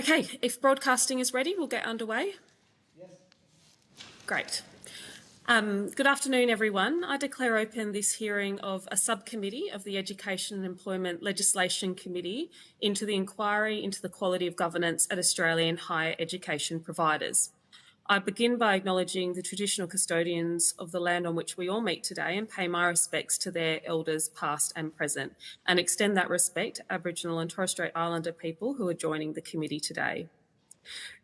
Okay, if broadcasting is ready, we'll get underway. Yes. Great. Good afternoon, everyone. I declare open this hearing of a subcommittee of the Education and Employment Legislation Committee into the inquiry into the quality of governance at Australian higher education providers. I begin by acknowledging the traditional custodians of the land on which we all meet today and pay my respects to their elders past and present, and extend that respect to Aboriginal and Torres Strait Islander people who are joining the committee today.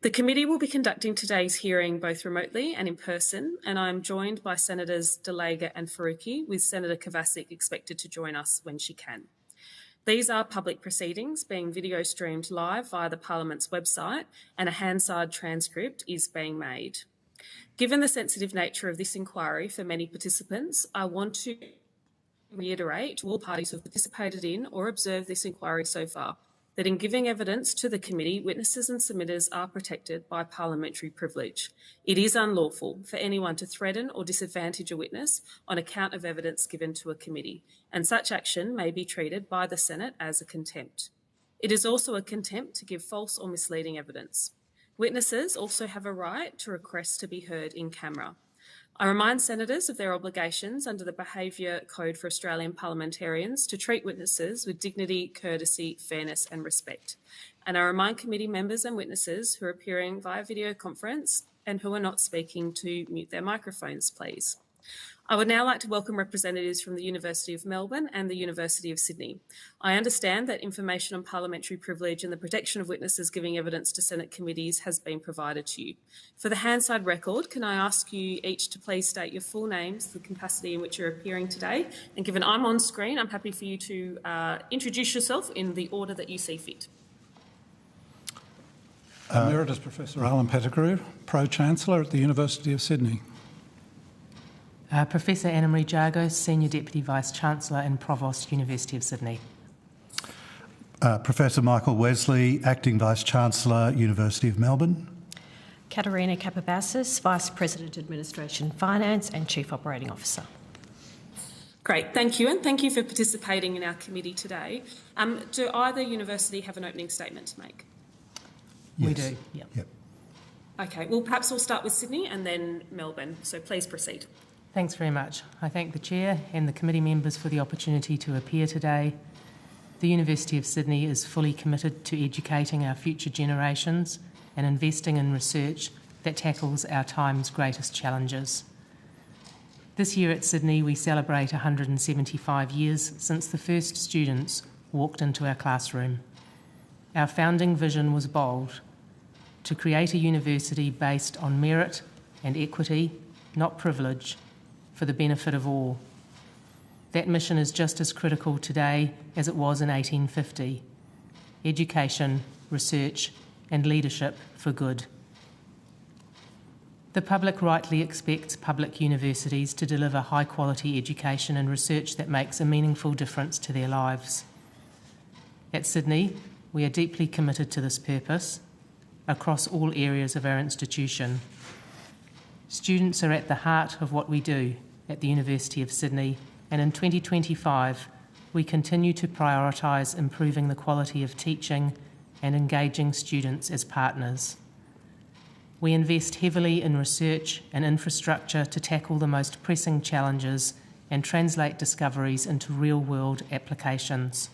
The committee will be conducting today's hearing both remotely and in person, and I am joined by Senators De Lager and Faruqi, with Senator Kovacic expected to join us when she can. These are public proceedings being video streamed live via the Parliament's website, and a Hansard transcript is being made. Given the sensitive nature of this inquiry for many participants, I want to reiterate to all parties who have participated in or observed this inquiry so far that in giving evidence to the committee, witnesses and submitters are protected by parliamentary privilege. It is unlawful for anyone to threaten or disadvantage a witness on account of evidence given to a committee, and such action may be treated by the Senate as a contempt. It is also a contempt to give false or misleading evidence. Witnesses also have a right to request to be heard in camera. I remind senators of their obligations under the Behaviour Code for Australian Parliamentarians to treat witnesses with dignity, courtesy, fairness and respect. And I remind committee members and witnesses who are appearing via video conference and who are not speaking to mute their microphones, please. I would now like to welcome representatives from the University of Melbourne and the University of Sydney. I understand that information on parliamentary privilege and the protection of witnesses giving evidence to Senate committees has been provided to you. For the Hansard record, can I ask you each to please state your full names, the capacity in which you're appearing today, and given I'm on screen, I'm happy for you to introduce yourself in the order that you see fit. Emeritus Professor Alan Pettigrew, Pro-Chancellor at the University of Sydney. Professor Anna-Marie Jargos, Senior Deputy Vice-Chancellor and Provost, University of Sydney. Professor Michael Wesley, Acting Vice-Chancellor, University of Melbourne. Katerina Kapabassis, Vice President Administration Finance and Chief Operating Officer. Great, thank you, and thank you for participating in our committee today. Do either university have an opening statement to make? Yes. We do, yep. Okay, well perhaps we'll start with Sydney and then Melbourne, so please proceed. Thanks very much. I thank the Chair and the committee members for the opportunity to appear today. The University of Sydney is fully committed to educating our future generations and investing in research that tackles our time's greatest challenges. This year at Sydney, we celebrate 175 years since the first students walked into our classroom. Our founding vision was bold: to create a university based on merit and equity, not privilege, for the benefit of all. That mission is just as critical today as it was in 1850. Education, research and leadership for good. The public rightly expects public universities to deliver high-quality education and research that makes a meaningful difference to their lives. At Sydney, we are deeply committed to this purpose across all areas of our institution. Students are at the heart of what we do at the University of Sydney, and in 2025 we continue to prioritise improving the quality of teaching and engaging students as partners. We invest heavily in research and infrastructure to tackle the most pressing challenges and translate discoveries into real-world applications.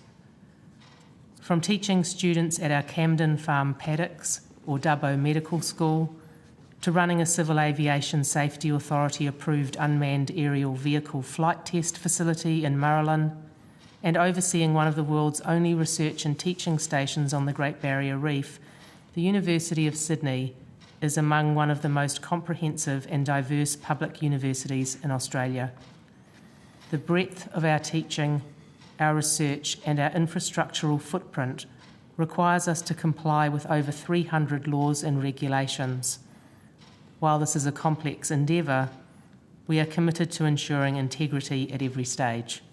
From teaching students at our Camden Farm paddocks or Dubbo Medical School, to running a Civil Aviation Safety Authority approved unmanned aerial vehicle flight test facility in Murrelin, and overseeing one of the world's only research and teaching stations on the Great Barrier Reef, the University of Sydney is among one of the most comprehensive and diverse public universities in Australia. The breadth of our teaching, our research and our infrastructural footprint requires us to comply with over 300 laws and regulations. While this is a complex endeavour, we are committed to ensuring integrity at every stage.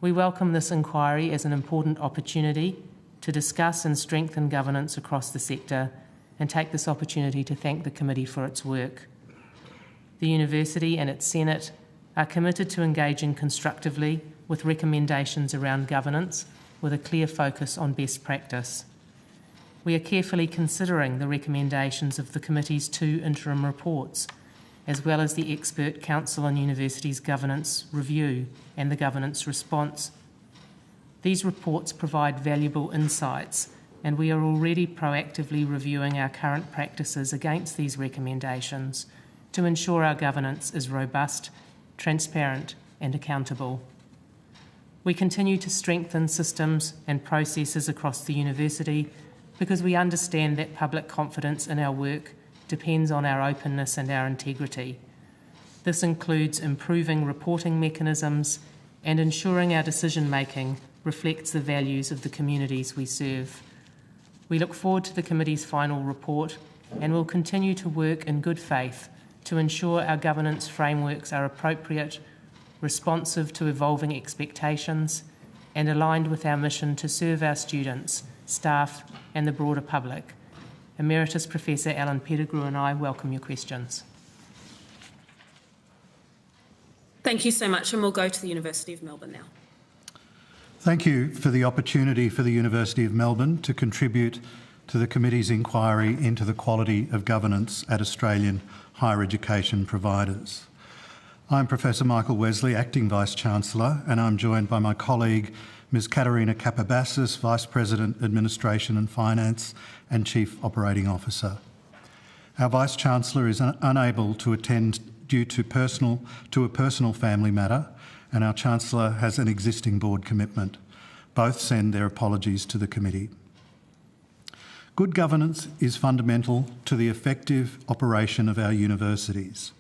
We welcome this inquiry as an important opportunity to discuss and strengthen governance across the sector, and take this opportunity to thank the committee for its work. The University and its Senate are committed to engaging constructively with recommendations around governance with a clear focus on best practice. we are carefully considering the recommendations of the committee's 2 interim reports, as well as the Expert Council on Universities Governance Review and the Governance Response. These reports provide valuable insights, and we are already proactively reviewing our current practices against these recommendations to ensure our governance is robust, transparent, and accountable. We continue to strengthen systems and processes across the university because we understand that public confidence in our work depends on our openness and our integrity. This includes improving reporting mechanisms and ensuring our decision-making reflects the values of the communities we serve. We look forward to the committee's final report and will continue to work in good faith to ensure our governance frameworks are appropriate, responsive to evolving expectations, and aligned with our mission to serve our students, staff, and the broader public. Emeritus Professor Alan Pettigrew and I welcome your questions. Thank you so much, and we'll go to the University of Melbourne now. Thank you for the opportunity for the University of Melbourne to contribute to the committee's inquiry into the quality of governance at Australian higher education providers. I'm Professor Michael Wesley, Acting Vice-Chancellor, and I'm joined by my colleague Ms Katerina Kapabassis, Vice President, Administration and Finance and Chief Operating Officer. Our Vice-Chancellor is unable to attend due to a personal family matter, and our Chancellor has an existing board commitment. Both send their apologies to the committee. Good governance is fundamental to the effective operation of our universities.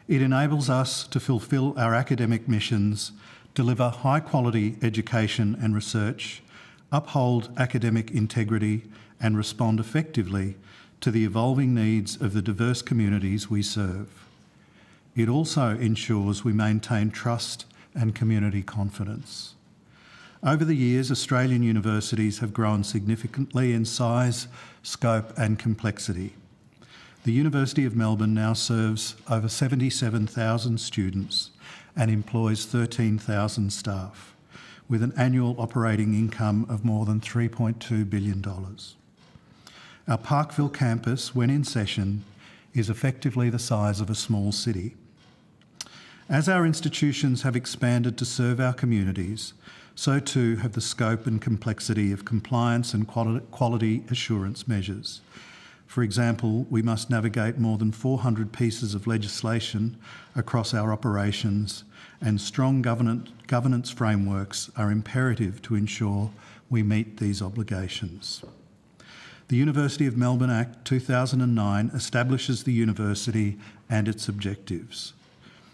It enables us to fulfil our academic missions, deliver high-quality education and research, uphold academic integrity, and respond effectively to the evolving needs of the diverse communities we serve. It also ensures we maintain trust and community confidence. Over the years, Australian universities have grown significantly in size, scope and complexity. The University of Melbourne now serves over 77,000 students and employs 13,000 staff, with an annual operating income of more than $3.2 billion. Our Parkville campus, when in session, is effectively the size of a small city. As our institutions have expanded to serve our communities, so too have the scope and complexity of compliance and quality assurance measures. For example, we must navigate more than 400 pieces of legislation across our operations, and strong governance frameworks are imperative to ensure we meet these obligations. The University of Melbourne Act 2009 establishes the university and its objectives,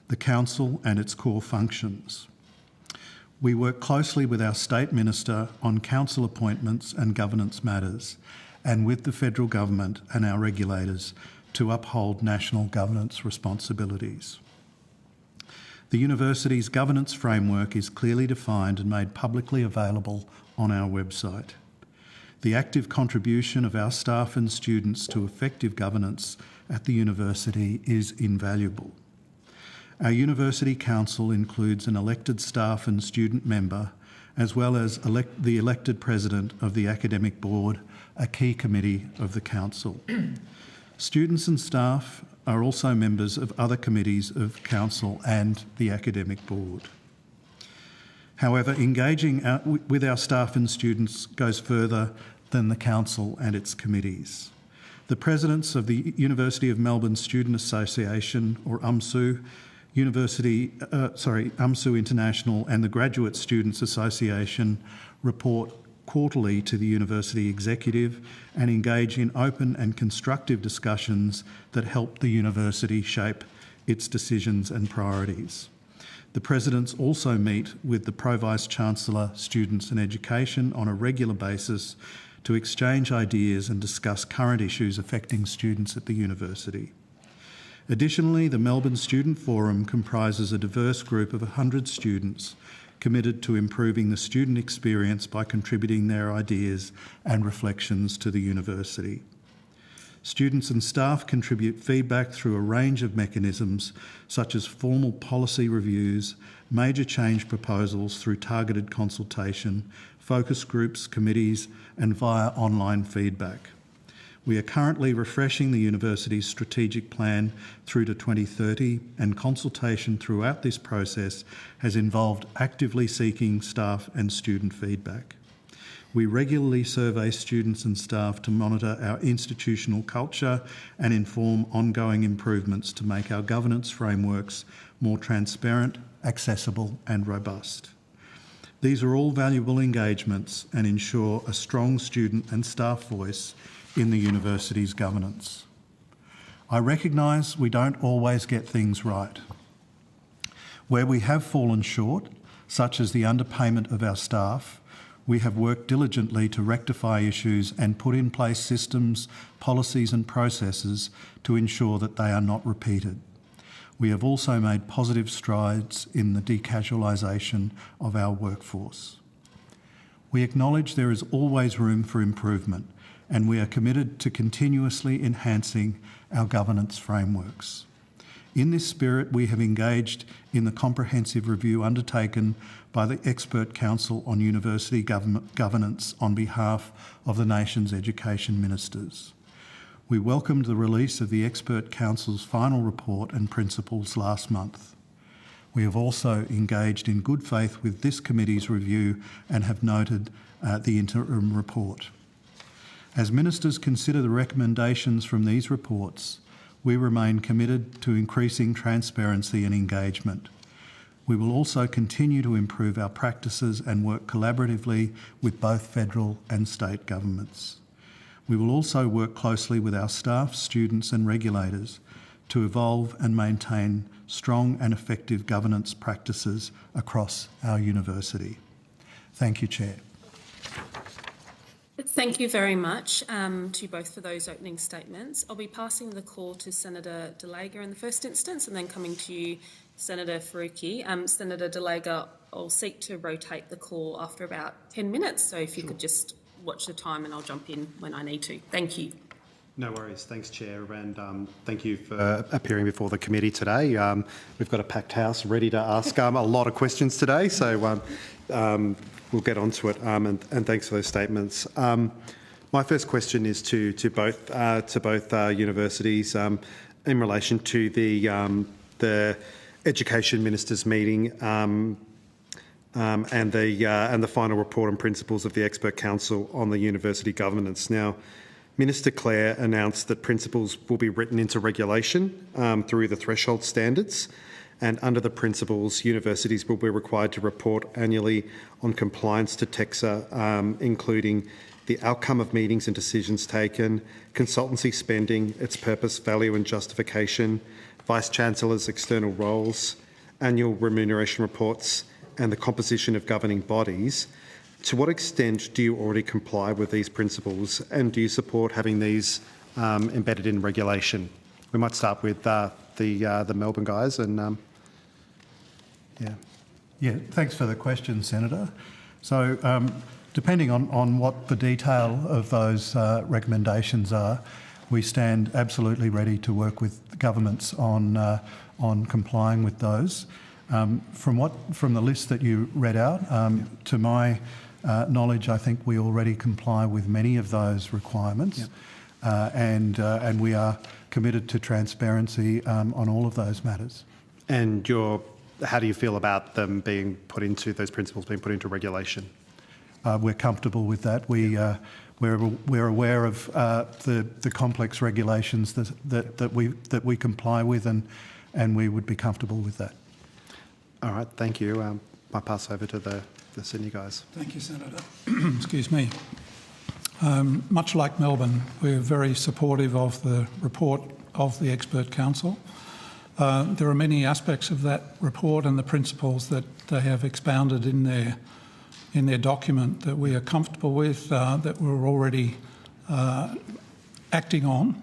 the council and its core functions. We work closely with our State Minister on council appointments and governance matters, and with the federal government and our regulators to uphold national governance responsibilities. The university's governance framework is clearly defined and made publicly available on our website. The active contribution of our staff and students to effective governance at the university is invaluable. Our University Council includes an elected staff and student member, as well as the elected President of the Academic Board, a key committee of the Council. Students and staff are also members of other committees of Council and the Academic Board. However, engaging with our staff and students goes further than the Council and its committees. The presidents of the University of Melbourne Student Association, or UMSU, UMSU International and the Graduate Students Association report quarterly to the university executive and engage in open and constructive discussions that help the university shape its decisions and priorities. The presidents also meet with the Pro-Vice-Chancellor, Students and Education on a regular basis to exchange ideas and discuss current issues affecting students at the university. Additionally, the Melbourne Student Forum comprises a diverse group of 100 students committed to improving the student experience by contributing their ideas and reflections to the university. Students and staff contribute feedback through a range of mechanisms such as formal policy reviews, major change proposals through targeted consultation, focus groups, committees, and via online feedback. We are currently refreshing the university's strategic plan through to 2030, and consultation throughout this process has involved actively seeking staff and student feedback. We regularly survey students and staff to monitor our institutional culture and inform ongoing improvements to make our governance frameworks more transparent, accessible and robust. These are all valuable engagements and ensure a strong student and staff voice in the university's governance. I recognise we don't always get things right. Where we have fallen short, such as the underpayment of our staff, we have worked diligently to rectify issues and put in place systems, policies and processes to ensure that they are not repeated. We have also made positive strides in the decasualisation of our workforce. We acknowledge there is always room for improvement, and we are committed to continuously enhancing our governance frameworks. In this spirit, we have engaged in the comprehensive review undertaken by the Expert Council on University Governance on behalf of the nation's education ministers. We welcomed the release of the Expert Council's final report and principles last month. We have also engaged in good faith with this committee's review and have noted the interim report. As ministers consider the recommendations from these reports, we remain committed to increasing transparency and engagement. We will also continue to improve our practices and work collaboratively with both federal and state governments. We will also work closely with our staff, students and regulators to evolve and maintain strong and effective governance practices across our university. Thank you, Chair. Thank you very much to you both for those opening statements. I'll be passing the call to Senator De Jager in the first instance and then coming to you, Senator Faruqi. Senator De Jager, I'll seek to rotate the call after about 10 minutes, so if you could just watch the time and I'll jump in when I need to. Thank you. No worries. Thanks, Chair, and thank you for appearing before the committee today. We've got a packed house ready to ask a lot of questions today, so we'll get on to it, and thanks for those statements. My first question is to both universities in relation to the Education Ministers' meeting and the final report and principles of the Expert Council on the University Governance. Now, Minister Clare announced that principles will be written into regulation through the threshold standards, and under the principles, universities will be required to report annually on compliance to TEXA, including the outcome of meetings and decisions taken, consultancy spending, its purpose, value and justification, Vice-Chancellor's external roles, annual remuneration reports, and the composition of governing bodies. To what extent do you already comply with these principles, and do you support having these embedded in regulation? We might start with the Melbourne guys, and Yeah, thanks for the question, Senator. So, depending on what the detail of those recommendations are, we stand absolutely ready to work with governments on complying with those. From the list that you read out, to my knowledge, I think we already comply with many of those requirements, and we are committed to transparency on all of those matters. And how do you feel about them being put into those principles being put into regulation? We're comfortable with that. We're aware of the complex regulations that we comply with, and we would be comfortable with that. All right, thank you. I'll pass over to the Sydney guys. Thank you, Senator. Excuse me. Much like Melbourne, we're very supportive of the report of the Expert Council. There are many aspects of that report and the principles that they have expounded in their document that we are comfortable with, that we're already acting on,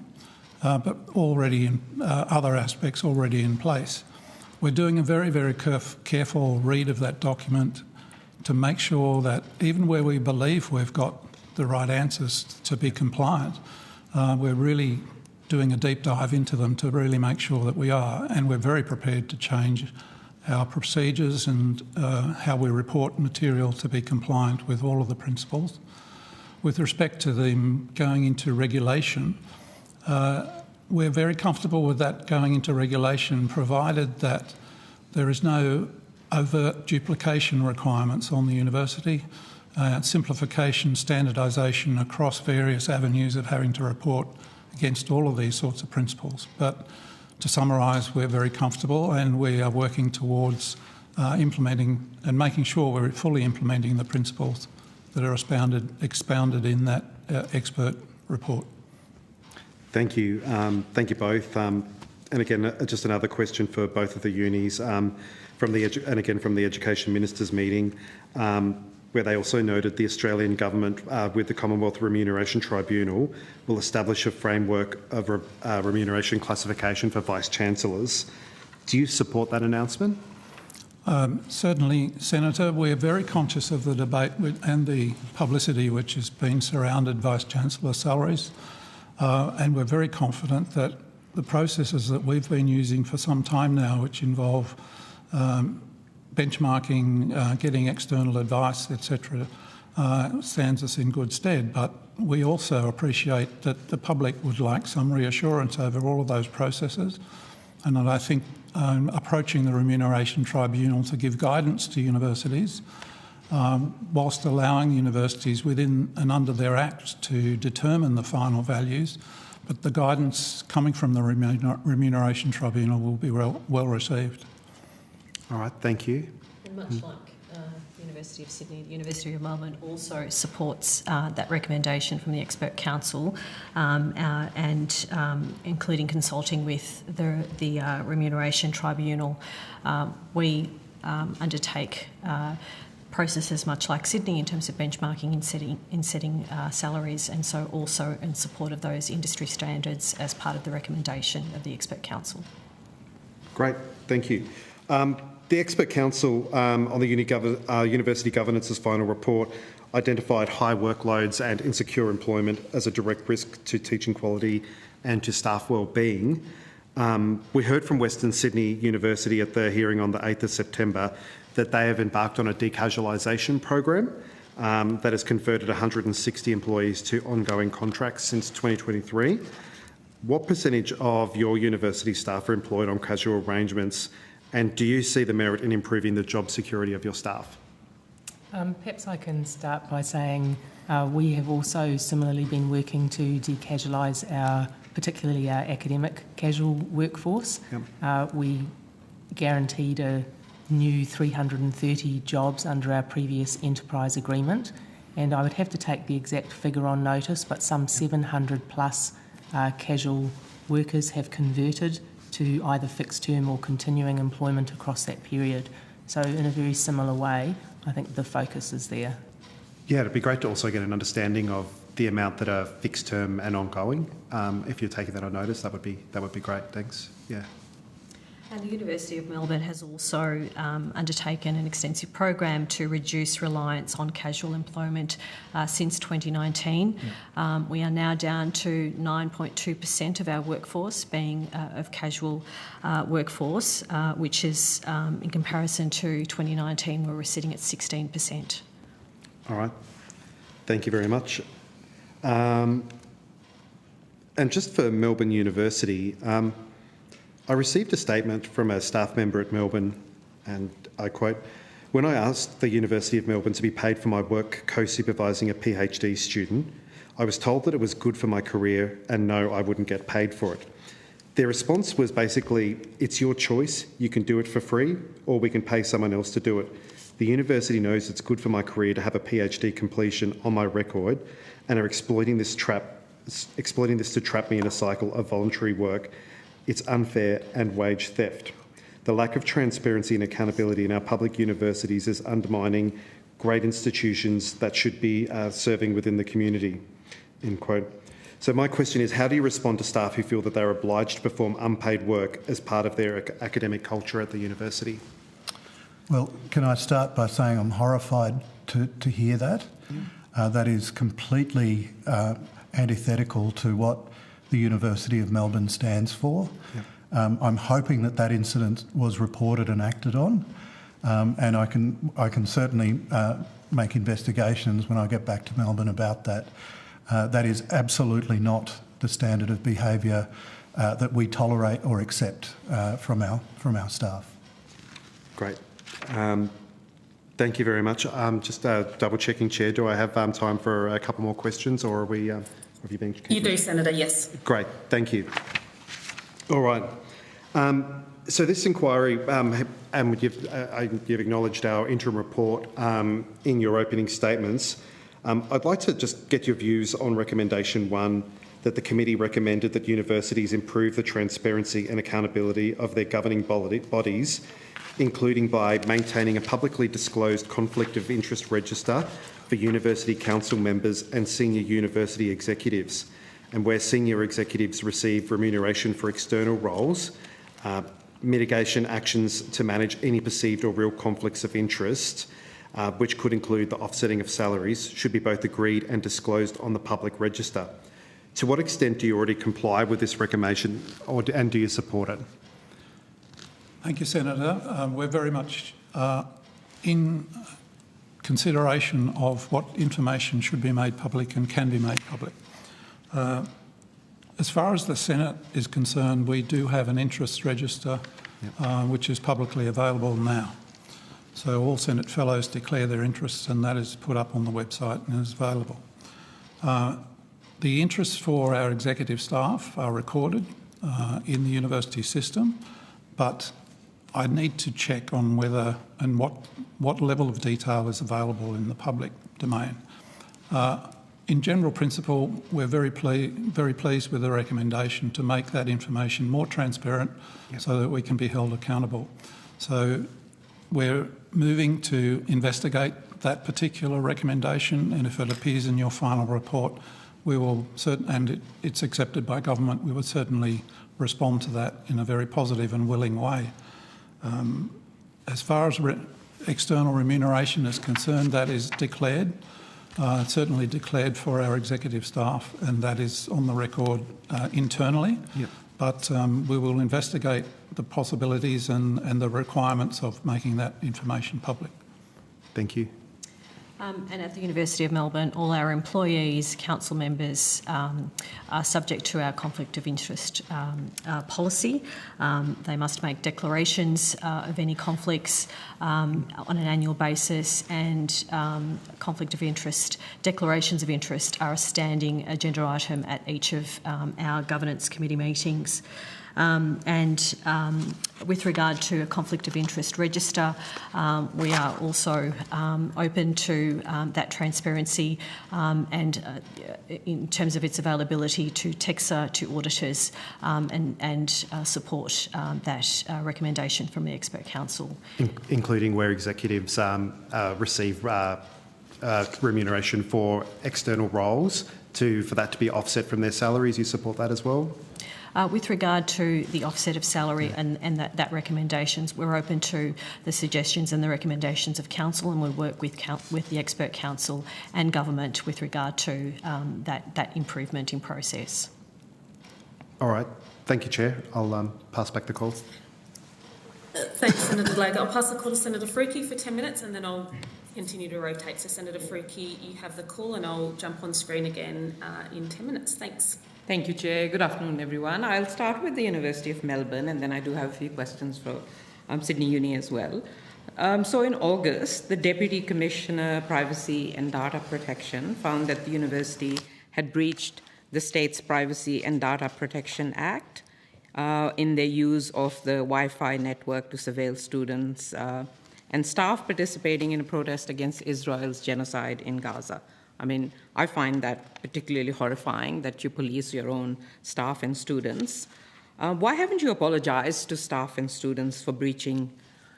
but already in other aspects already in place. We're doing a very, very careful read of that document to make sure that even where we believe we've got the right answers to be compliant, we're really doing a deep dive into them to really make sure that we are, and we're very prepared to change our procedures and how we report material to be compliant with all of the principles. with respect to them going into regulation, we're very comfortable with that going into regulation, provided that there is no overt duplication requirements on the university, simplification, standardisation across various avenues of having to report against all of these sorts of principles. But to summarise, we're very comfortable and we are working towards implementing and making sure we're fully implementing the principles that are expounded in that expert report. Thank you. Thank you both. And again, just another question for both of the unis from the Education Ministers meeting, where they also noted the Australian Government with the Commonwealth Remuneration Tribunal will establish a framework of remuneration classification for Vice-Chancellors. Do you support that announcement? Certainly, Senator. We're very conscious of the debate and the publicity which has been surrounded Vice-Chancellor salaries, and we're very confident that the processes that we've been using for some time now, which involve benchmarking, getting external advice, etc., stands us in good stead. But we also appreciate that the public would like some reassurance over all of those processes, and that I think approaching the Remuneration Tribunal to give guidance to universities, whilst allowing universities within and under their Act to determine the final values, but the guidance coming from the Remuneration Tribunal will be well received. All right, thank you. And much like the University of Sydney, the University of Melbourne also supports that recommendation from the Expert Council, and including consulting with the Remuneration Tribunal. We undertake processes much like Sydney in terms of benchmarking in setting salaries, and so also in support of those industry standards as part of the recommendation of the Expert Council. Great, thank you. The Expert Council on the University Governance's final report identified high workloads and insecure employment as a direct risk to teaching quality and to staff wellbeing. We heard from Western Sydney University at the hearing on the 8th of September that they have embarked on a decasualisation program that has converted 160 employees to ongoing contracts since 2023. What percentage of your university staff are employed on casual arrangements, and do you see the merit in improving the job security of your staff? Perhaps I can start by saying we have also similarly been working to decasualise particularly our academic casual workforce. Yep. We guaranteed a new 330 jobs under our previous enterprise agreement, and I would have to take the exact figure on notice, but some 700 plus casual workers have converted to either fixed term or continuing employment across that period. So in a very similar way, I think the focus is there. Yeah, it'd be great to also get an understanding of the amount that are fixed term and ongoing. If you're taking that on notice, that would be great. Thanks. Yeah. And the University of Melbourne has also undertaken an extensive program to reduce reliance on casual employment since 2019. Yeah. We are now down to 9.2% of our workforce being of casual workforce, which is, in comparison to 2019, where we're sitting at 16%. All right. Thank you very much. And just for Melbourne University, I received a statement from a staff member at Melbourne, and I quote, "When I asked the University of Melbourne to be paid for my work co-supervising a PhD student, I was told that it was good for my career and no, I wouldn't get paid for it. Their response was basically, it's your choice, you can do it for free or we can pay someone else to do it. The university knows it's good for my career to have a PhD completion on my record and are exploiting this to trap me in a cycle of voluntary work. It's unfair and wage theft. The lack of transparency and accountability in our public universities is undermining great institutions that should be serving within the community." End quote. So my question is, how do you respond to staff who feel that they're obliged to perform unpaid work as part of their academic culture at the university? Well, can I start by saying I'm horrified to hear that. That is completely antithetical to what the University of Melbourne stands for. Yep. I'm hoping that incident was reported and acted on, and I can certainly make investigations when I get back to Melbourne about that. That is absolutely not the standard of behaviour that we tolerate or accept from our staff. Great. Thank you very much. Just double checking, Chair, do I have time for a couple more questions, or are we, have you been... You do, Senator, yes. Great, thank you. All right. So this inquiry, and you've acknowledged our interim report in your opening statements. I'd like to just get your views on recommendation 1, that the committee recommended that universities improve the transparency and accountability of their governing bodies, including by maintaining a publicly disclosed conflict of interest register for university council members and senior university executives, and where senior executives receive remuneration for external roles, mitigation actions to manage any perceived or real conflicts of interest, which could include the offsetting of salaries, should be both agreed and disclosed on the public register. To what extent do you already comply with this recommendation, and do you support it? Thank you, Senator. We're very much in consideration of what information should be made public and can be made public. As far as the Senate is concerned, we do have an interest register which is publicly available now. So all Senate fellows declare their interests, and that is put up on the website and is available. The interests for our executive staff are recorded in the university system, but I need to check on whether and what level of detail is available in the public domain. In general principle, we're very pleased with the recommendation to make that information more transparent so that we can be held accountable. So we're moving to investigate that particular recommendation, and if it appears in your final report, we will, and it's accepted by government, we would certainly respond to that in a very positive and willing way. As far as external remuneration is concerned, that is declared, certainly declared for our executive staff, and that is on the record internally. Yep. But we will investigate the possibilities and the requirements of making that information public. Thank you. And at the University of Melbourne, all our employees, council members are subject to our conflict of interest policy. They must make declarations of any conflicts on an annual basis, and conflict of interest, declarations of interest are a standing agenda item at each of our governance committee meetings. With regard to a conflict of interest register, we are also open to that transparency and in terms of its availability to TEXA, to auditors, and support that recommendation from the Expert Council. Including where executives receive remuneration for external roles, for that to be offset from their salaries. You support that as well? With regard to the offset of salary and that recommendations, we're open to the suggestions and the recommendations of Council, and we'll work with the Expert Council and Government with regard to that improvement in process. All right. Thank you, Chair. I'll pass back the call. Thanks, Senator Delago. I'll pass the call to Senator Fruki for 10 minutes, and then I'll continue to rotate. So, Senator Fruki, you have the call, and I'll jump on screen again in 10 minutes. Thanks. Thank you, Chair. Good afternoon, everyone. I'll start with the University of Melbourne, and then I do have a few questions for Sydney Uni as well. So in August, the Deputy Commissioner, Privacy and Data Protection found that the university had breached the state's Privacy and Data Protection Act in their use of the Wi-Fi network to surveil students and staff participating in a protest against Israel's genocide in Gaza. I mean, I find that particularly horrifying that you police your own staff and students. Why haven't you apologised to staff and students for breaching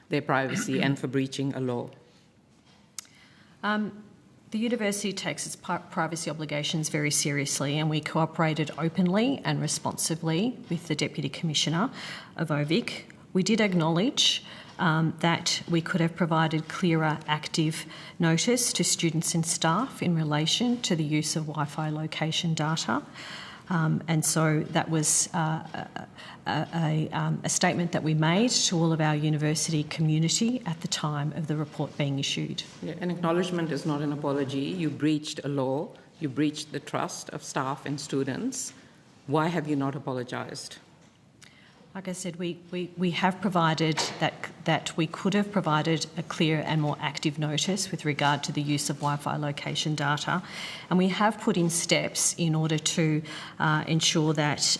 their privacy and for breaching a law? The university takes its privacy obligations very seriously, and we cooperated openly and responsively with the Deputy Commissioner of OVIC. We did acknowledge that we could have provided clearer active notice to students and staff in relation to the use of Wi-Fi location data. And so that was a statement that we made to all of our university community at the time of the report being issued. Yeah, an acknowledgement is not an apology. You breached a law. You breached the trust of staff and students. Why have you not apologised? Like I said, we have provided that we could have provided a clear and more active notice with regard to the use of Wi-Fi location data, and we have put in steps in order to ensure that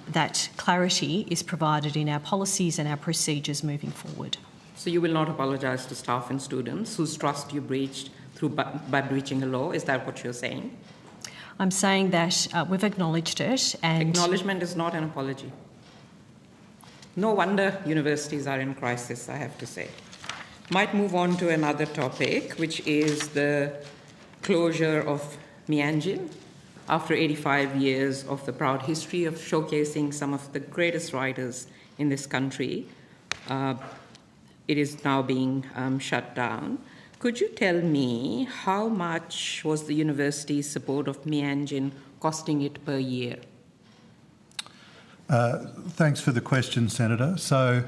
that clarity is provided in our policies and our procedures moving forward. So you will not apologise to staff and students whose trust you breached by breaching a law? Is that what you're saying? I'm saying that we've acknowledged it, and acknowledgement is not an apology. No wonder universities are in crisis, I have to say. Might move on to another topic, which is the closure of Mianjin. After 85 years of the proud history of showcasing some of the greatest writers in this country, it is now being shut down. Could you tell me how much was the university's support of Mianjin costing it per year? Thanks for the question, Senator. So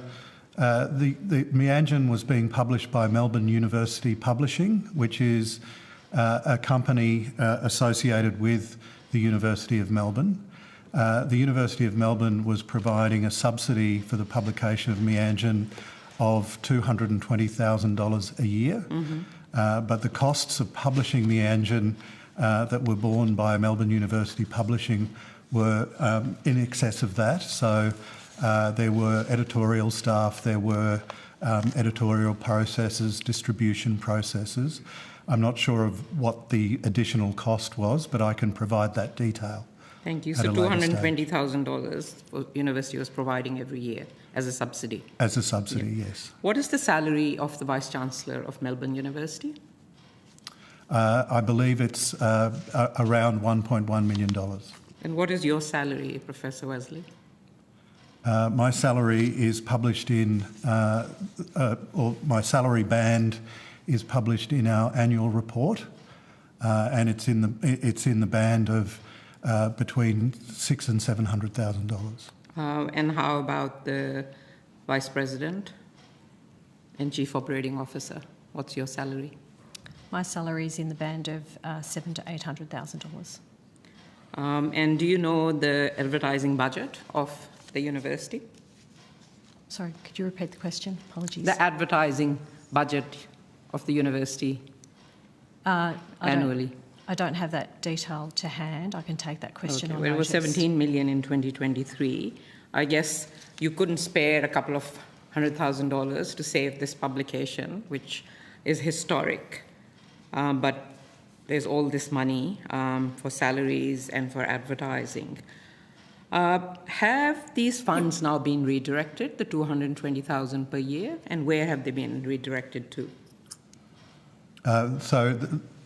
the Mianjin was being published by Melbourne University Publishing, which is a company associated with the University of Melbourne. The University of Melbourne was providing a subsidy for the publication of Mianjin of $220,000 a year, but the costs of publishing Mianjin that were borne by Melbourne University Publishing were in excess of that. So there were editorial staff, there were editorial processes, distribution processes. I'm not sure of what the additional cost was, but I can provide that detail. Thank you. So $220,000 the university was providing every year as a subsidy? As a subsidy, yes. What is the salary of the Vice-Chancellor of Melbourne University? I believe it's around $1.1 million. And what is your salary, Professor Wesley? My salary is published in, or my salary band is published in our annual report, and it's in the band of between $600,000 and $700,000. And how about the Vice President and Chief Operating Officer? What's your salary? My salary is in the band of $700,000 to $800,000. And do you know the advertising budget of the university? Sorry, could you repeat the question? Apologies. The advertising budget of the university annually. I don't have that detail to hand. I can take that question on notice. It was 17 million in 2023. I guess you couldn't spare a couple of $100,000 to save this publication, which is historic. But there's all this money for salaries and for advertising. Have these funds now been redirected, the $220,000 per year, and where have they been redirected to?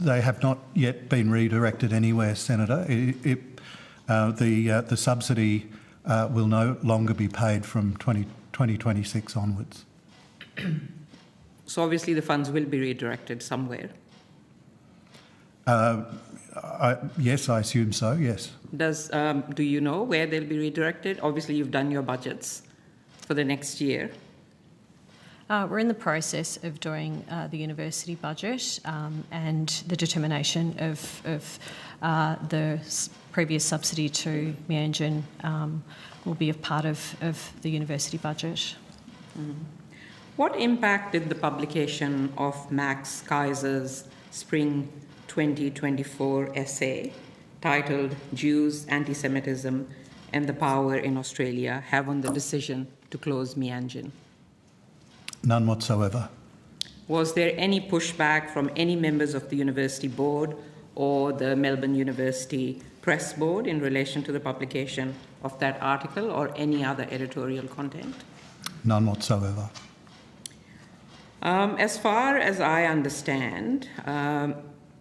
They have not yet been redirected anywhere, Senator. The subsidy will no longer be paid from 2026 onwards. So obviously the funds will be redirected somewhere. Yes, I assume so, yes. Do you know where they'll be redirected? Obviously, you've done your budgets for the next year. We're in the process of doing the university budget and the determination of the previous subsidy to Mianjin will be a part of the university budget. Mm-hmm. What impact did the publication of Max Kaiser's Spring 2024 essay titled Jews, Anti-Semitism and the Power in Australia have on the decision to close Mianjin? None whatsoever. Was there any pushback from any members of the university board or the Melbourne University Press Board in relation to the publication of that article or any other editorial content? None whatsoever. As far as I understand,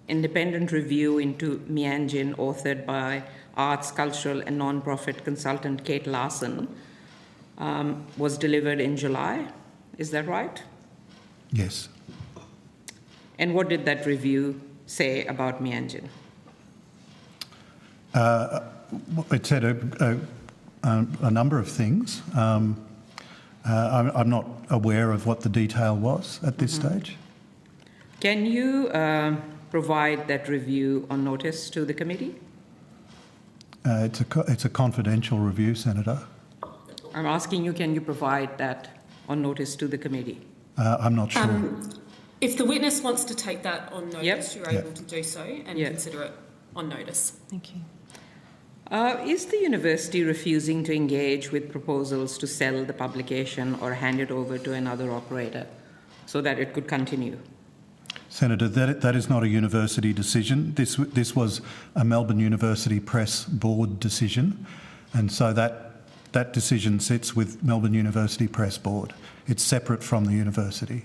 independent review into Mianjin, authored by arts, cultural and non-profit consultant Kate Larson, was delivered in July. Is that right? Yes. And what did that review say about Mianjin? It said a number of things. I'm not aware of what the detail was at this stage. Can you provide that review on notice to the committee? It's a confidential review, Senator. I'm asking you, can you provide that on notice to the committee? I'm not sure. If the witness wants to take that on notice, you're able Yep. to do so and consider it on notice. Thank you. Is the university refusing to engage with proposals to sell the publication or hand it over to another operator so that it could continue? Senator, that is not a university decision. This was a Melbourne University Press Board decision, and so that decision sits with Melbourne University Press Board. It's separate from the university.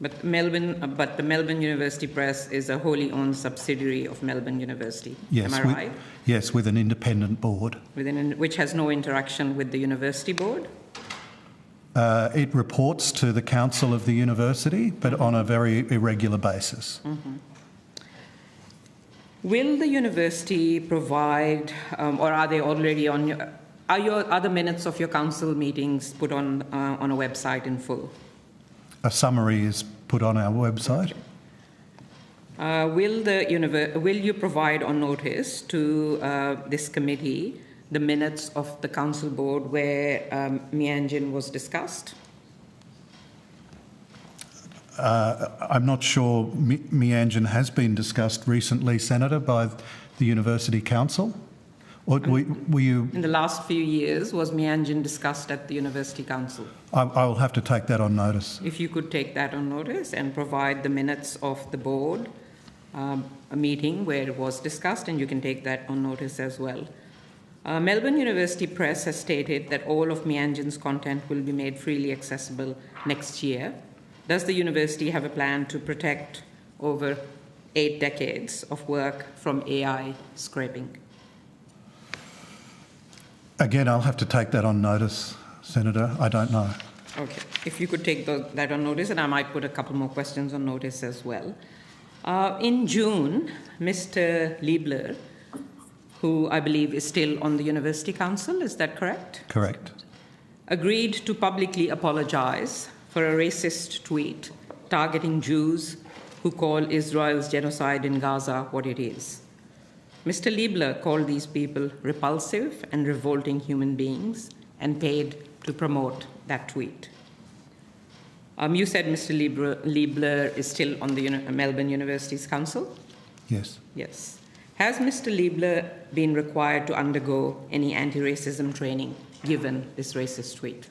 But the Melbourne University Press is a wholly owned subsidiary of Melbourne University. Yes, am I right? Yes, with an independent board. Which has no interaction with the university board? It reports to the council of the university, but on a very irregular basis. Mm-hmm. Will the university provide, or are they already on? Are the minutes of your council meetings put on a website in full? A summary is put on our website. Will you provide on notice to this committee the minutes of the council board where Meanjin was discussed? I'm not sure Meanjin has been discussed recently, Senator, by the University Council. Or were you... In the last few years, was Meanjin discussed at the University Council? I will have to take that on notice. If you could take that on notice and provide the minutes of the board, a meeting where it was discussed, and you can take that on notice as well. Melbourne University Press has stated that all of Meanjin's content will be made freely accessible next year. Does the university have a plan to protect over 8 decades of work from AI scraping? Again, I'll have to take that on notice, Senator. I don't know. Okay. If you could take that on notice, and I might put a couple more questions on notice as well. In June, Mr. Liebler, who I believe is still on the University Council, is that correct? Correct. Agreed to publicly apologise for a racist tweet targeting Jews who call Israel's genocide in Gaza what it is. Mr. Liebler called these people repulsive and revolting human beings and paid to promote that tweet. You said Mr. Liebler is still on the Melbourne University's council? Yes. Yes. Has Mr. Liebler been required to undergo any anti-racism training given this racist tweet?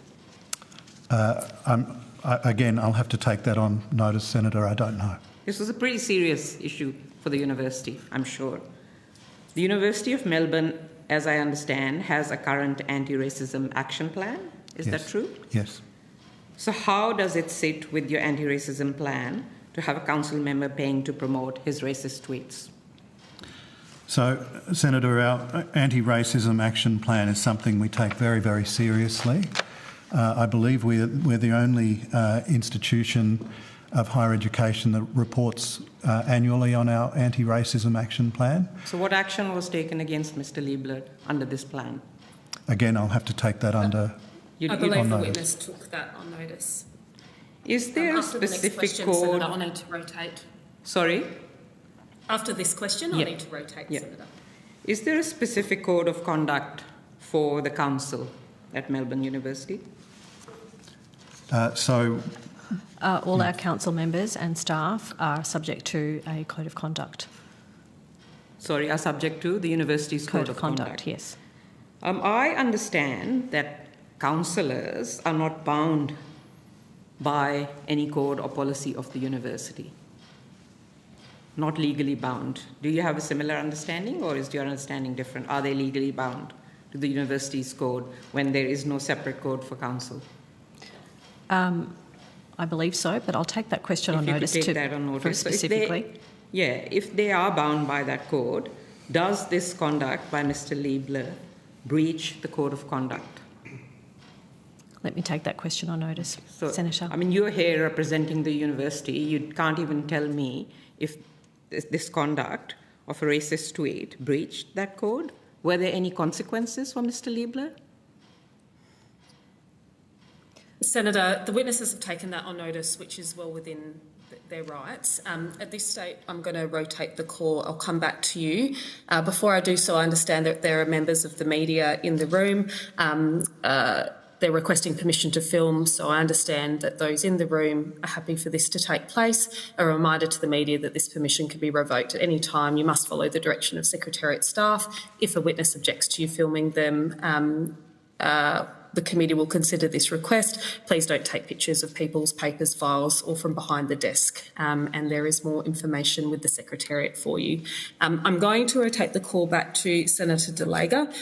Again, I'll have to take that on notice, Senator. I don't know. This was a pretty serious issue for the university, I'm sure. The University of Melbourne, as I understand, has a current anti-racism action plan. Is that true? Yes. So how does it sit with your anti-racism plan to have a council member paying to promote his racist tweets? So, Senator, our anti-racism action plan is something we take very, very seriously. I believe we're the only institution of higher education that reports annually on our anti-racism action plan. So what action was taken against Mr. Liebler under this plan? Again, I'll have to take that under... I believe the witness took that on notice. Is there a specific code... Senator, I'll need to rotate. Sorry? After this question, I'll need to rotate, Senator. Is there a specific code of conduct for the council at Melbourne University? All our council members and staff are subject to a code of conduct. Sorry, are subject to the university's code of conduct? Yes. I understand that councillors are not bound by any code or policy of the university. Not legally bound. Do you have a similar understanding, or is your understanding different? Are they legally bound to the university's code when there is no separate code for council? I believe so, but I'll take that question on notice specifically. If they are bound by that code, does this conduct by Mr. Liebler breach the code of conduct? Let me take that question on notice, Senator. I mean, you're here representing the university. You can't even tell me if this conduct of a racist tweet breached that code Were there any consequences for Mr. Liebler? Senator, the witnesses have taken that on notice, which is well within their rights. At this stage, I'm going to rotate the call. I'll come back to you. Before I do so, I understand that there are members of the media in the room. They're requesting permission to film, so I understand that those in the room are happy for this to take place. A reminder to the media that this permission can be revoked at any time. You must follow the direction of Secretariat staff. If a witness objects to you filming them, the committee will consider this request. Please don't take pictures of people's papers, files, or from behind the desk. And there is more information with the Secretariat for you. I'm going to rotate the call back to Senator De Lega.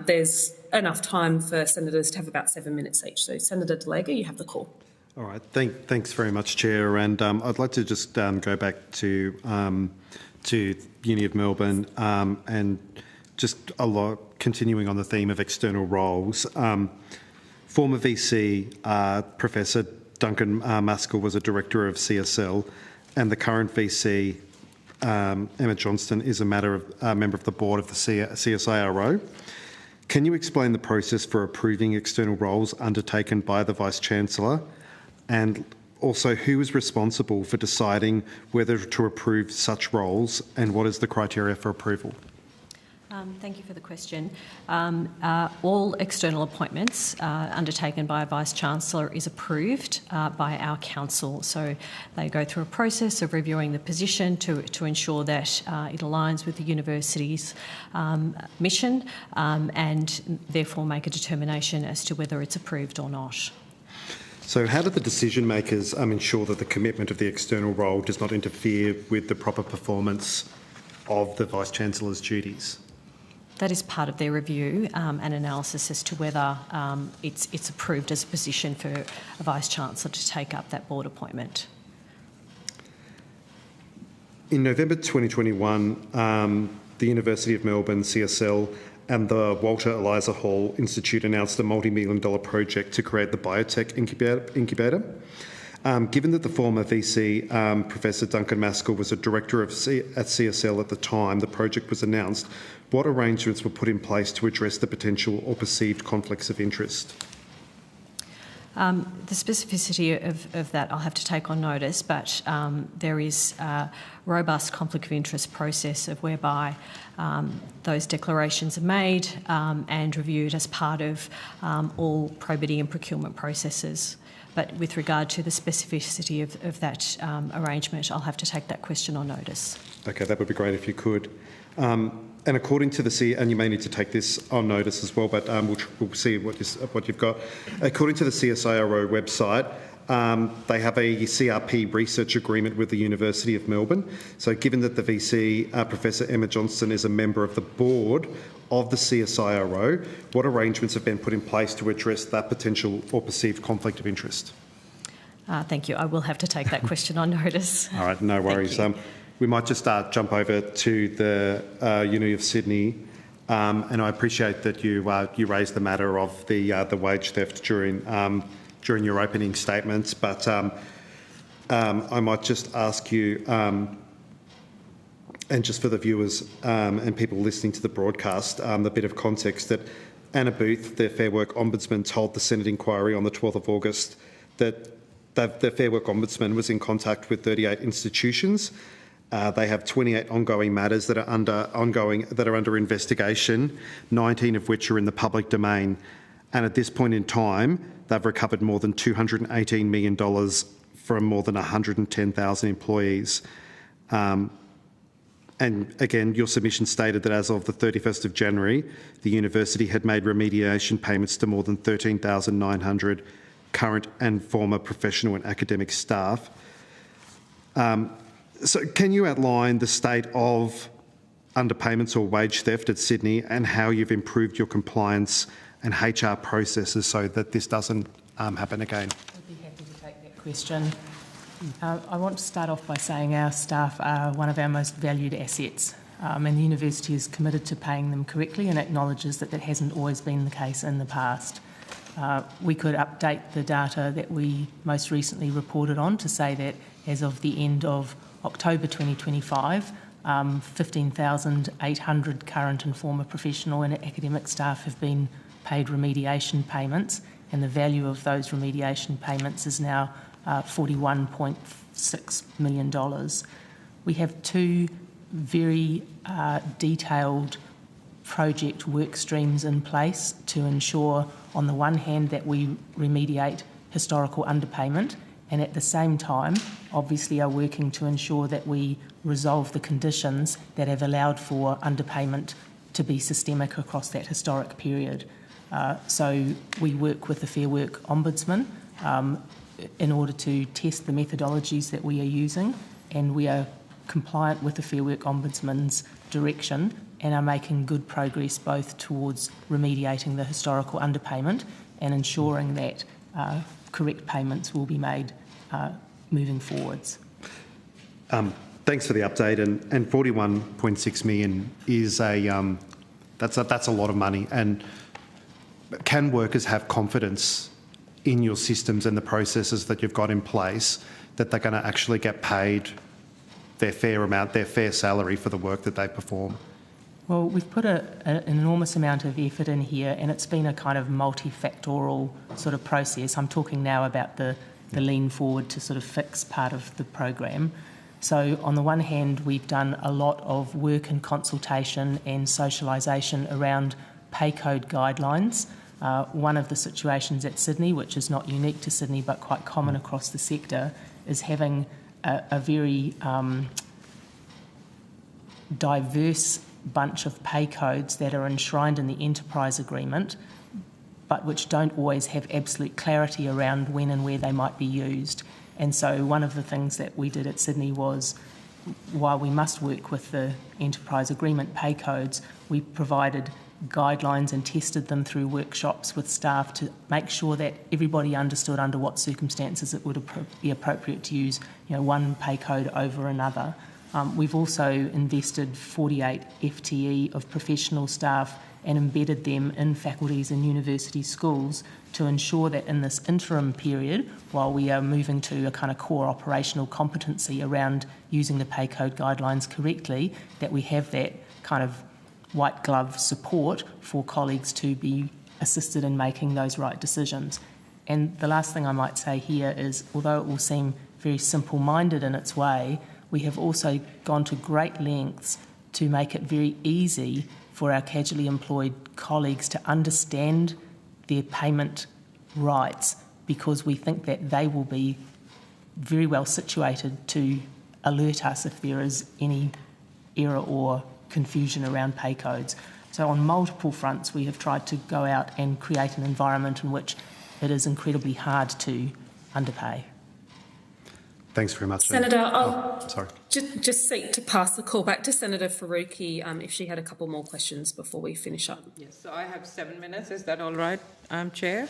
There's enough time for senators to have about 7 minutes each. So, Senator De Lega, you have the call. All right. Thanks very much, Chair. And I'd like to just go back to Uni of Melbourne and just continuing on the theme of external roles. Former VC Professor Duncan Maskell was a director of CSL, and the current VC Emma Johnston is a member of the board of the CSIRO. Can you explain the process for approving external roles undertaken by the Vice-Chancellor, and also who is responsible for deciding whether to approve such roles, and what is the criteria for approval? Thank you for the question. All external appointments undertaken by a Vice-Chancellor is approved by our council. So they go through a process of reviewing the position to ensure that it aligns with the university's mission and therefore make a determination as to whether it's approved or not. So how do the decision makers ensure that the commitment of the external role does not interfere with the proper performance of the Vice-Chancellor's duties? That is part of their review and analysis as to whether it's approved as a position for a Vice-Chancellor to take up that board appointment. In November 2021, the University of Melbourne, CSL, and the Walter Eliza Hall Institute announced a multi-million-dollar project to create the biotech incubator. Given that the former VC, Professor Duncan Maskell, was a director at CSL at the time the project was announced, what arrangements were put in place to address the potential or perceived conflicts of interest? The specificity of that I'll have to take on notice, but there is a robust conflict of interest process of whereby those declarations are made and reviewed as part of all probity and procurement processes. But with regard to the specificity of that arrangement, I'll have to take that question on notice. Okay, that would be great if you could. And according to the and you may need to take this on notice as well, but we'll see what you've got. According to the CSIRO website, they have a CRP research agreement with the University of Melbourne. So given that the VC, Professor Emma Johnston, is a member of the board of the CSIRO, what arrangements have been put in place to address that potential or perceived conflict of interest? Thank you. I will have to take that question on notice. All right, no worries. We might just jump over to the Uni of Sydney, and I appreciate that you raised the matter of the wage theft during your opening statements, but I might just ask you, and just for the viewers and people listening to the broadcast, a bit of context that Anna Booth, the Fair Work Ombudsman, told the Senate inquiry on the 12th of August that the Fair Work Ombudsman was in contact with 38 institutions. They have 28 ongoing matters that are under investigation, 19 of which are in the public domain. And at this point in time, they've recovered more than $218 million from more than 110,000 employees. And again, your submission stated that as of the 31st of January, the university had made remediation payments to more than 13,900 current and former professional and academic staff. So can you outline the state of underpayments or wage theft at Sydney and how you've improved your compliance and HR processes so that this doesn't happen again? I'd be happy to take that question. I want to start off by saying our staff are one of our most valued assets, and the university is committed to paying them correctly and acknowledges that that hasn't always been the case in the past. We could update the data that we most recently reported on to say that as of the end of October 2025, 15,800 current and former professional and academic staff have been paid remediation payments, and the value of those remediation payments is now $41.6 million. We have two very detailed project work streams in place to ensure, on the one hand, that we remediate historical underpayment, and at the same time, obviously, are working to ensure that we resolve the conditions that have allowed for underpayment to be systemic across that historic period. So we work with the Fair Work Ombudsman in order to test the methodologies that we are using, and we are compliant with the Fair Work Ombudsman's direction and are making good progress both towards remediating the historical underpayment and ensuring that correct payments will be made moving forwards. Thanks for the update. And 41.6 million is that's a lot of money. And can workers have confidence in your systems and the processes that you've got in place that they're going to actually get paid their fair amount, their fair salary for the work that they perform? Well, we've put an enormous amount of effort in here, and it's been a kind of multifactorial sort of process. I'm talking now about the lean forward to sort of fix part of the program. So on the one hand, we've done a lot of work and consultation and socialisation around pay code guidelines. One of the situations at Sydney, which is not unique to Sydney but quite common across the sector, is having a very diverse bunch of pay codes that are enshrined in the enterprise agreement, but which don't always have absolute clarity around when and where they might be used. And so one of the things that we did at Sydney was, while we must work with the enterprise agreement pay codes, we provided guidelines and tested them through workshops with staff to make sure that everybody understood under what circumstances it would be appropriate to use, one pay code over another. We've also invested 48 FTE of professional staff and embedded them in faculties and university schools to ensure that in this interim period, while we are moving to a kind of core operational competency around using the pay code guidelines correctly, that we have that kind of white glove support for colleagues to be assisted in making those right decisions. And the last thing I might say here is, although it will seem very simple-minded in its way, we have also gone to great lengths to make it very easy for our casually employed colleagues to understand their payment rights, because we think that they will be very well situated to alert us if there is any error or confusion around pay codes. So on multiple fronts, we have tried to go out and create an environment in which it is incredibly hard to underpay. Thanks very much. Senator, sorry. Just seek to pass the call back to Senator Faruqi if she had a couple more questions before we finish up. Yes, so I have 7 minutes. Is that all right, Chair?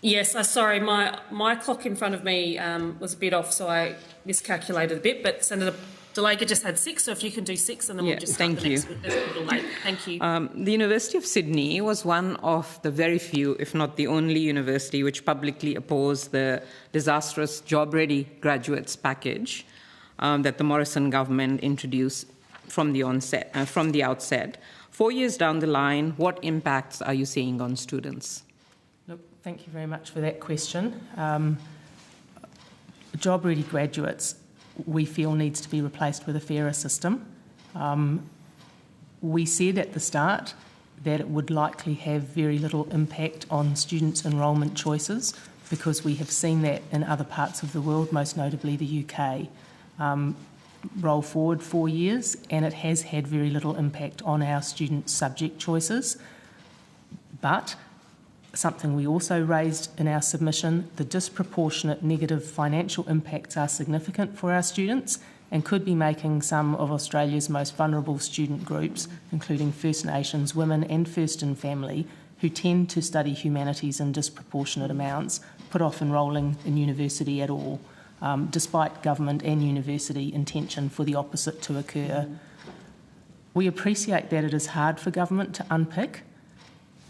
Yes, sorry, my clock in front of me was a bit off, so I miscalculated a bit, but Senator Delega just had 6, so if you can do 6 and then we'll just start the next one. It's a little late. Thank you. The University of Sydney was one of the very few, if not the only university, which publicly opposed the disastrous job-ready graduates package that the Morrison government introduced from the outset. 4 years down the line, what impacts are you seeing on students? Look, thank you very much for that question. Job-ready graduates, we feel, needs to be replaced with a fairer system. We said at the start that it would likely have very little impact on students' enrolment choices, because we have seen that in other parts of the world, most notably the UK. Roll forward 4 years and it has had very little impact on our students' subject choices. But something we also raised in our submission, the disproportionate negative financial impacts are significant for our students and could be making some of Australia's most vulnerable student groups, including First Nations, women and first in family, who tend to study humanities in disproportionate amounts, put off enrolling in university at all, despite government and university intention for the opposite to occur. We appreciate that it is hard for government to unpick,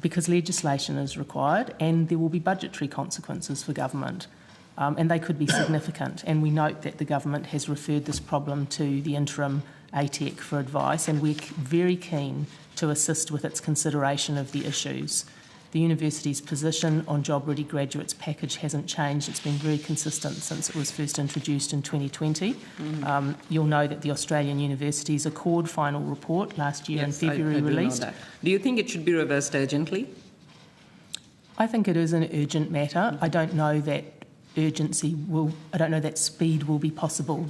because legislation is required and there will be budgetary consequences for government, and they could be significant. And we note that the government has referred this problem to the interim ATEC for advice, and we're very keen to assist with its consideration of the issues. The university's position on Job Ready Graduates package hasn't changed. It's been very consistent since it was first introduced in 2020. You'll know that the Australian Universities Accord final report last year in February released. Do you think it should be reversed urgently? I think it is an urgent matter. I don't know that speed will be possible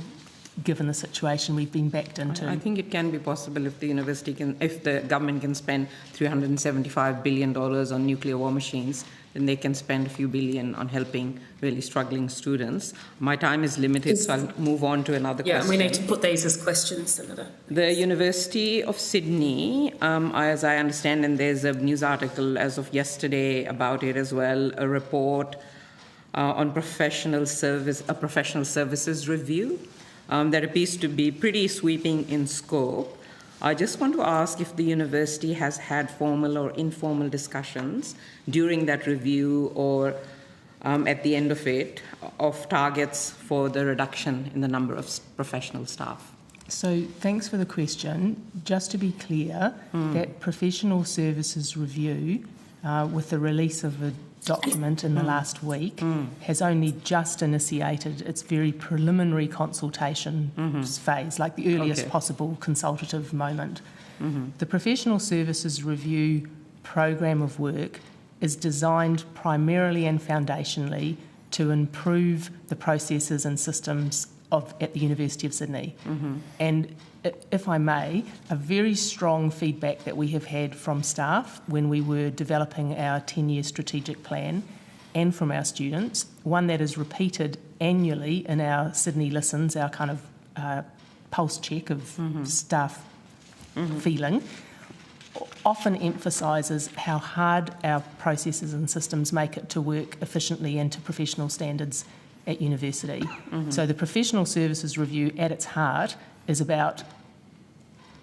given the situation we've been backed into. I think it can be possible if the government can spend $375 billion on nuclear war machines, then they can spend a few billion on helping really struggling students. My time is limited, so I'll move on to another question. Yeah, we need to put these as questions, Senator. The University of Sydney, as I understand, and there's a news article as of yesterday about it as well, a report on professional services review. That appears to be pretty sweeping in scope. I just want to ask if the university has had formal or informal discussions during that review or at the end of it of targets for the reduction in the number of professional staff. So thanks for the question. Just to be clear, that professional services review, with the release of a document in the last week, has only just initiated its very preliminary consultation phase, like the earliest possible consultative moment. The professional services review program of work is designed primarily and foundationally to improve the processes and systems at the University of Sydney. And if I may, a very strong feedback that we have had from staff when we were developing our 10-year strategic plan and from our students, one that is repeated annually in our Sydney Listens, our kind of pulse check of staff feeling, often emphasises how hard our processes and systems make it to work efficiently and to professional standards at university. So the professional services review at its heart is about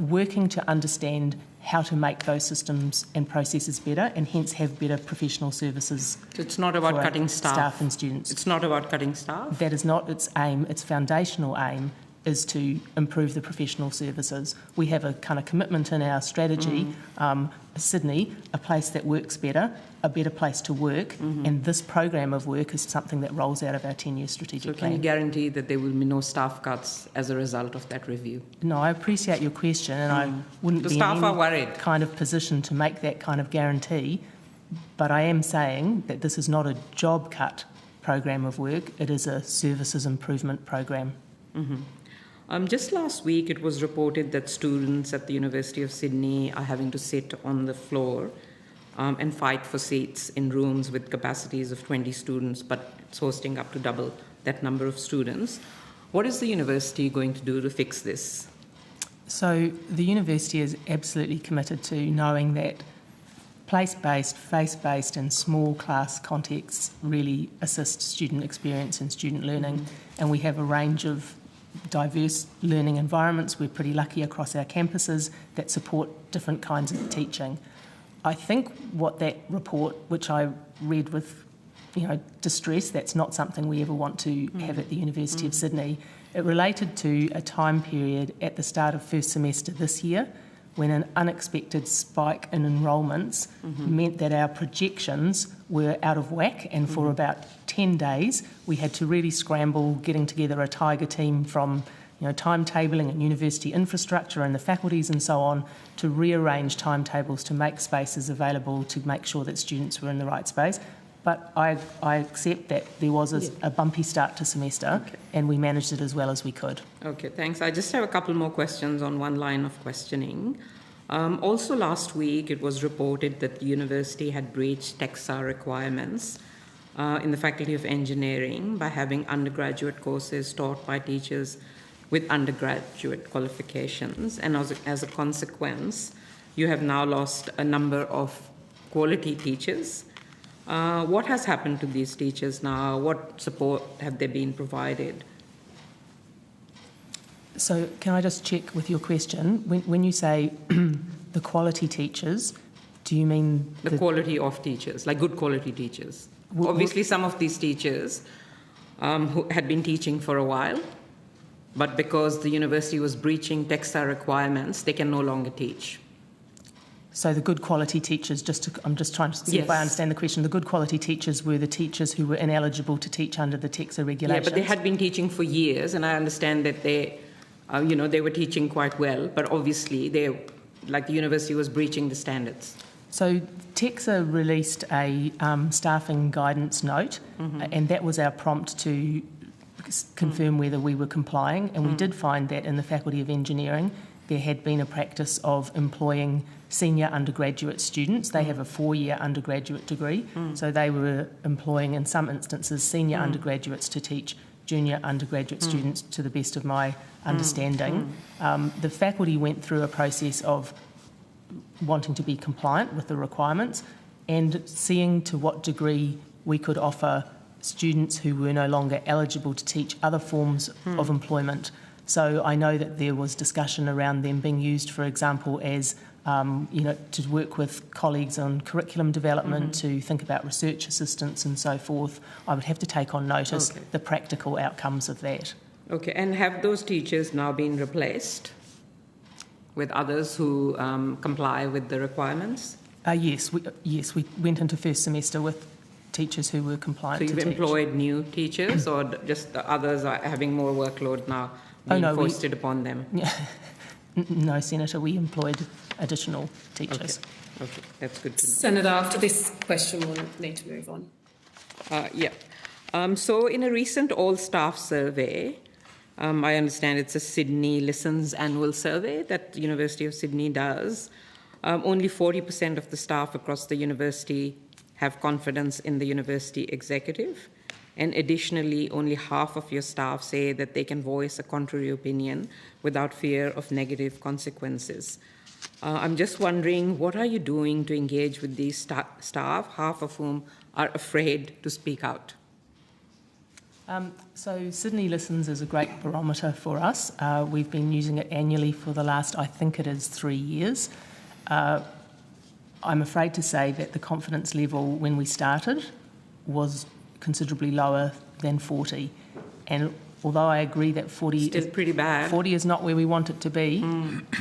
working to understand how to make those systems and processes better and hence have better professional services. So it's not about cutting staff and students. It's not about cutting staff? That is not its aim. Its foundational aim is to improve the professional services. We have a kind of commitment in our strategy, Sydney, a place that works better, a better place to work, and this program of work is something that rolls out of our 10-year strategic plan. Can you guarantee that there will be no staff cuts as a result of that review? No, I appreciate your question, and I wouldn't be in any kind of position to make that kind of guarantee, but I am saying that this is not a job cut program of work, it is a services improvement program. Just last week, it was reported that students at the University of Sydney are having to sit on the floor and fight for seats in rooms with capacities of 20 students, but it's hosting up to double that number of students. What is the university going to do to fix this? So the university is absolutely committed to knowing that place-based, face-based and small class contexts really assist student experience and student learning, and we have a range of diverse learning environments. We're pretty lucky across our campuses that support different kinds of teaching. I think what that report, which I read with distress, that's not something we ever want to have at the University of Sydney. It related to a time period at the start of first semester this year when an unexpected spike in enrolments meant that our projections were out of whack, and for about 10 days we had to really scramble getting together a tiger team from timetabling and university infrastructure and the faculties and so on to rearrange timetables to make spaces available to make sure that students were in the right space. But I accept that there was a bumpy start to semester and we managed it as well as we could. Okay, thanks. I just have a couple more questions on one line of questioning. Also last week, it was reported that the university had breached TEXA requirements in the Faculty of Engineering by having undergraduate courses taught by teachers with undergraduate qualifications. And as a consequence, you have now lost a number of quality teachers. What has happened to these teachers now? What support have they been provided? So can I just check with your question? When you say the quality teachers, do you mean... The quality of teachers, like good quality teachers. Obviously, some of these teachers who had been teaching for a while, but because the university was breaching TEXA requirements, they can no longer teach. So the good quality teachers, I'm just trying to see if I understand the question. The good quality teachers were the teachers who were ineligible to teach under the TEXA regulations. Yeah, but they had been teaching for years, and I understand that they were teaching quite well, but obviously the university was breaching the standards. So TEXA released a staffing guidance note, and that was our prompt to confirm whether we were complying, and we did find that in the Faculty of Engineering there had been a practice of employing senior undergraduate students. They have a 4-year undergraduate degree, so they were employing in some instances senior undergraduates to teach junior undergraduate students, to the best of my understanding. The faculty went through a process of wanting to be compliant with the requirements and seeing to what degree we could offer students who were no longer eligible to teach other forms of employment. So I know that there was discussion around them being used, for example, as to work with colleagues on curriculum development, to think about research assistants and so forth. I would have to take on notice the practical outcomes of that. Okay, and have those teachers now been replaced with others who comply with the requirements? Yes, we went into first semester with teachers who were compliant to teach. So you've employed new teachers, or just the others are having more workload now being foisted upon them? No, Senator, we employed additional teachers. Okay, that's good to know. Senator, after this question, we'll need to move on. So in a recent all-staff survey, I understand it's a Sydney Listens annual survey that the University of Sydney does, only 40% of the staff across the university have confidence in the university executive. And additionally, only half of your staff say that they can voice a contrary opinion without fear of negative consequences. I'm just wondering, what are you doing to engage with these staff, half of whom are afraid to speak out? So Sydney Listens is a great barometer for us. We've been using it annually for the last, I think it is 3 years. I'm afraid to say that the confidence level when we started was considerably lower than 40. And although I agree that 40 still pretty bad. 40 is not where we want it to be,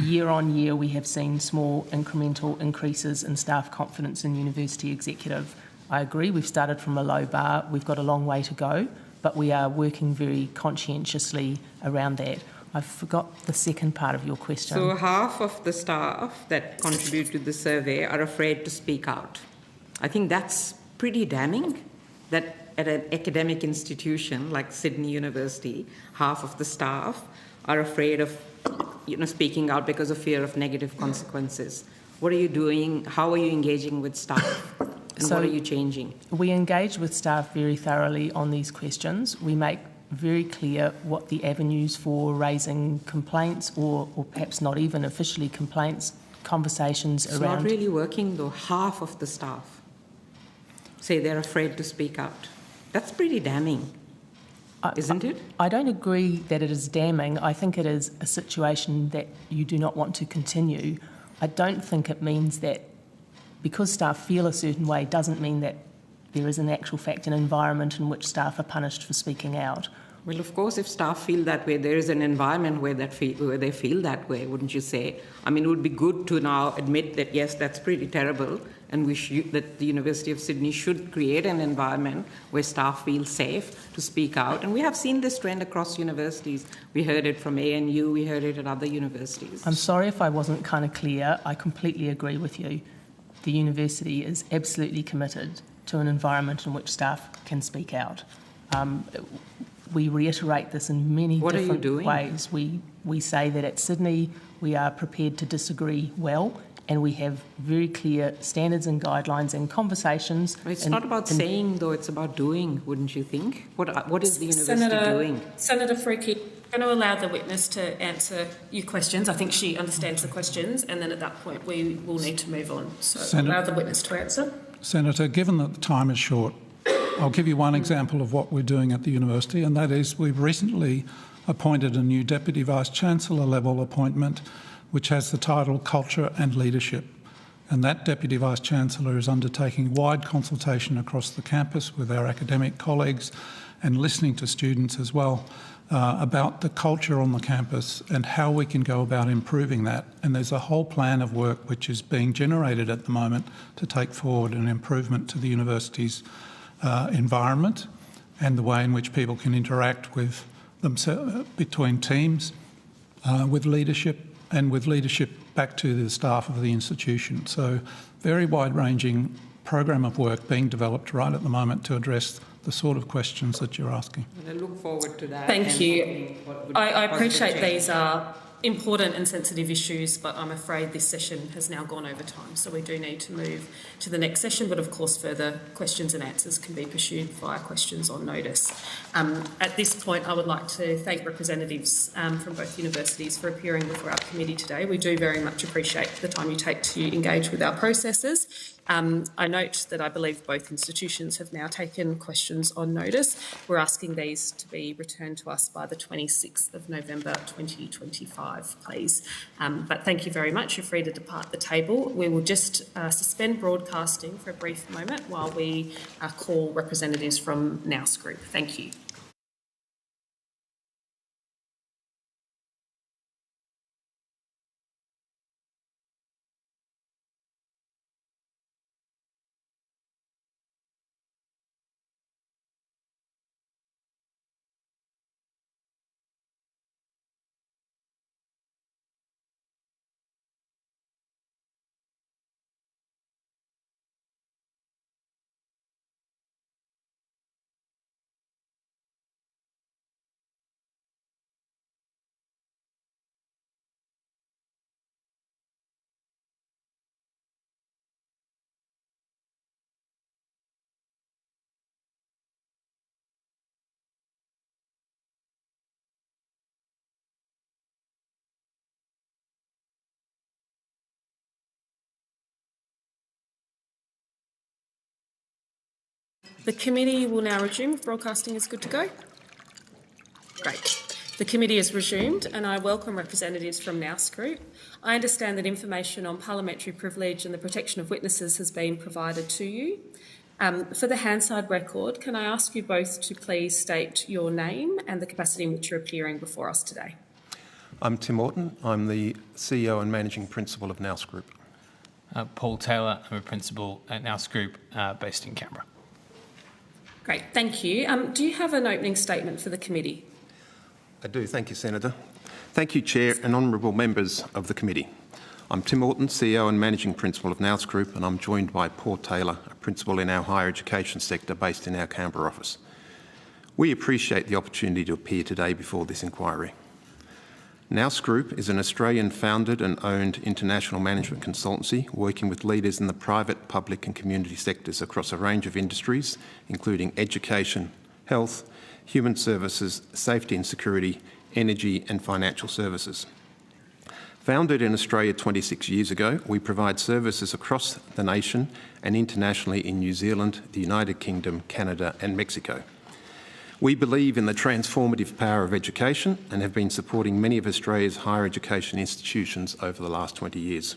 year on year we have seen small incremental increases in staff confidence in university executive. I agree, we've started from a low bar, we've got a long way to go, but we are working very conscientiously around that. I forgot the second part of your question. So half of the staff that contribute to the survey are afraid to speak out. I think that's pretty damning, that at an academic institution like Sydney University, half of the staff are afraid of speaking out because of fear of negative consequences. What are you doing? How are you engaging with staff? And what are you changing? We engage with staff very thoroughly on these questions. We make very clear what the avenues for raising complaints or perhaps not even officially complaints, conversations it's around... It's not really working though. Half of the staff say they're afraid to speak out. That's pretty damning, isn't it? I don't agree that it is damning. I think it is a situation that you do not want to continue. I don't think it means that because staff feel a certain way doesn't mean that there is in actual fact an environment in which staff are punished for speaking out. Well, of course, if staff feel that way, there is an environment where they feel that way, wouldn't you say? I mean, it would be good to now admit that, yes, that's pretty terrible, and that the University of Sydney should create an environment where staff feel safe to speak out. And we have seen this trend across universities. We heard it from ANU, we heard it at other universities. I'm sorry if I wasn't kind of clear. I completely agree with you. The university is absolutely committed to an environment in which staff can speak out. We reiterate this in many different ways. We say that at Sydney we are prepared to disagree well, and we have very clear standards and guidelines and conversations. It's not about saying, though, it's about doing, wouldn't you think? What is the university doing? Senator Freaky, I'm going to allow the witness to answer your questions. I think she understands the questions, and then at that point we will need to move on. So allow the witness to answer. Senator, given that the time is short, I'll give you one example of what we're doing at the university, and that is we've recently appointed a new Deputy Vice-Chancellor level appointment which has the title Culture and Leadership. And that Deputy Vice-Chancellor is undertaking wide consultation across the campus with our academic colleagues and listening to students as well. about the culture on the campus and how we can go about improving that. And there's a whole plan of work which is being generated at the moment to take forward an improvement to the university's environment and the way in which people can interact with themselves, between teams, with leadership and with leadership back to the staff of the institution. So very wide-ranging program of work being developed right at the moment to address the sort of questions that you're asking. I look forward to that. Thank you. I appreciate these are important and sensitive issues, but I'm afraid this session has now gone over time, so we do need to move to the next session, but of course further questions and answers can be pursued via questions on notice. At this point, I would like to thank representatives from both universities for appearing before our committee today. We do very much appreciate the time you take to engage with our processes. I note that I believe both institutions have now taken questions on notice. We're asking these to be returned to us by the 26th of November 2025, please. But thank you very much. You're free to depart the table. We will just suspend broadcasting for a brief moment while we call representatives from Nous Group. Thank you. The committee will now resume if broadcasting is good to go. Great. The committee is resumed and I welcome representatives from Nous Group. I understand that information on parliamentary privilege and the protection of witnesses has been provided to you. For the Hansard record, can I ask you both to please state your name and the capacity in which you're appearing before us today? I'm Tim Orton. I'm the CEO and Managing Principal of Nous Group. Paul Taylor. I'm a Principal at Nous Group based in Canberra. Great, thank you. Do you have an opening statement for the committee? I do, thank you, Senator. Thank you, Chair and honourable members of the committee. I'm Tim Orton, CEO and Managing Principal of Nous Group, and I'm joined by Paul Taylor, a Principal in our higher education sector based in our Canberra office. We appreciate the opportunity to appear today before this inquiry. Nous Group is an Australian-founded and owned international management consultancy working with leaders in the private, public and community sectors across a range of industries, including education, health, human services, safety and security, energy and financial services. Founded in Australia 26 years ago, we provide services across the nation and internationally in New Zealand, the United Kingdom, Canada and Mexico. We believe in the transformative power of education and have been supporting many of Australia's higher education institutions over the last 20 years.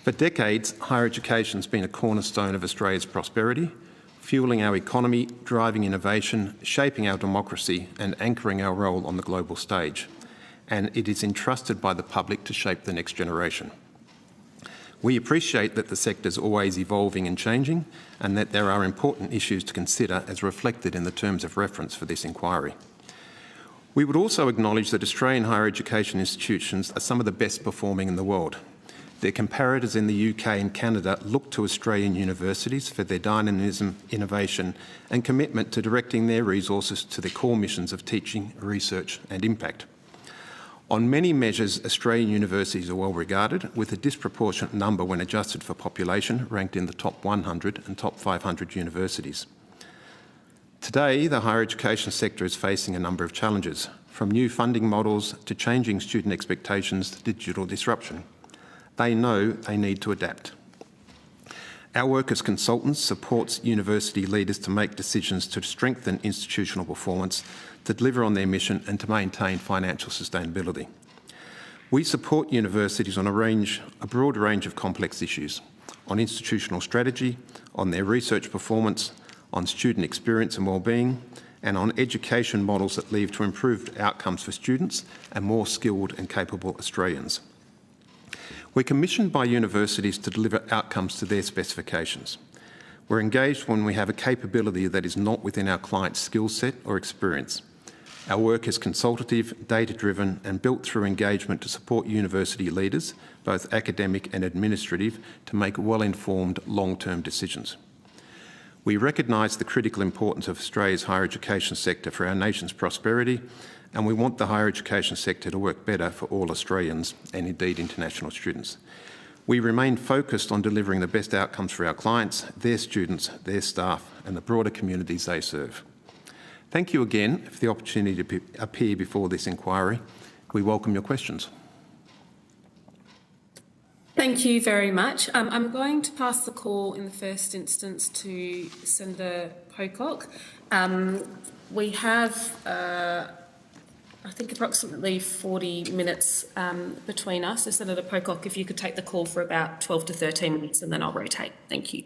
For decades, higher education has been a cornerstone of Australia's prosperity, fueling our economy, driving innovation, shaping our democracy and anchoring our role on the global stage. And it is entrusted by the public to shape the next generation. We appreciate that the sector is always evolving and changing and that there are important issues to consider as reflected in the terms of reference for this inquiry. We would also acknowledge that Australian higher education institutions are some of the best performing in the world. Their comparators in the UK and Canada look to Australian universities for their dynamism, innovation and commitment to directing their resources to their core missions of teaching, research and impact. On many measures, Australian universities are well regarded, with a disproportionate number when adjusted for population ranked in the top 100 and top 500 universities. Today, the higher education sector is facing a number of challenges, from new funding models to changing student expectations to digital disruption. They know they need to adapt. Our work as consultants supports university leaders to make decisions to strengthen institutional performance, to deliver on their mission and to maintain financial sustainability. We support universities on a broad range of complex issues, on institutional strategy, on their research performance, on student experience and wellbeing, and on education models that lead to improved outcomes for students and more skilled and capable Australians. We're commissioned by universities to deliver outcomes to their specifications. We're engaged when we have a capability that is not within our client's skill set or experience. Our work is consultative, data-driven and built through engagement to support university leaders, both academic and administrative, to make well-informed long-term decisions. We recognise the critical importance of Australia's higher education sector for our nation's prosperity, and we want the higher education sector to work better for all Australians and indeed international students. We remain focused on delivering the best outcomes for our clients, their students, their staff and the broader communities they serve. Thank you again for the opportunity to appear before this inquiry. We welcome your questions. Thank you very much. I'm going to pass the call in the first instance to Senator Pocock. We have, I think, approximately 40 minutes between us. So Senator Pocock, if you could take the call for about 12 to 13 minutes and then I'll rotate. Thank you.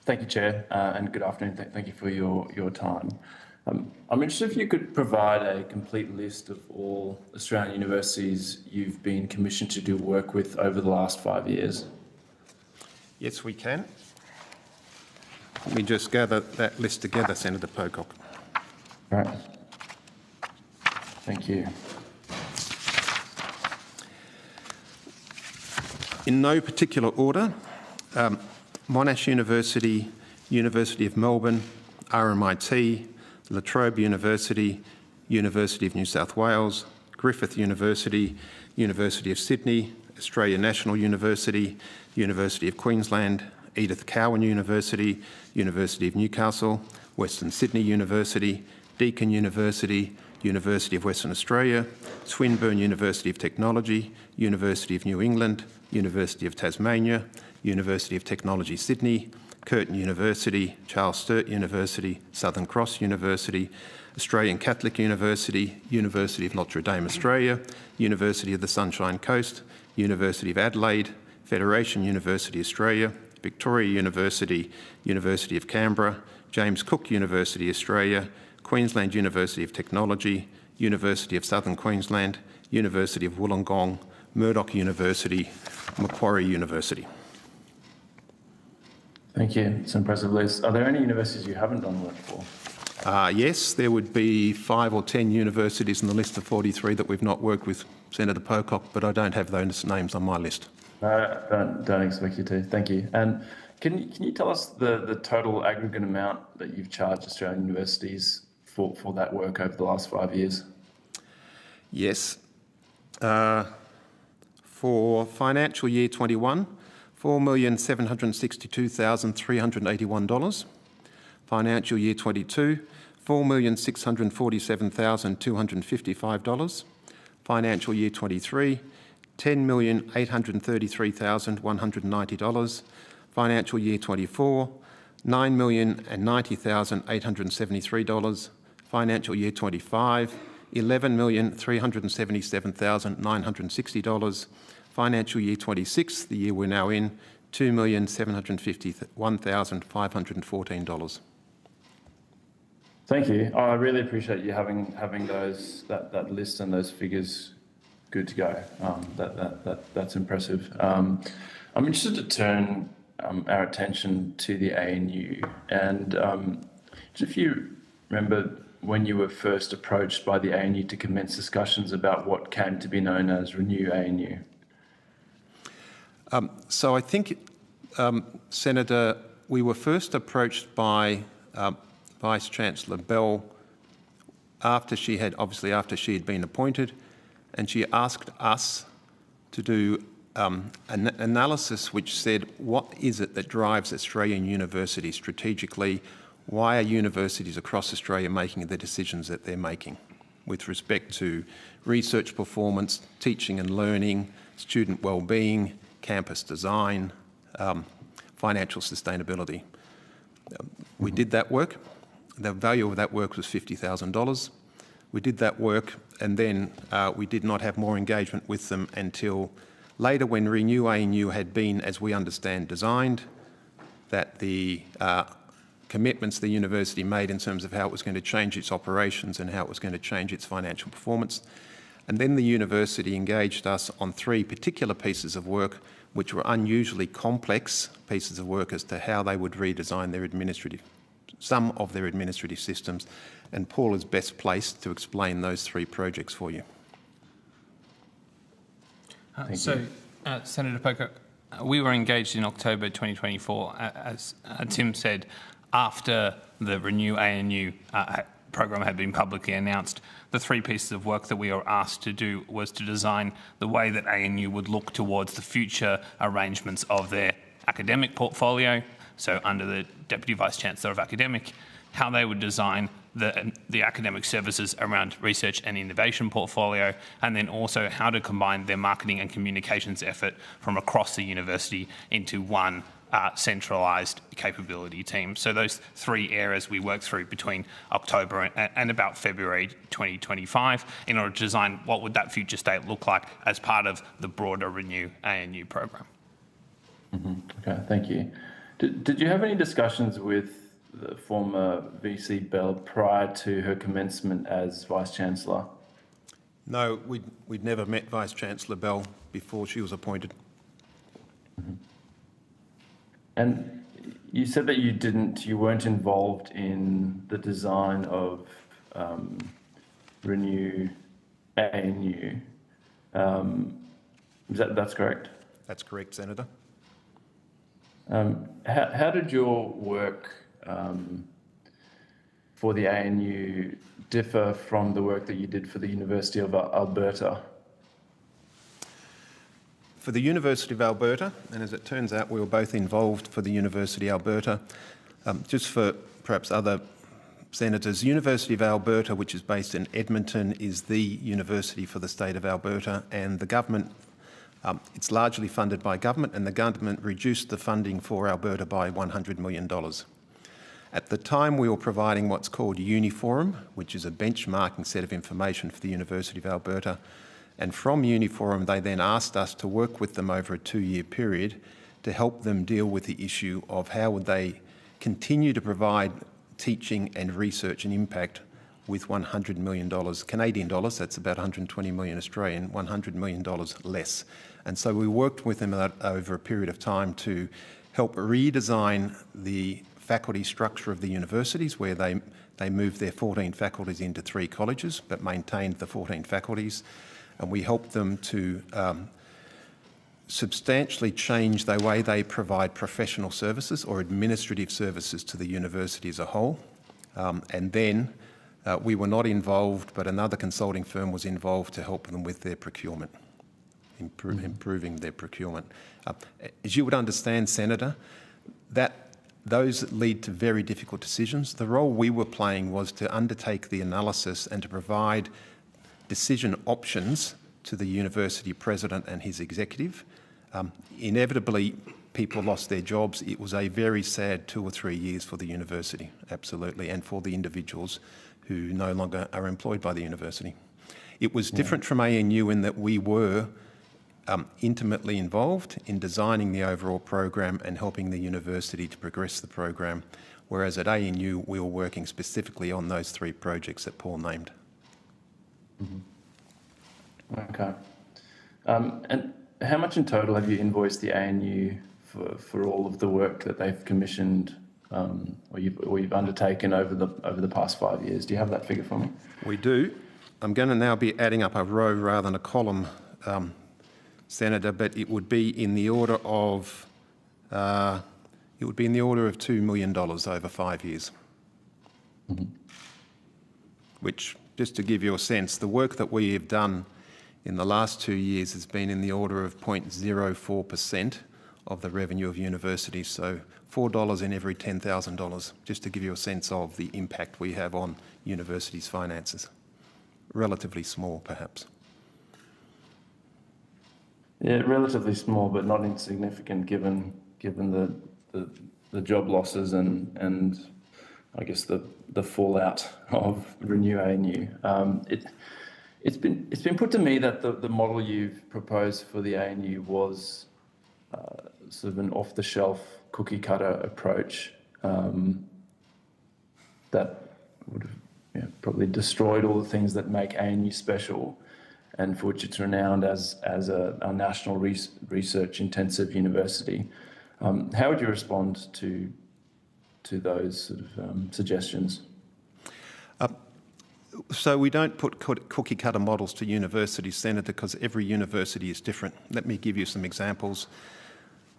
Thank you, Chair, and good afternoon. Thank you for your time. I'm interested if you could provide a complete list of all Australian universities you've been commissioned to do work with over the last 5 years. Yes, we can. Let me just gather that list together, Senator Pocock. All right. Thank you. In no particular order, Monash University, University of Melbourne, RMIT, La Trobe University, University of New South Wales, Griffith University, University of Sydney, Australia National University, University of Queensland, Edith Cowan University, University of Newcastle, Western Sydney University, Deakin University, University of Western Australia, Swinburne University of Technology, University of New England, University of Tasmania, University of Technology Sydney, Curtin University, Charles Sturt University, Southern Cross University, Australian Catholic University, University of Notre Dame Australia, University of the Sunshine Coast, University of Adelaide, Federation University Australia, Victoria University, University of Canberra, James Cook University Australia, Queensland University of Technology, University of Southern Queensland, University of Wollongong, Murdoch University, Macquarie University. Thank you. It's an impressive list. Are there any universities you haven't done work for? Yes, there would be 5 or 10 universities in the list of 43 that we've not worked with, Senator Pocock, but I don't have those names on my list. Don't expect you to. Thank you. And can you tell us the total aggregate amount that you've charged Australian universities for that work over the last 5 years? Yes. For financial year 21, $4,762,381. Financial year 22, $4,647,255. Financial year 23, $10,833,190. Financial year 24, $9,090,873. Financial year 25, $11,377,960. Financial year 26, the year we're now in, $2,751,514. Thank you. I really appreciate you having that list and those figures good to go. That's impressive. I'm interested to turn our attention to the ANU, and if you remember when you were first approached by the ANU to commence discussions about what came to be known as Renew ANU. So I think, Senator, we were first approached by Vice-Chancellor Bell after she had been appointed, and she asked us to do an analysis which said, what is it that drives Australian universities strategically? Why are universities across Australia making the decisions that they're making with respect to research performance, teaching and learning, student wellbeing, campus design, financial sustainability? We did that work. The value of that work was $50,000. We did that work, and then we did not have more engagement with them until later, when Renew ANU had been, as we understand, designed, that the commitments the university made in terms of how it was going to change its operations and how it was going to change its financial performance. And then the university engaged us on 3 particular pieces of work which were unusually complex pieces of work as to how they would redesign some of their administrative systems. And Paul is best placed to explain those 3 projects for you. Senator Pocock, we were engaged in October 2024, as Tim said, after the Renew ANU program had been publicly announced. The 3 pieces of work that we were asked to do was to design the way that ANU would look towards the future arrangements of their academic portfolio, so under the Deputy Vice-Chancellor of Academic, how they would design the academic services around research and innovation portfolio, and then also how to combine their marketing and communications effort from across the university into one centralised capability team. So those 3 areas we worked through between October and about February 2025 in order to design what would that future state look like as part of the broader Renew ANU program. Okay, thank you. Did you have any discussions with the former VC Bell prior to her commencement as Vice-Chancellor? No, we'd never met Vice-Chancellor Bell before she was appointed. And you said that you weren't involved in the design of Renew ANU. That's correct? That's correct, Senator. How did your work for the ANU differ from the work that you did for the University of Alberta? For the University of Alberta, and as it turns out we were both involved for the University of Alberta, just for perhaps other senators, University of Alberta, which is based in Edmonton, is the university for the state of Alberta, and the government, it's largely funded by government, and the government reduced the funding for Alberta by $100 million. At the time we were providing what's called Uniforum, which is a benchmarking set of information for the University of Alberta, and from Uniforum they then asked us to work with them over a 2-year period to help them deal with the issue of how would they continue to provide teaching and research and impact with $100 million Canadian dollars, that's about 120 million Australian, $100 million less. And so we worked with them over a period of time to help redesign the faculty structure of the universities, where they moved their 14 faculties into 3 colleges but maintained the 14 faculties. And we helped them to substantially change the way they provide professional services or administrative services to the university as a whole. And then we were not involved, but another consulting firm was involved to help them with their procurement, improving their procurement. As you would understand, Senator, those lead to very difficult decisions. The role we were playing was to undertake the analysis and to provide decision options to the university president and his executive. Inevitably, people lost their jobs. It was a very sad 2 or 3 years for the university, absolutely, and for the individuals who no longer are employed by the university. It was different from ANU in that we were intimately involved in designing the overall program and helping the university to progress the program, whereas at ANU we were working specifically on those 3 projects that Paul named. Okay. And how much in total have you invoiced the ANU for all of the work that they've commissioned or you've undertaken over the past 5 years? Do you have that figure for me? We do. I'm going to now be adding up a row rather than a column, Senator, but it would be in the order of $2 million over 5 years. Which, just to give you a sense, the work that we have done in the last 2 years has been in the order of 0.04% of the revenue of universities, so $4 in every $10,000, just to give you a sense of the impact we have on universities' finances. Relatively small, perhaps. Yeah, relatively small, but not insignificant given the job losses and I guess the fallout of Renew ANU. It's been put to me that the model you've proposed for the ANU was sort of an off-the-shelf cookie-cutter approach would have probably destroyed all the things that make ANU special, and for which it's renowned as a national research intensive university. How would you respond to those sort of suggestions? So we don't put cookie cutter models to universities, Senator, because every university is different. Let me give you some examples.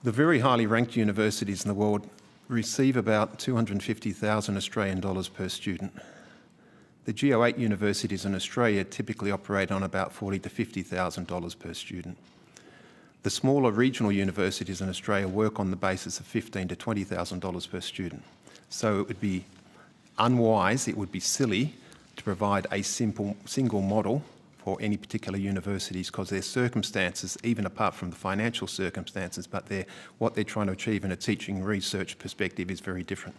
The very highly ranked universities in the world receive about 250,000 Australian dollars per student. The Geo8 universities in Australia typically operate on about $40,000 to $50,000 per student. The smaller regional universities in Australia work on the basis of $15,000 to $20,000 per student. So it would be unwise, it would be silly to provide a single model for any particular universities, because their circumstances, even apart from the financial circumstances, but what they're trying to achieve in a teaching research perspective is very different.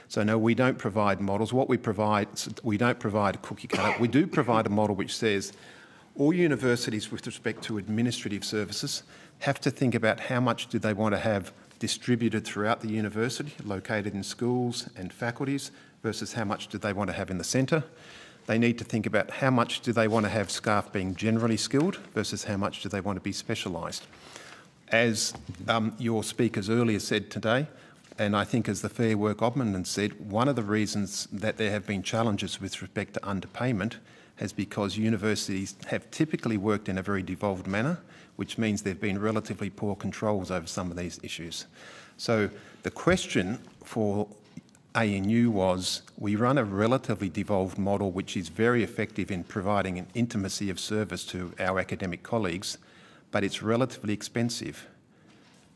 So no, we don't provide models. What we provide, we don't provide a cookie cutter. We do provide a model which says all universities with respect to administrative services have to think about how much do they want to have distributed throughout the university, located in schools and faculties, versus how much do they want to have in the centre. They need to think about how much do they want to have staff being generally skilled versus how much do they want to be specialised. As your speakers earlier said today, and I think as the Fair Work Ombudsman said, one of the reasons that there have been challenges with respect to underpayment is because universities have typically worked in a very devolved manner, which means there have been relatively poor controls over some of these issues. So the question for ANU was, we run a relatively devolved model which is very effective in providing an intimacy of service to our academic colleagues, but it's relatively expensive.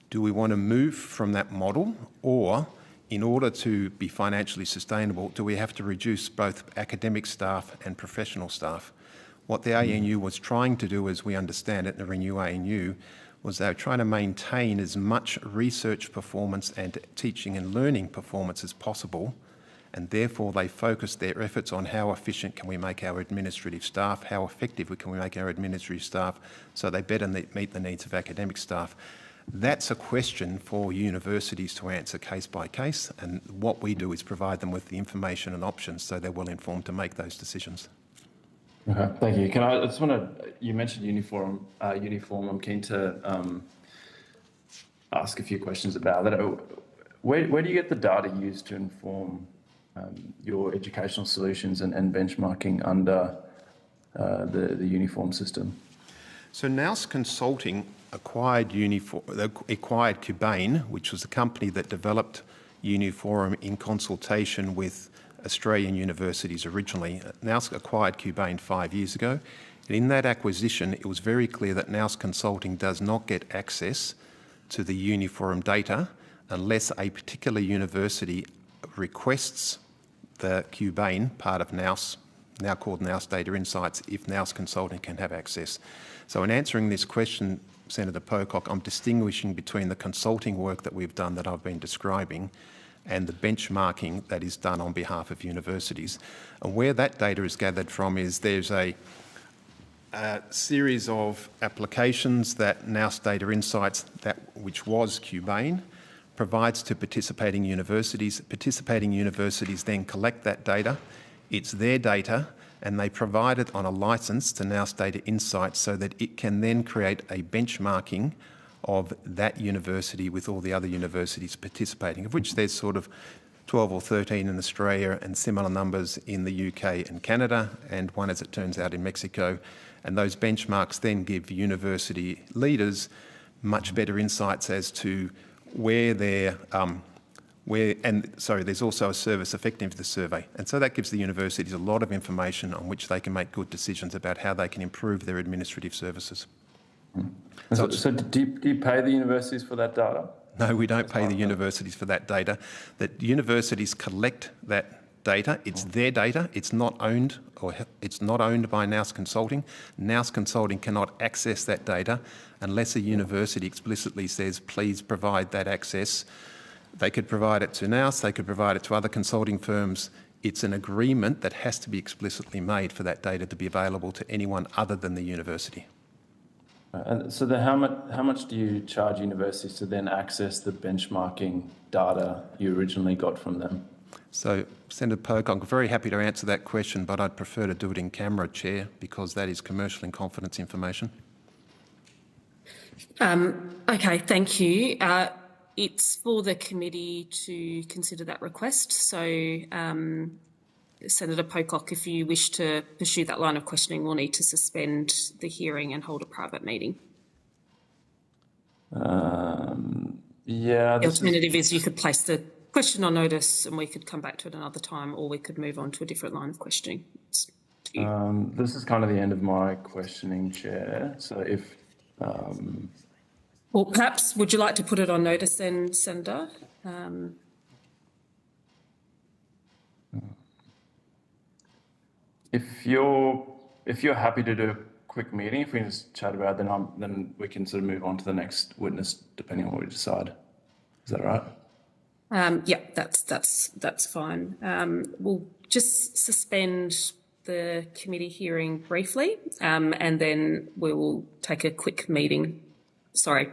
Do we want to move from that model, or in order to be financially sustainable, do we have to reduce both academic staff and professional staff? What the ANU was trying to do, as we understand it, the Renew ANU, was they were trying to maintain as much research performance and teaching and learning performance as possible, and therefore they focused their efforts on how efficient can we make our administrative staff, how effective can we make our administrative staff, so they better meet the needs of academic staff. That's a question for universities to answer case by case, and what we do is provide them with the information and options so they're well informed to make those decisions. Okay, thank you. I just want to, you mentioned uniform. I'm keen to ask a few questions about that. Where do you get the data used to inform your educational solutions and benchmarking under the uniform system? So Nous Consulting acquired Cubane, which was a company that developed Uniforum in consultation with Australian universities originally. Nous acquired Cubane 5 years ago. And in that acquisition, it was very clear that Nous Consulting does not get access to the Uniforum data unless a particular university requests the Cubane part of Nous, now called Nous Data Insights, if Nous Consulting can have access. So in answering this question, Senator Pocock, I'm distinguishing between the consulting work that we've done that I've been describing and the benchmarking that is done on behalf of universities. And where that data is gathered from is there's a series of applications that Nous Data Insights, which was Cubane, provides to participating universities. Participating universities then collect that data. It's their data, and they provide it on a licence to Nous Data Insights so that it can then create a benchmarking of that university with all the other universities participating, of which there's sort of 12 or 13 in Australia and similar numbers in the UK and Canada, and one, as it turns out, in Mexico. And those benchmarks then give university leaders much better insights as to where they're, there's also a service effectiveness survey. And so that gives the universities a lot of information on which they can make good decisions about how they can improve their administrative services. So do you pay the universities for that data? No, we don't pay the universities for that data. The universities collect that data. It's their data. It's not owned, or it's not owned by Nous Consulting. Nous Consulting cannot access that data unless a university explicitly says, please provide that access. They could provide it to Nous, they could provide it to other consulting firms. It's an agreement that has to be explicitly made for that data to be available to anyone other than the university. And so how much do you charge universities to then access the benchmarking data you originally got from them? So, Senator Pogue, I'm very happy to answer that question, but I'd prefer to do it in camera, Chair, because that is commercial in confidence information. Okay, thank you. It's for the committee to consider that request. So, Senator Pocock, if you wish to pursue that line of questioning, we'll need to suspend the hearing and hold a private meeting. Yeah. The alternative is you could place the question on notice and we could come back to it another time, or we could move on to a different line of questioning. This is kind of the end of my questioning, Chair. So if... Well, perhaps, would you like to put it on notice then, Senator? If you're happy to do a quick meeting, if we can just chat about it, then we can sort of move on to the next witness, depending on what we decide. Is that all right? Yeah, that's fine. We'll just suspend the committee hearing briefly, and then we will take a quick meeting. Sorry.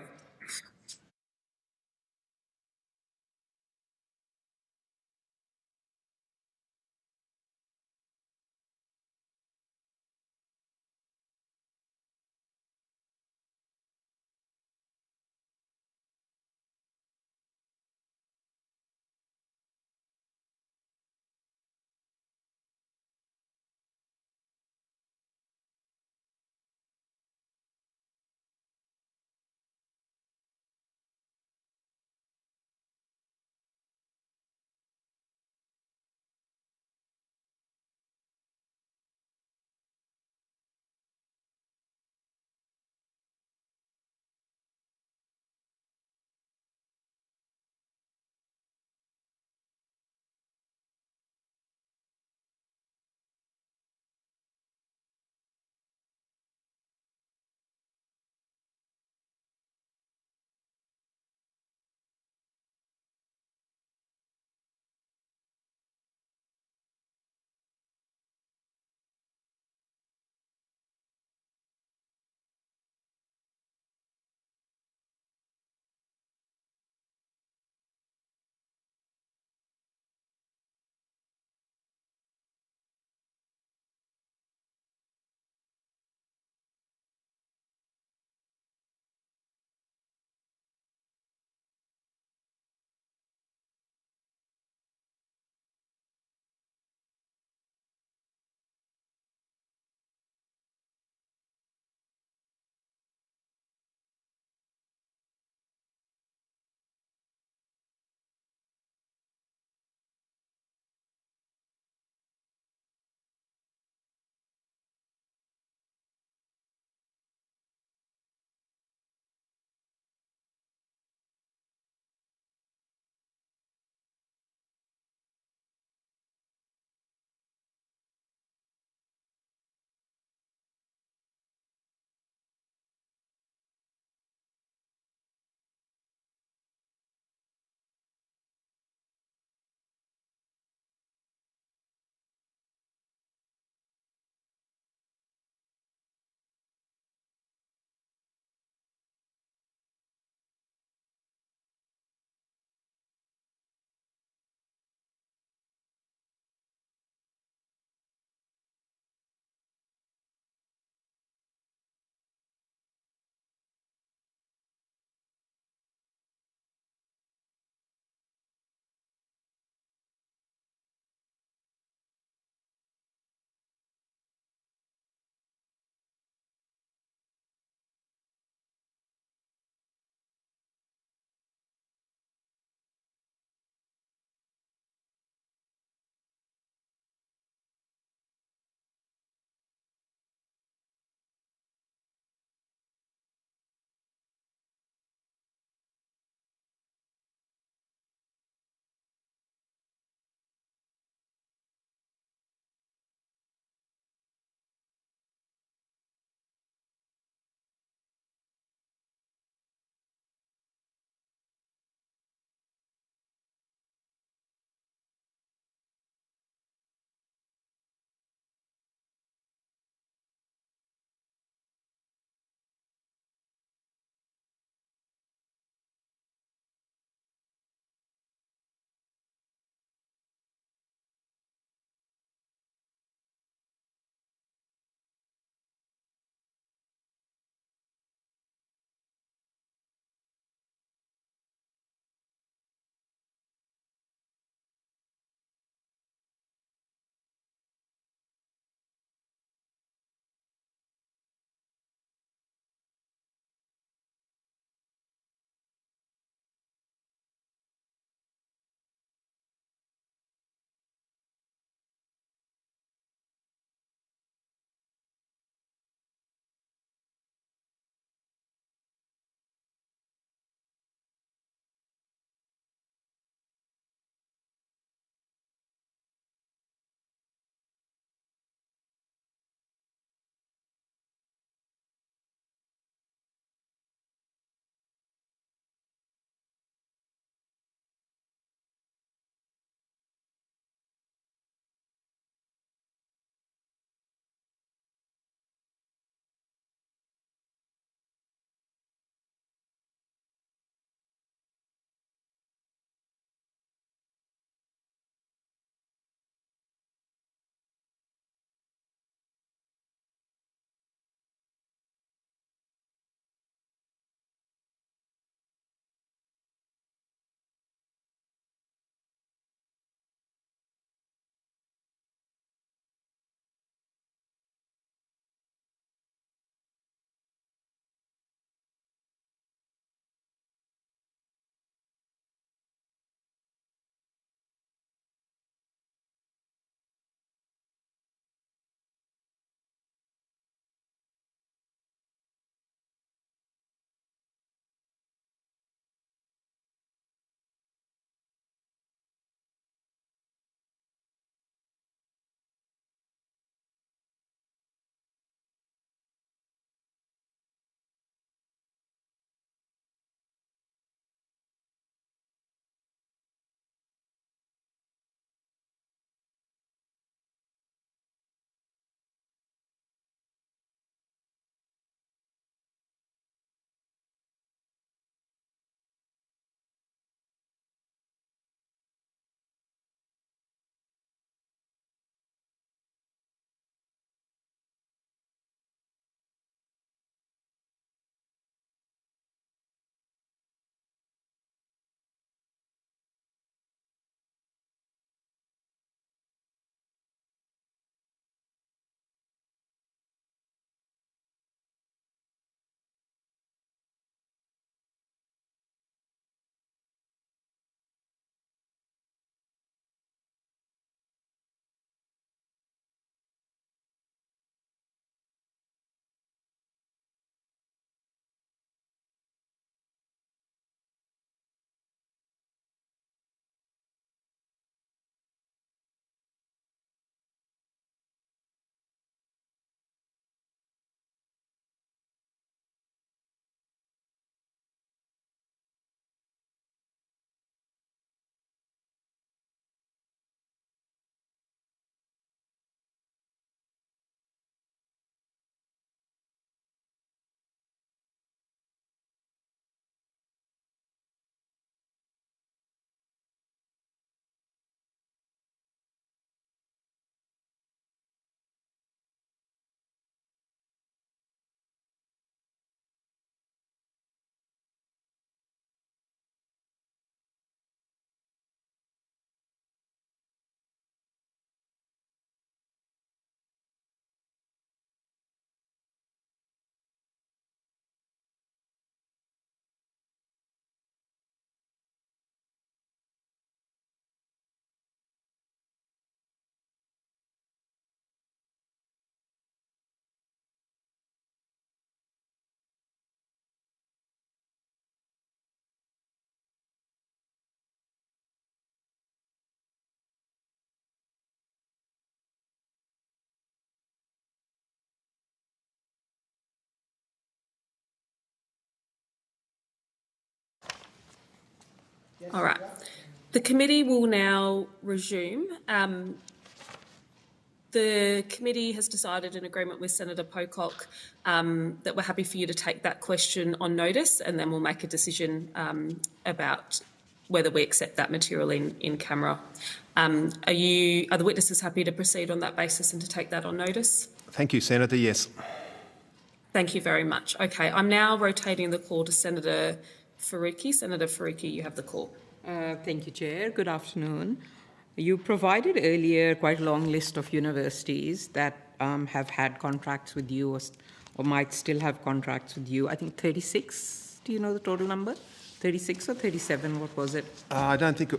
All right. The committee will now resume. The committee has decided in agreement with Senator Pocock that we're happy for you to take that question on notice, and then we'll make a decision about whether we accept that material in camera. Are the witnesses happy to proceed on that basis and to take that on notice? Thank you, Senator. Yes. Thank you very much. Okay, I'm now rotating the call to Senator Faruqi. Senator Faruqi, you have the call. Thank you, Chair. Good afternoon. You provided earlier quite a long list of universities that have had contracts with you or might still have contracts with you. I think 36. Do you know the total number? 36 or 37? What was it? I don't think,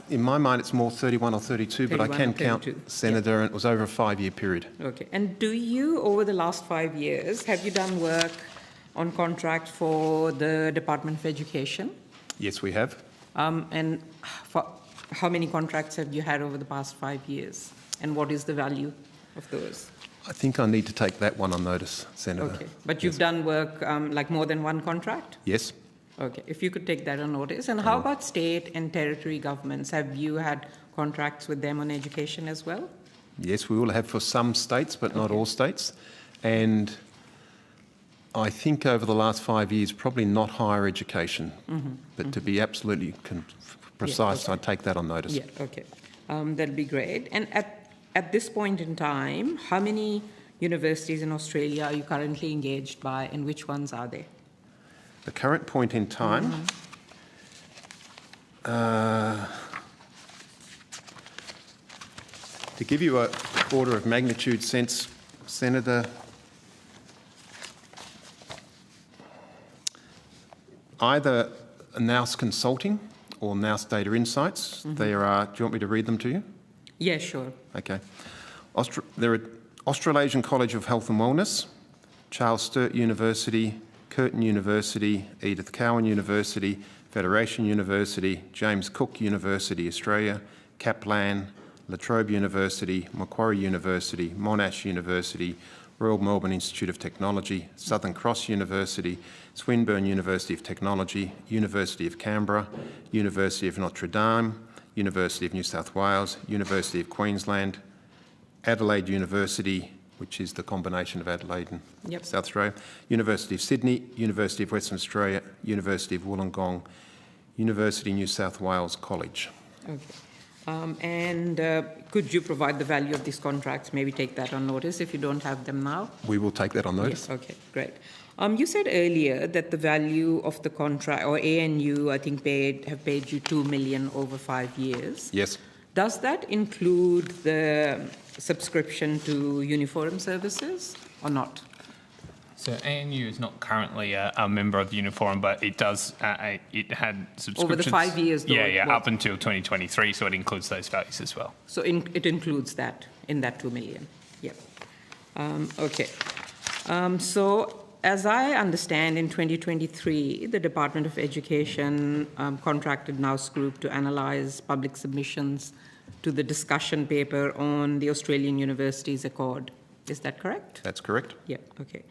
in my mind, it's more 31 or 32, but I can count, Senator, and it was over a 5-year period. Okay. And do you, over the last 5 years, have you done work on contract for the Department of Education? Yes, we have. And for how many contracts have you had over the past 5 years? And what is the value of those? I think I need to take that one on notice, Senator. Okay. But you've done work like more than one contract? Yes. Okay. If you could take that on notice. And how about state and territory governments? Have you had contracts with them on education as well? Yes, we will have for some states, but not all states. And I think over the last 5 years, probably not higher education, but to be absolutely precise, I'd take that on notice. Yeah, okay. That'd be great. And at this point in time, how many universities in Australia are you currently engaged by, and which ones are they? The current point in time, to give you an order of magnitude sense, Senator, either Nous Consulting or Nous Data Insights. There are, do you want me to read them to you? Yeah, sure. Okay. There are Australasian College of Health and Wellness, Charles Sturt University, Curtin University, Edith Cowan University, Federation University, James Cook University, Australia, Kaplan, La Trobe University, Macquarie University, Monash University, Royal Melbourne Institute of Technology, Southern Cross University, Swinburne University of Technology, University of Canberra, University of Notre Dame, University of New South Wales, University of Queensland, Adelaide University, which is the combination of Adelaide and South Australia, University of Sydney, University of Western Australia, University of Wollongong, University New South Wales College. Okay. Could you provide the value of these contracts? Maybe take that on notice if you don't have them now. We will take that on notice. Yes, okay, great. You said earlier that the value of the contract, or ANU, I think, have paid you $2 million over 5 years. Yes. Does that include the subscription to uniform services or not? So ANU is not currently a member of the Uniforum, but it does. It had subscriptions over the 5 years. Though, up until 2023. So it includes those values as well. So it includes that in that $2 million. Yeah. Okay. So as I understand, in 2023, the Department of Education contracted Nous Group to analyse public submissions to the discussion paper on the Australian Universities Accord. Is that correct? That's correct. Yeah. Okay.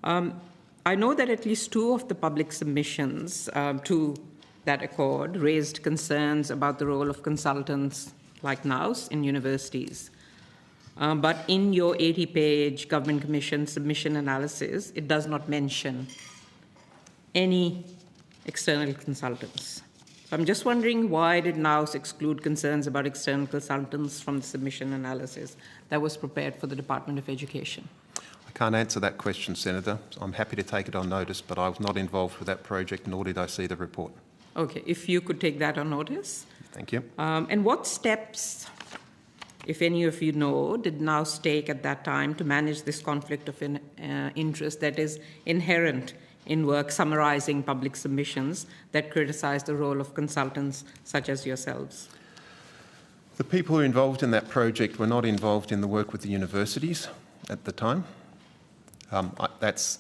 I know that at least 2 of the public submissions to that accord raised concerns about the role of consultants like Nous in universities. But in your 80-page Government Commission submission analysis, it does not mention any external consultants. So I'm just wondering, why did Nous exclude concerns about external consultants from the submission analysis that was prepared for the Department of Education? I can't answer that question, Senator. I'm happy to take it on notice, but I was not involved with that project, nor did I see the report. Okay, if you could take that on notice. Thank you. And what steps, if any of you know, did Nous take at that time to manage this conflict of interest that is inherent in work summarising public submissions that criticise the role of consultants such as yourselves? The people who were involved in that project were not involved in the work with the universities at the time. That's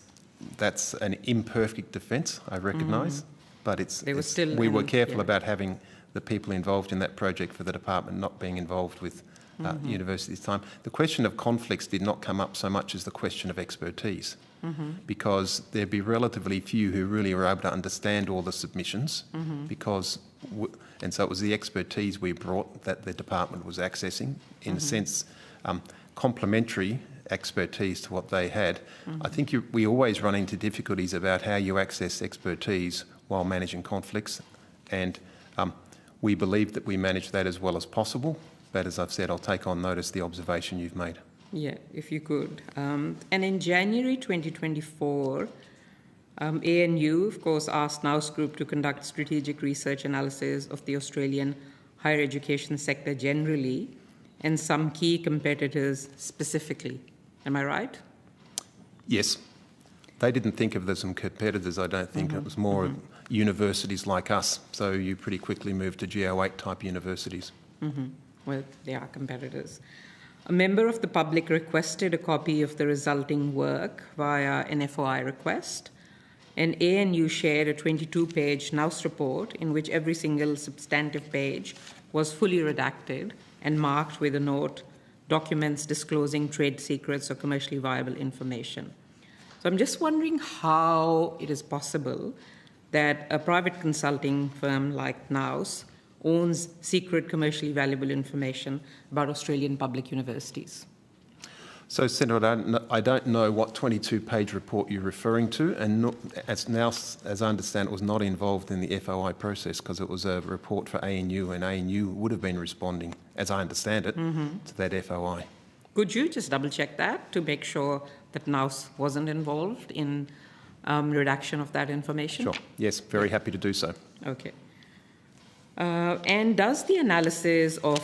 an imperfect defence, I recognise, but we were careful about having the people involved in that project for the department not being involved with university this time. The question of conflicts did not come up so much as the question of expertise, because there'd be relatively few who really were able to understand all the submissions, and so it was the expertise we brought that the department was accessing, in a sense, complementary expertise to what they had. I think we always run into difficulties about how you access expertise while managing conflicts, and we believe that we manage that as well as possible. But as I've said, I'll take on notice the observation you've made. Yeah, if you could. And in January 2024, ANU, of course, asked NOUS Group to conduct strategic research analysis of the Australian higher education sector generally and some key competitors specifically. Am I right? Yes. They didn't think of them as competitors, I don't think. It was more universities like us. So you pretty quickly moved to GO8 type universities. Well, they are competitors. A member of the public requested a copy of the resulting work via an FOI request, and ANU shared a 22-page NOUS report in which every single substantive page was fully redacted and marked with a note, documents disclosing trade secrets or commercially viable information. So I'm just wondering how it is possible that a private consulting firm like NOUS owns secret commercially valuable information about Australian public universities. So, Senator, I don't know what 22-page report you're referring to, and as I understand, it was not involved in the FOI process because it was a report for ANU, and ANU would have been responding, as I understand it, to that FOI. Could you just double-check that to make sure that NOUS wasn't involved in redaction of that information? Sure. Yes, very happy to do so. Okay. And does the analysis of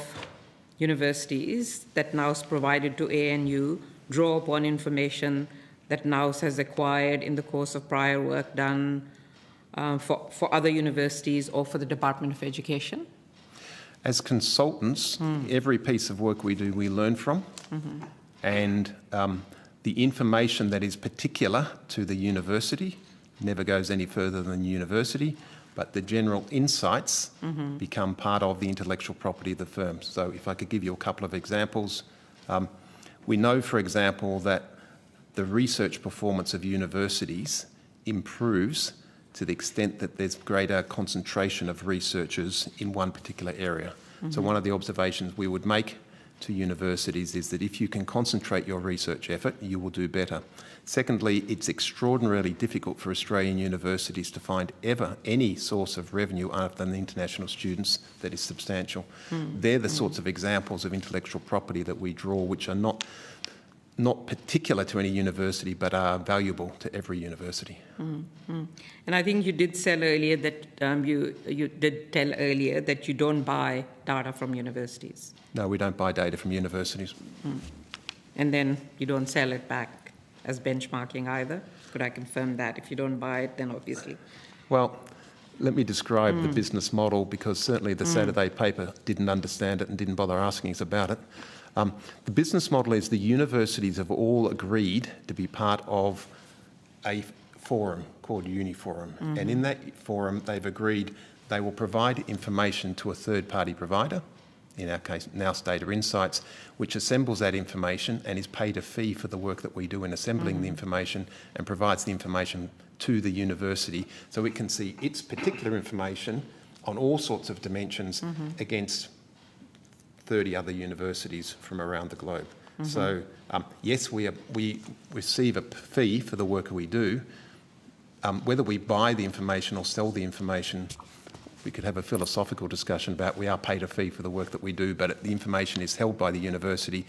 universities that NOUS provided to ANU draw upon information that NOUS has acquired in the course of prior work done for other universities or for the Department of Education? As consultants, every piece of work we do, we learn from, and the information that is particular to the university never goes any further than the university, but the general insights become part of the intellectual property of the firm. So if I could give you a couple of examples, we know, for example, that the research performance of universities improves to the extent that there's greater concentration of researchers in one particular area. So one of the observations we would make to universities is that if you can concentrate your research effort, you will do better. Secondly, it's extraordinarily difficult for Australian universities to find ever any source of revenue other than the international students that is substantial. They're the sorts of examples of intellectual property that we draw, which are not particular to any university, but are valuable to every university. And I think you did tell earlier that you don't buy data from universities. No, we don't buy data from universities. And then you don't sell it back as benchmarking either. Could I confirm that? If you don't buy it, then obviously. Well, let me describe the business model, because certainly the Saturday paper didn't understand it and didn't bother asking us about it. The business model is the universities have all agreed to be part of a forum called Uniforum. And in that forum, they've agreed they will provide information to a third-party provider, in our case, NOUS Data Insights, which assembles that information and is paid a fee for the work that we do in assembling the information and provides the information to the university so it can see its particular information on all sorts of dimensions against 30 other universities from around the globe. So, yes, we receive a fee for the work we do. Whether we buy the information or sell the information, we could have a philosophical discussion about. We are paid a fee for the work that we do, but the information is held by the university.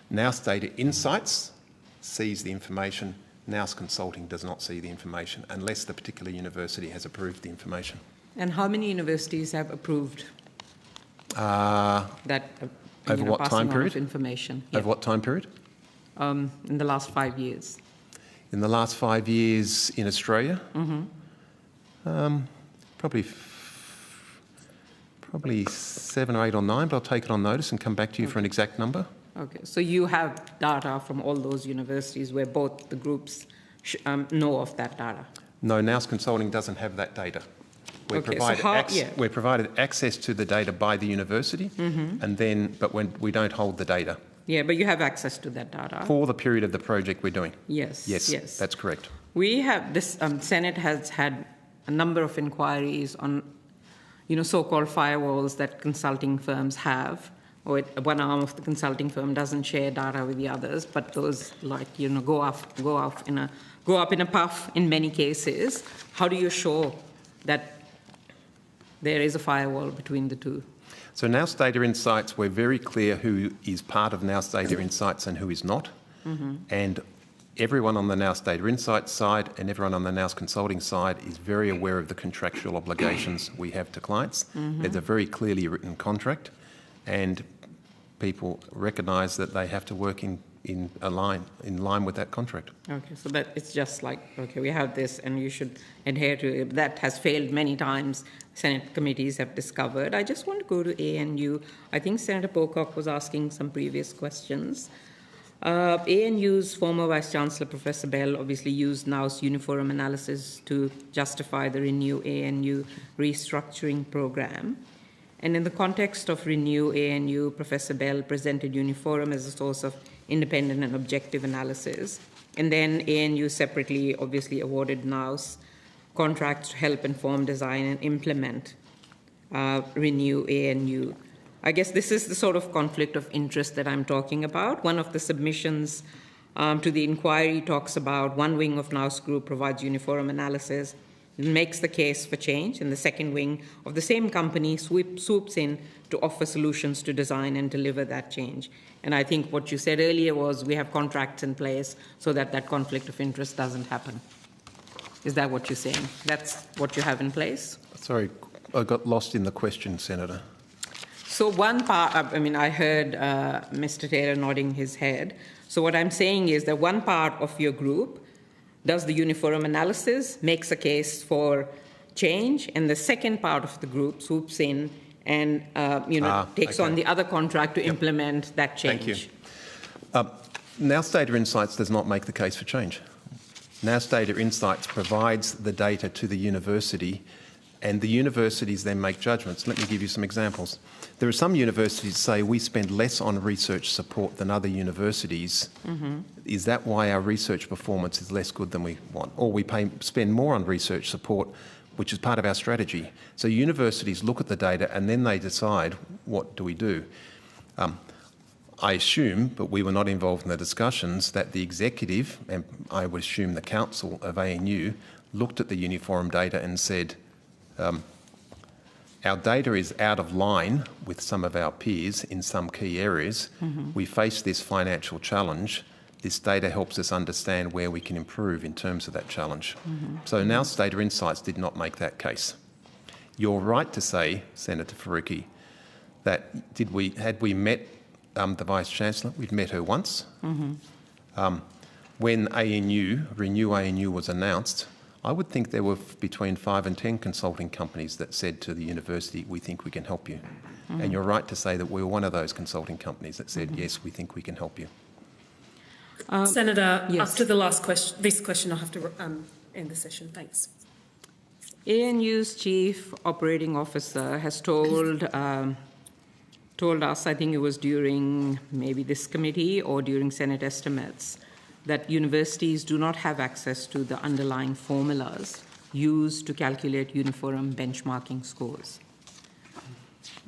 NOUS Data Insights sees the information. NOUS Consulting does not see the information unless the particular university has approved the information. And how many universities have approved that over what time period? Information. Over what time period? In the last 5 years. In the last 5 years in Australia? Probably 7 or 8 or 9, but I'll take it on notice and come back to you for an exact number. Okay, so you have data from all those universities where both the groups know of that data? No, NOUS Consulting doesn't have that data. We're provided access to the data by the university, and then, but when we don't hold the data. Yeah, but you have access to that data. For the period of the project we're doing. Yes. Yes, that's correct. We have this, Senate has had a number of inquiries on, so-called firewalls that consulting firms have, or one arm of the consulting firm doesn't share data with the others, but those go up in a puff in many cases. How do you show that there is a firewall between the two? So Nous Data Insights, we're very clear who is part of Nous Data Insights and who is not. And everyone on the Nous Data Insights side and everyone on the Nous Consulting side is very aware of the contractual obligations we have to clients. There's a very clearly written contract, and people recognise that they have to work in line with that contract. Okay, so that it's just like, okay, we have this and you should adhere to it. That has failed many times, Senate committees have discovered. I just want to go to ANU. I think Senator Pocock was asking some previous questions. ANU's former Vice-Chancellor, Professor Bell, obviously used Nous uniform analysis to justify the Renew ANU restructuring program. And in the context of Renew ANU, Professor Bell presented uniform as a source of independent and objective analysis. And then ANU separately obviously awarded Nous contracts to help inform, design, and implement Renew ANU. I guess this is the sort of conflict of interest that I'm talking about. One of the submissions to the inquiry talks about one wing of Nous Group provides uniform analysis, makes the case for change, and the second wing of the same company swoops in to offer solutions to design and deliver that change. And I think what you said earlier was we have contracts in place so that that conflict of interest doesn't happen. Is that what you're saying? That's what you have in place? Sorry, I got lost in the question, Senator. So one part, I heard Mr. Taylor nodding his head. So what I'm saying is that one part of your group does the uniform analysis, makes a case for change, and the second part of the group swoops in and takes on the other contract to implement that change. Thank you. Nous Data Insights does not make the case for change. Nous Data Insights provides the data to the university, and the universities then make judgments. Let me give you some examples. There are some universities that say we spend less on research support than other universities. Is that why our research performance is less good than we want? Or we spend more on research support, which is part of our strategy. So universities look at the data and then they decide, what do we do? I assume, but we were not involved in the discussions, that the executive, and I would assume the council of ANU, looked at the uniform data and said, our data is out of line with some of our peers in some key areas. We face this financial challenge. This data helps us understand where we can improve in terms of that challenge. So Nous Data Insights did not make that case. You're right to say, Senator Faruqi, that had we met the Vice-Chancellor, we'd met her once. When Renew ANU was announced, I would think there were between 5 and 10 consulting companies that said to the university, we think we can help you. And you're right to say that we were one of those consulting companies that said, yes, we think we can help you. Senator, after the last question, this question, I'll have to end the session. Thanks. ANU's Chief Operating Officer has told us, I think it was during maybe this committee or during Senate estimates, that universities do not have access to the underlying formulas used to calculate uniform benchmarking scores.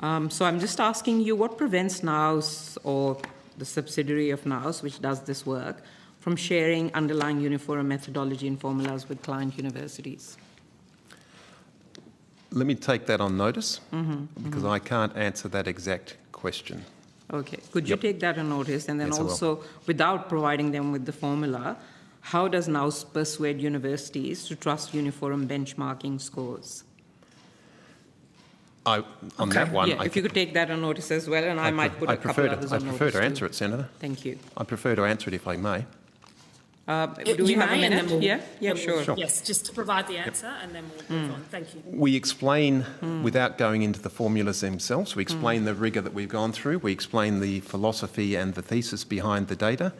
So I'm just asking you, what prevents Nous or the subsidiary of Nous, which does this work, from sharing underlying uniform methodology and formulas with client universities? Let me take that on notice, because I can't answer that exact question. Okay. Could you take that on notice? And then also, without providing them with the formula, how does Nous persuade universities to trust uniform benchmarking scores? That one... Yeah, if you could take that on notice as well, and I might put a couple others on notice. I prefer to answer it, Senator. Thank you. I prefer to answer it if I may. Do we have a minute? Yeah, sure. Yes, just to provide the answer and then we'll move on. Thank you. We explain, without going into the formulas themselves, we explain the rigour that we've gone through, we explain the philosophy and the thesis behind the data,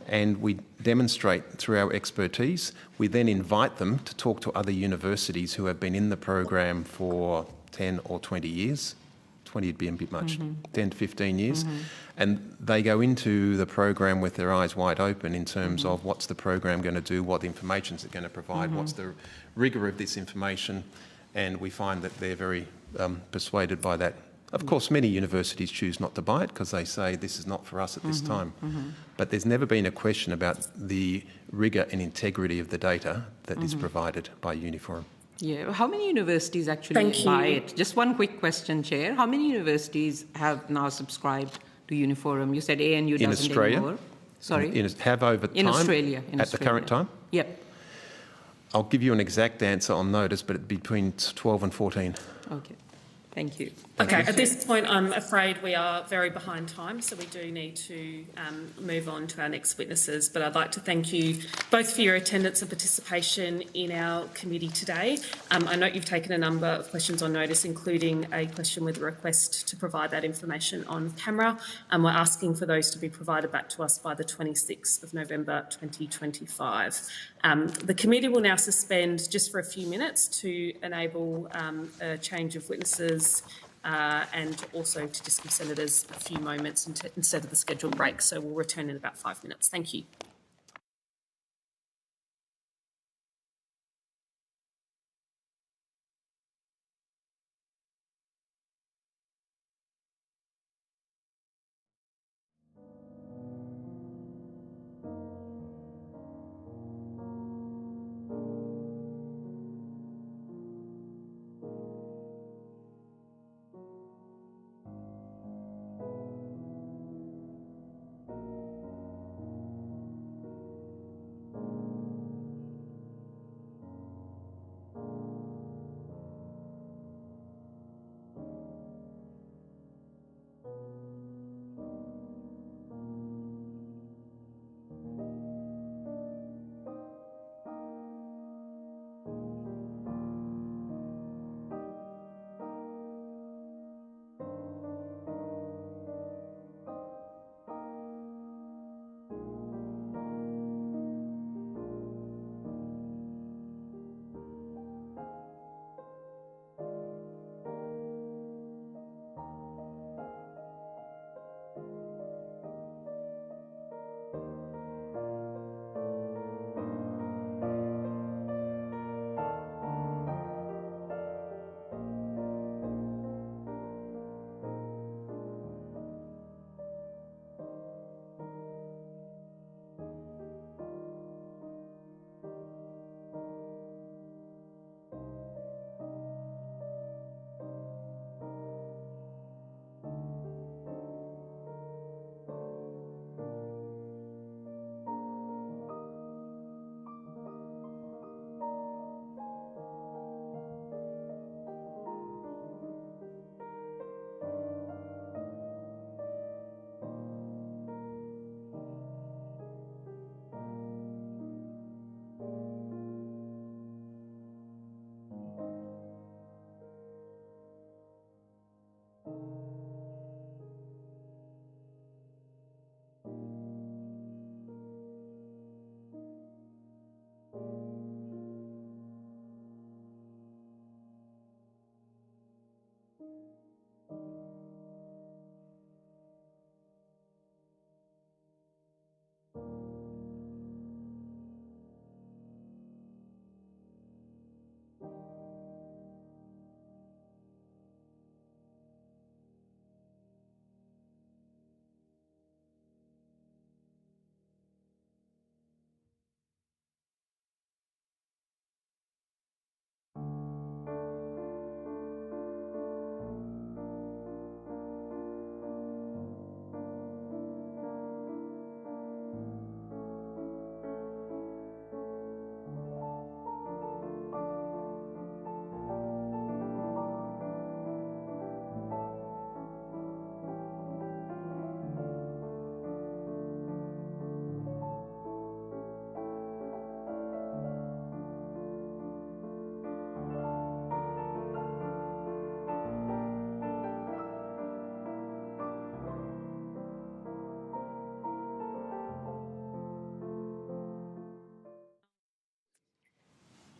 and we demonstrate through our expertise. We then invite them to talk to other universities who have been in the program for 10 or 20 years. 20 would be a bit much, 10 to 15 years. And they go into the program with their eyes wide open in terms of what's the program going to do, what information is it going to provide, what's the rigour of this information, and we find that they're very persuaded by that. Of course, many universities choose not to buy it because they say this is not for us at this time. But there's never been a question about the rigour and integrity of the data that is provided by Uniforum. Yeah, how many universities actually buy it? Just one quick question, Chair. How many universities have now subscribed to Uniforum? You said ANU doesn't Australia, anymore. Sorry? Have over time. In Australia. At the current time? Yep. I'll give you an exact answer on notice, but it'd be between 12 and 14. Okay. Thank you. Okay, at this point, I'm afraid we are very behind time, so we do need to move on to our next witnesses. But I'd like to thank you both for your attendance and participation in our committee today. I note you've taken a number of questions on notice, including a question with a request to provide that information on camera, and we're asking for those to be provided back to us by the 26th of November 2025. The committee will now suspend just for a few minutes to enable a change of witnesses and also to just give senators a few moments instead of the scheduled break. So we'll return in about 5 minutes. Thank you.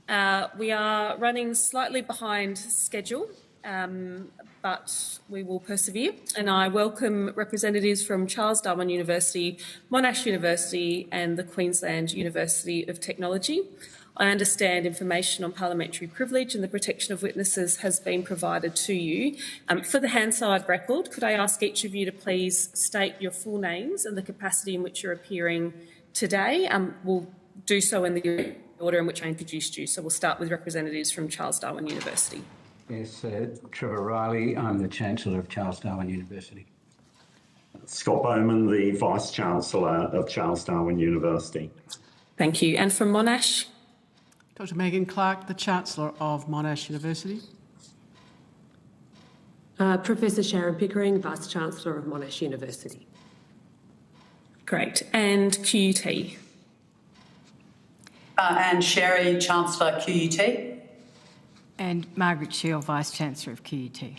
We are running slightly behind schedule, but we will persevere. And I welcome representatives from Charles Darwin University, Monash University and the Queensland University of Technology. I understand information on parliamentary privilege and the protection of witnesses has been provided to you. For the Hansard record, could I ask each of you to please state your full names and the capacity in which you're appearing today? We'll do so in the order in which I introduced you. So we'll start with representatives from Charles Darwin University. Yes, Trevor Riley. I'm the Chancellor of Charles Darwin University. Scott Bowman, the Vice-Chancellor of Charles Darwin University. Thank you. And from Monash? Dr Megan Clark, the Chancellor of Monash University. Professor Sharon Pickering, Vice-Chancellor of Monash University. Great. And QUT? Anne Sherry, Chancellor, QUT. And Margaret Shield, Vice-Chancellor of QUT.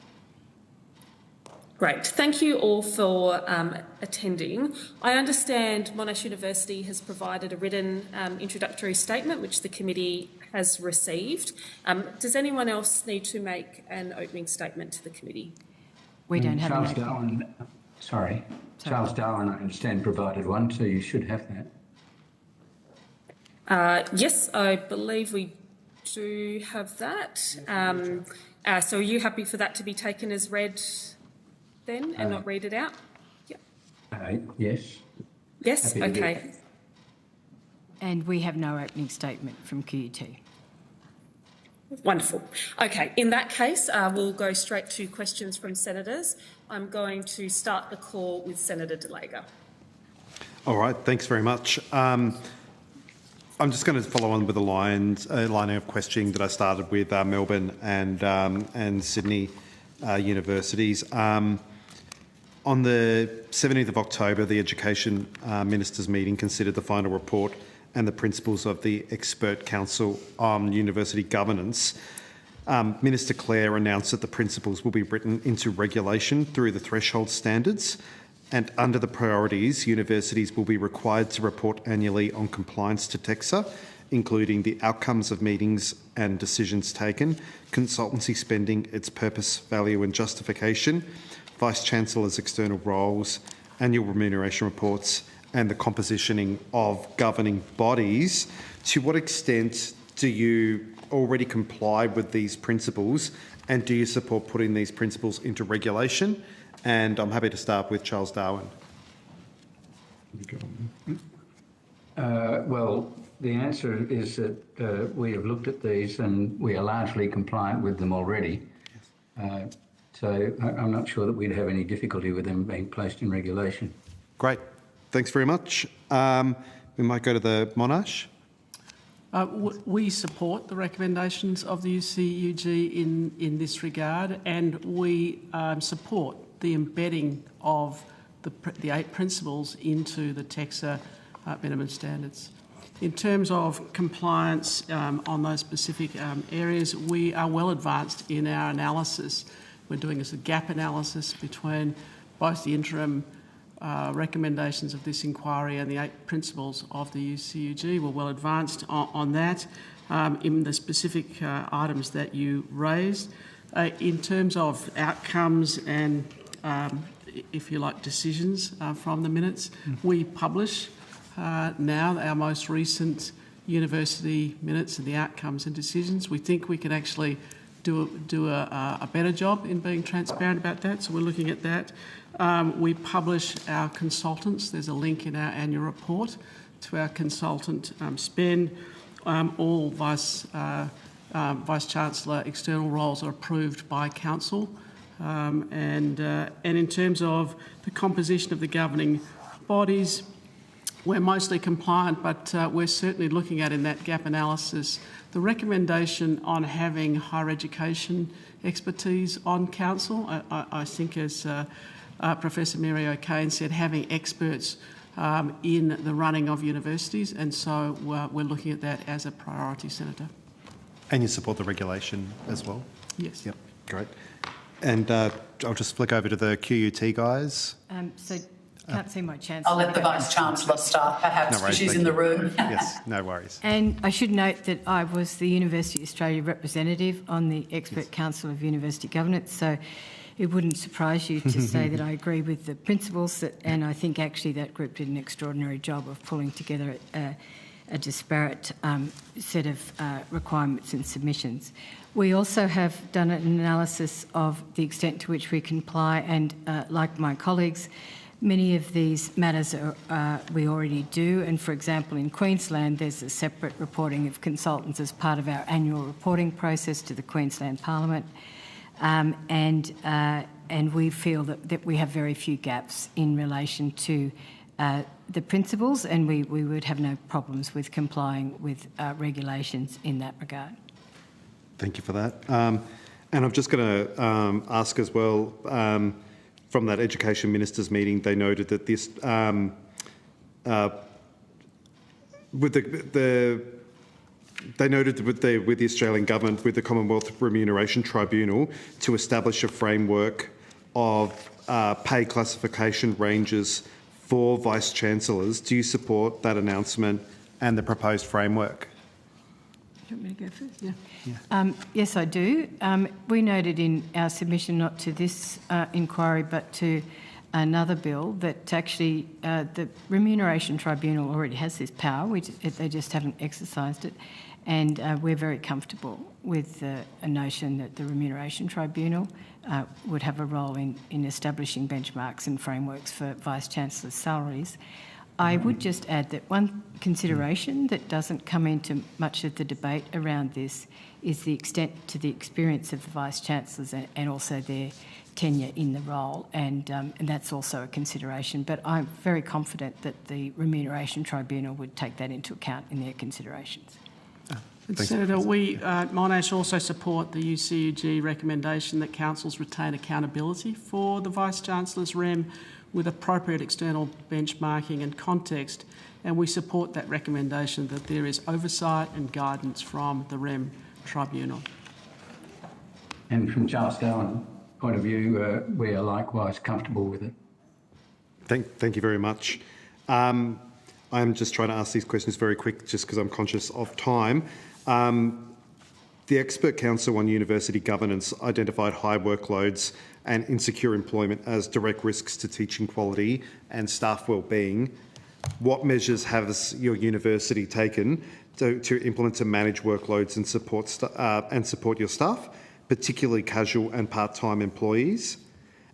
Great. Thank you all for attending. I understand Monash University has provided a written introductory statement which the committee has received. Does anyone else need to make an opening statement to the committee? We don't have Charles Darwin. Sorry. Charles Darwin, I understand, provided one, so you should have that. Yes, I believe we do have that. So are you happy for that to be taken as read then and not read it out? Yep. Yes. Yes, okay. And we have no opening statement from QUT. Wonderful. Okay, in that case, we'll go straight to questions from senators. I'm going to start the call with Senator De Lager. All right, thanks very much. I'm just going to follow on with a line of questioning that I started with Melbourne and Sydney universities. On the 17th of October, the Education Ministers' meeting considered the final report and the principles of the Expert Council on University Governance. Minister Clare announced that the principles will be written into regulation through the threshold standards, and under the priorities, universities will be required to report annually on compliance to TEXA, including the outcomes of meetings and decisions taken, consultancy spending, its purpose, value and justification, Vice-Chancellor's external roles, annual remuneration reports, and the compositioning of governing bodies. To what extent do you already comply with these principles, and do you support putting these principles into regulation? And I'm happy to start with Charles Darwin. Well, the answer is that we have looked at these and we are largely compliant with them already. So I'm not sure that we'd have any difficulty with them being placed in regulation. Great. Thanks very much. We might go to the Monash. We support the recommendations of the UCUG in this regard, and we support the embedding of the 8 principles into the TEXA minimum standards. In terms of compliance on those specific areas, we are well advanced in our analysis. We're doing a gap analysis between both the interim recommendations of this inquiry and the 8 principles of the UCUG. We're well advanced on that in the specific items that you raised. In terms of outcomes and, if you like, decisions from the minutes, we publish now our most recent university minutes and the outcomes and decisions. We think we can actually do a better job in being transparent about that, so we're looking at that. We publish our consultants. There's a link in our annual report to our consultant spend. All Vice-Chancellor external roles are approved by Council. And in terms of the composition of the governing bodies, we're mostly compliant, but we're certainly looking at in that gap analysis the recommendation on having higher education expertise on Council. I think, as Professor Mary O'Kane said, having experts in the running of universities, and so we're looking at that as a priority, Senator. And you support the regulation as well? Yes. Yep, great. And I'll just flick over to the QUT guys. So Can't see my chance. I'll let the Vice-Chancellor start, perhaps, No worries, because she's thank in the you. room. Yes, no worries. And I should note that I was the University of Australia representative on the Expert Council of University Governance, so it wouldn't surprise you to say that I agree with the principles, and I think actually that group did an extraordinary job of pulling together a disparate set of requirements and submissions. We also have done an analysis of the extent to which we comply, and like my colleagues, many of these matters we already do, and for example in Queensland there's a separate reporting of consultants as part of our annual reporting process to the Queensland Parliament, and we feel that we have very few gaps in relation to the principles, and we would have no problems with complying with regulations in that regard. Thank you for that. And I'm just going to ask as well, from that Education Ministers meeting, they noted that this, they noted with the Australian Government, with the Commonwealth Remuneration Tribunal, to establish a framework of pay classification ranges for Vice-Chancellors. Do you support that announcement and the proposed framework? Do you want me to go first? Yeah. Yes, I do. We noted in our submission, not to this inquiry, but to another bill, that actually the Remuneration Tribunal already has this power. They just haven't exercised it. And we're very comfortable with a notion that the Remuneration Tribunal would have a role in establishing benchmarks and frameworks for Vice-Chancellors' salaries. I would just add that one consideration that doesn't come into much of the debate around this is the extent to the experience of the Vice-Chancellors and also their tenure in the role, and that's also a consideration. But I'm very confident that the Remuneration Tribunal would take that into account in their considerations. Senator, Monash also support the UCUG recommendation that councils retain accountability for the Vice-Chancellor's REM with appropriate external benchmarking and context, and we support that recommendation that there is oversight and guidance from the REM Tribunal. And from Charles Darwin's point of view, we are likewise comfortable with it. Thank you very much. I'm just trying to ask these questions very quick just because I'm conscious of time. The Expert Council on University Governance identified high workloads and insecure employment as direct risks to teaching quality and staff wellbeing. What measures has your university taken to implement to manage workloads and support your staff, particularly casual and part-time employees?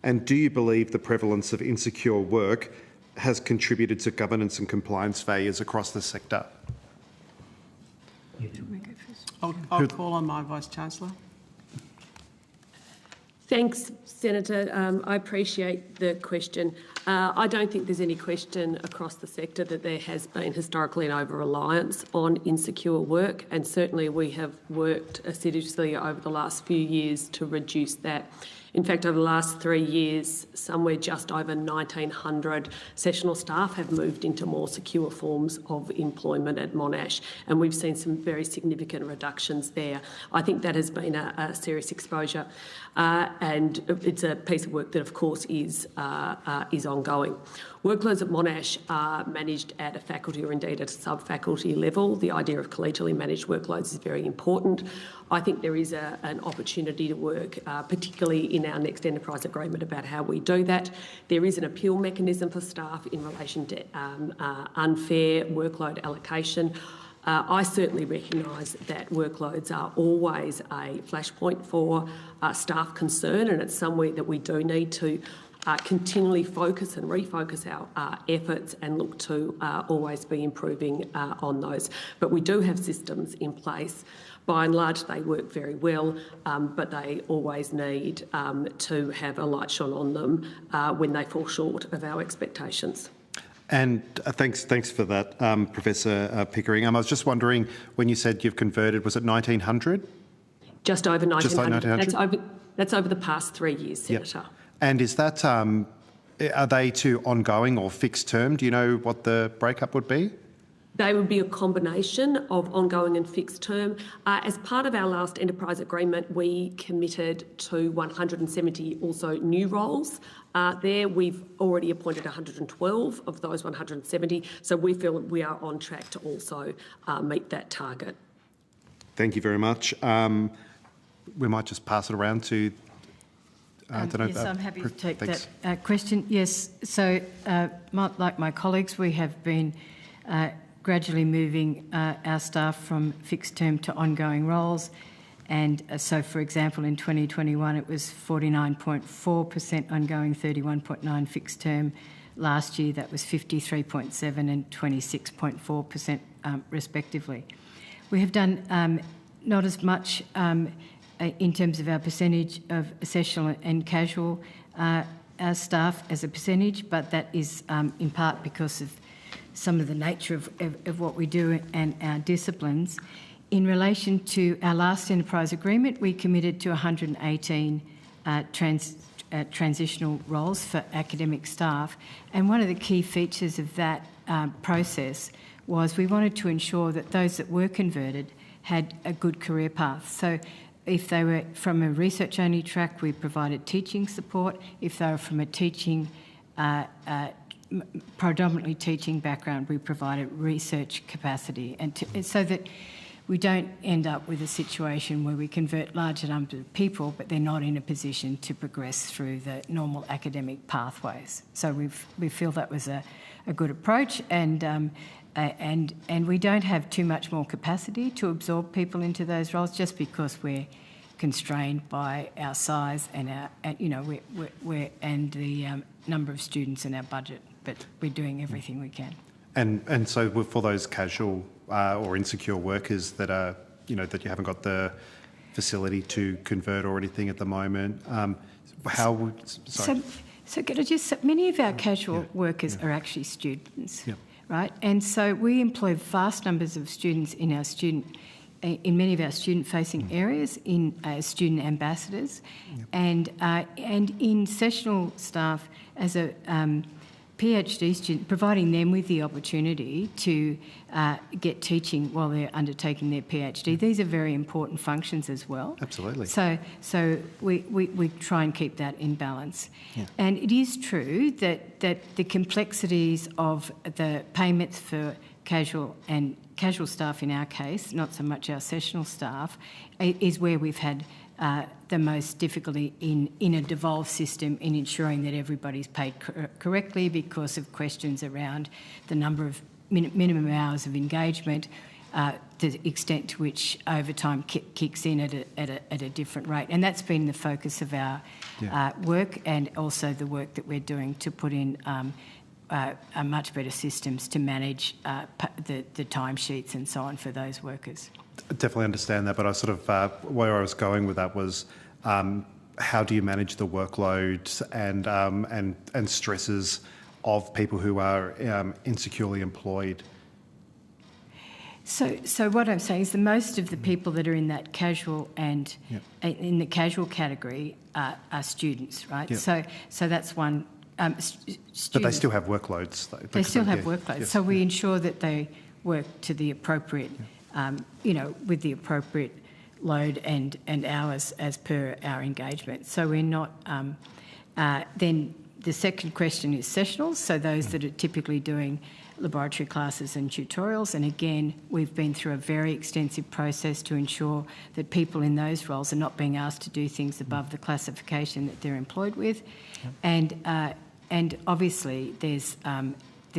And do you believe the prevalence of insecure work has contributed to governance and compliance failures across the sector? I'll call on my Vice-Chancellor. Thanks, Senator. I appreciate the question. I don't think there's any question across the sector that there has been historically an over-reliance on insecure work, and certainly we have worked assiduously over the last few years to reduce that. In fact, over the last 3 years, somewhere just over 1,900 sessional staff have moved into more secure forms of employment at Monash, and we've seen some very significant reductions there. I think that has been a serious exposure, and it's a piece of work that, of course, is ongoing. Workloads at Monash are managed at a faculty or indeed at a sub-faculty level. The idea of collegially managed workloads is very important. I think there is an opportunity to work, particularly in our next enterprise agreement, about how we do that. There is an appeal mechanism for staff in relation to unfair workload allocation. I certainly recognise that workloads are always a flashpoint for staff concern, and it's somewhere that we do need to continually focus and refocus our efforts and look to always be improving on those. But we do have systems in place. By and large, they work very well, but they always need to have a light shone on them when they fall short of our expectations. And thanks for that, Professor Pickering. I was just wondering, when you said you've converted, was it 1,900? Just over 1,900. Just over 1,900? That's over the past 3 years, Senator. Yep. And is that, are they to ongoing or fixed term? Do you know what the breakup would be? They would be a combination of ongoing and fixed term. As part of our last enterprise agreement, we committed to 170 also new roles. There we've already appointed 112 of those 170, so we feel we are on track to also meet that target. Thank you very much. We might just pass it around to... yes, I'm happy to take that question. Yes, so like my colleagues, we have been gradually moving our staff from fixed term to ongoing roles. And so, for example, in 2021, it was 49.4% ongoing, 31.9% fixed term. Last year, that was 53.7% and 26.4% respectively. We have done not as much in terms of our percentage of sessional and casual our staff as a percentage, but that is in part because of some of the nature of what we do and our disciplines. In relation to our last enterprise agreement, we committed to 118 transitional roles for academic staff, and one of the key features of that process was we wanted to ensure that those that were converted had a good career path. So if they were from a research-only track, we provided teaching support. If they were from a teaching predominantly teaching background, we provided research capacity, and so that we don't end up with a situation where we convert larger numbers of people, but they're not in a position to progress through the normal academic pathways. So we feel that was a good approach, and we don't have too much more capacity to absorb people into those roles, just because we're constrained by our size and our and the number of students in our budget. But we're doing everything we can. And so for those casual or insecure workers that are, that you haven't got the facility to convert or anything at the moment, how would... Sorry. So could I just... Many of our casual workers are actually students, right? And so we employ vast numbers of students in in many of our student-facing areas, in student ambassadors, and in sessional staff as a PhD student, providing them with the opportunity to get teaching while they're undertaking their PhD. These are very important functions as well. Absolutely. So we try and keep that in balance. Yeah. And it is true that the complexities of the payments for casual staff in our case, not so much our sessional staff, is where we've had the most difficulty in a devolved system in ensuring that everybody's paid correctly because of questions around the number of minimum hours of engagement, the extent to which overtime kicks in at a different rate. And that's been the focus of our work, and also the work that we're doing to put in much better systems to manage the timesheets and so on for those workers. I definitely understand that, but I sort of where I was going with that was how do you manage the workload and stresses of people who are insecurely employed? So what I'm saying is that most of the people that are in that casual and in the casual category are students, right? Yep. So that's one. But they still have workloads. They still have workloads. Yes. So we ensure that they work to the appropriate, with the appropriate load and hours as per our engagement. So we're not... then the second question is sessionals, so those that are typically doing laboratory classes and tutorials. And again, we've been through a very extensive process to ensure that people in those roles are not being asked to do things above the classification that they're employed with. Yep. And obviously there's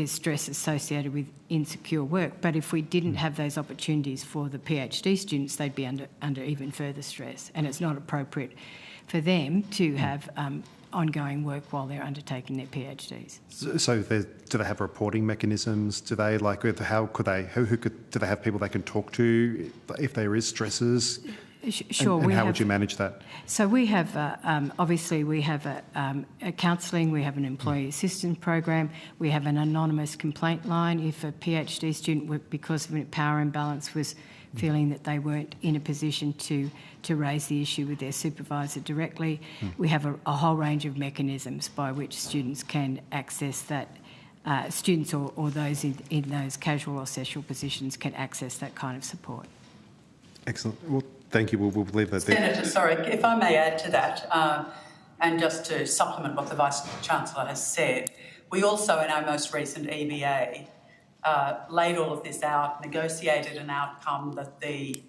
stress associated with insecure work, but if we didn't have those opportunities for the PhD students, they'd be under even further stress, and it's not appropriate for them to have ongoing work while they're undertaking their PhDs. So do they have reporting mechanisms? Do they do they have people they can talk to if there is stresses? Sure. And how would you manage that? So we have, obviously we have a counselling, we have an employee assistance program, we have an anonymous complaint line. If a PhD student, because of a power imbalance, was feeling that they weren't in a position to raise the issue with their supervisor directly, we have a whole range of mechanisms by which students can access that students or those in those casual or sessional positions can access that kind of support. Excellent. Well, thank you. We'll leave that there. Senator, sorry, if I may add to that, and just to supplement what the Vice-Chancellor has said, we also, in our most recent EBA, laid all of this out, negotiated an outcome that the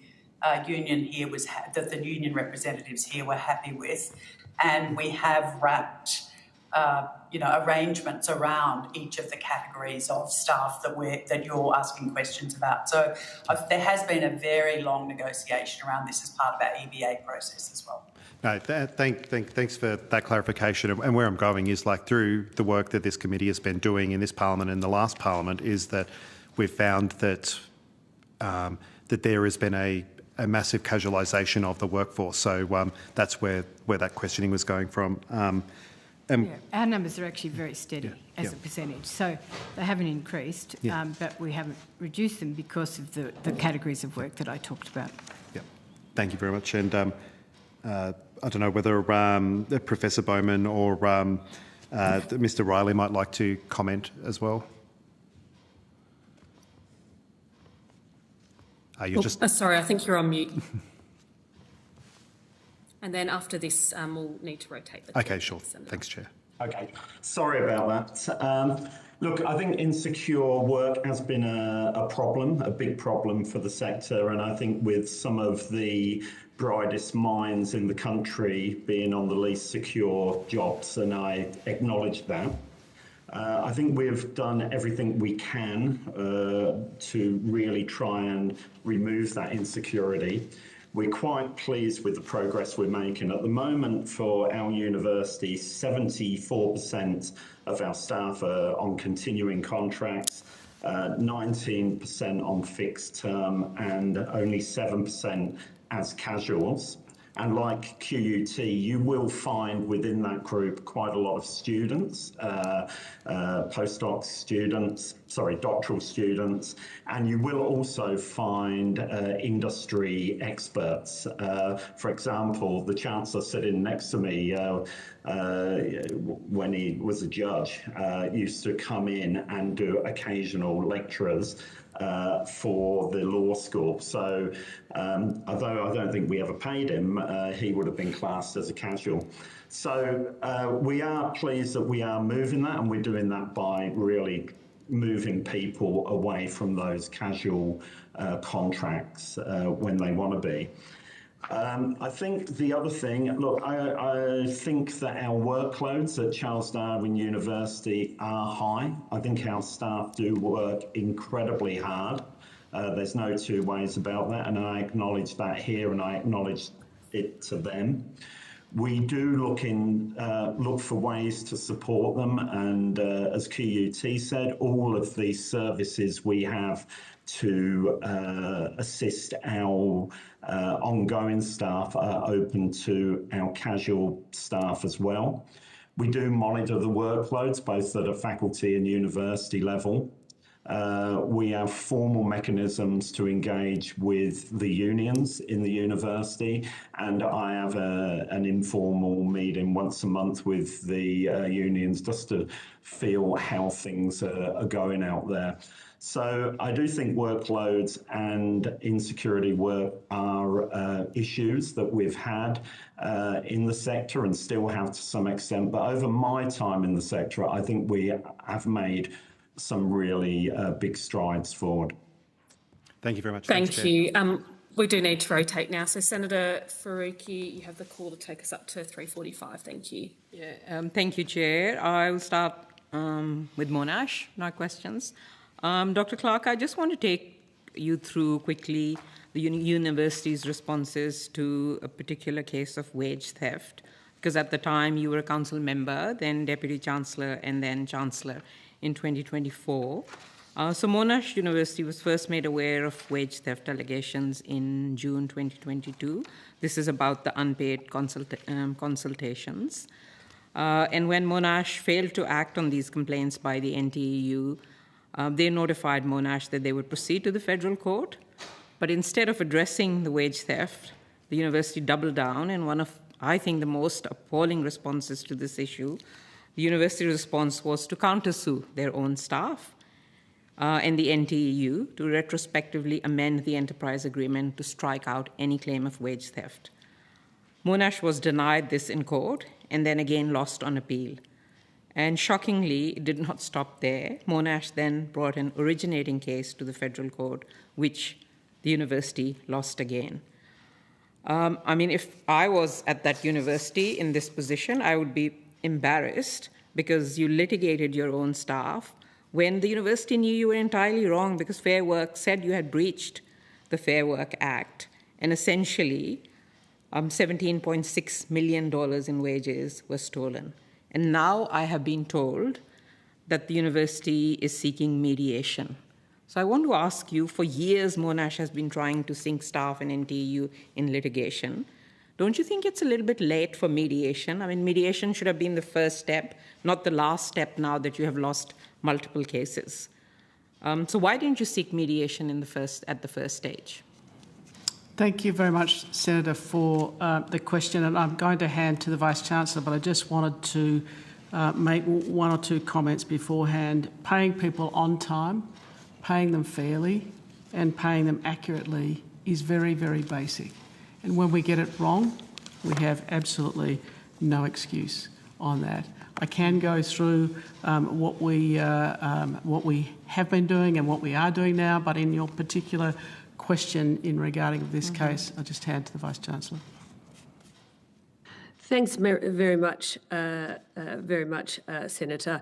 union here that the union representatives here were happy with, and we have wrapped arrangements around each of the categories of staff that you're asking questions about. So there has been a very long negotiation around this as part of our EBA process as well. No, thanks for that clarification. And where I'm going is, like, through the work that this committee has been doing in this parliament and the last parliament, is that we've found that that there has been a massive casualisation of the workforce. So that's where that questioning was going from. Our numbers are actually very steady as a percentage, so they haven't increased, but we haven't reduced them because of the categories of work that I talked about. Yeah, thank you very much. And I don't know whether Professor Bowman or Mr. Riley might like to comment as well. Sorry, I think you're on mute. And then after this, we'll need to rotate the Okay, sure. Thanks, Chair. Okay, sorry about that. Look, I think insecure work has been a problem, a big problem for the sector, and I think with some of the brightest minds in the country being on the least secure jobs, and I acknowledge that. I think we've done everything we can to really try and remove that insecurity. We're quite pleased with the progress we're making. At the moment, for our university, 74% of our staff are on continuing contracts, 19% on fixed term, and only 7% as casuals. And like QUT, you will find within that group quite a lot of students, postdoc students, doctoral students, and you will also find industry experts. For example, the Chancellor sitting next to me when he was a judge used to come in and do occasional lectures for the law school. So although I don't think we ever paid him, he would have been classed as a casual. So we are pleased that we are moving that, and we're doing that by really moving people away from those casual contracts when they want to be. I think the other thing, look, I think that our workloads at Charles Darwin University are high. I think our staff do work incredibly hard. There's no two ways about that, and I acknowledge that here, and I acknowledge it to them. We do look for ways to support them, and as QUT said, all of these services we have to assist our ongoing staff are open to our casual staff as well. We do monitor the workloads both at a faculty and university level. We have formal mechanisms to engage with the unions in the university, and I have an informal meeting once a month with the unions just to feel how things are going out there. So I do think workloads and insecurity work are issues that we've had in the sector and still have to some extent. But over my time in the sector, I think we have made some really big strides forward. Thank you very much. Thank you. We do need to rotate now. So Senator Faruqi, you have the call to take us up to 3:45. Thank you. Yeah, thank you, Chair. I will start with Monash, no questions. Dr. Clark, I just want to take you through quickly the university's responses to a particular case of wage theft, because at the time you were a council member, then Deputy Chancellor, and then Chancellor in 2024. So Monash University was first made aware of wage theft allegations in June 2022. This is about the unpaid consultations. And when Monash failed to act on these complaints by the NTEU, they notified Monash that they would proceed to the federal court. But instead of addressing the wage theft, the university doubled down, and one of, I think, the most appalling responses to this issue The university response was to countersue their own staff and the NTEU to retrospectively amend the enterprise agreement to strike out any claim of wage theft. Monash was denied this in court and then again lost on appeal. And shockingly, it did not stop there. Monash then brought an originating case to the federal court, which the university lost again. If I was at that university in this position, I would be embarrassed because you litigated your own staff when the university knew you were entirely wrong because Fair Work said you had breached the Fair Work Act, and essentially $17.6 million in wages were stolen. And now I have been told that the university is seeking mediation. So I want to ask you, for years Monash has been trying to sink staff and NTEU in litigation. Don't you think it's a little bit late for mediation? Mediation should have been the first step, not the last step now that you have lost multiple cases. So why didn't you seek mediation at the first stage? Thank you very much, Senator, for the question. And I'm going to hand to the Vice-Chancellor, but I just wanted to make one or two comments beforehand. Paying people on time, paying them fairly, and paying them accurately is very, very basic. And when we get it wrong, we have absolutely no excuse on that. I can go through what we have been doing and what we are doing now, but in your particular question in regarding this case, I'll just hand to the Vice-Chancellor. Thanks very much, Senator.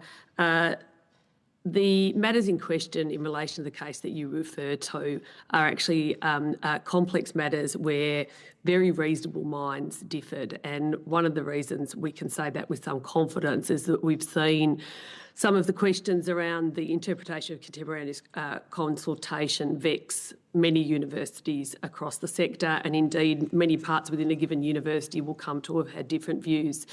The matters in question in relation to the case that you refer to are actually complex matters where very reasonable minds differed. And one of the reasons we can say that with some confidence is that we've seen some of the questions around the interpretation of contemporaneous consultation vex many universities across the sector, and indeed many parts within a given university will come to have had different views.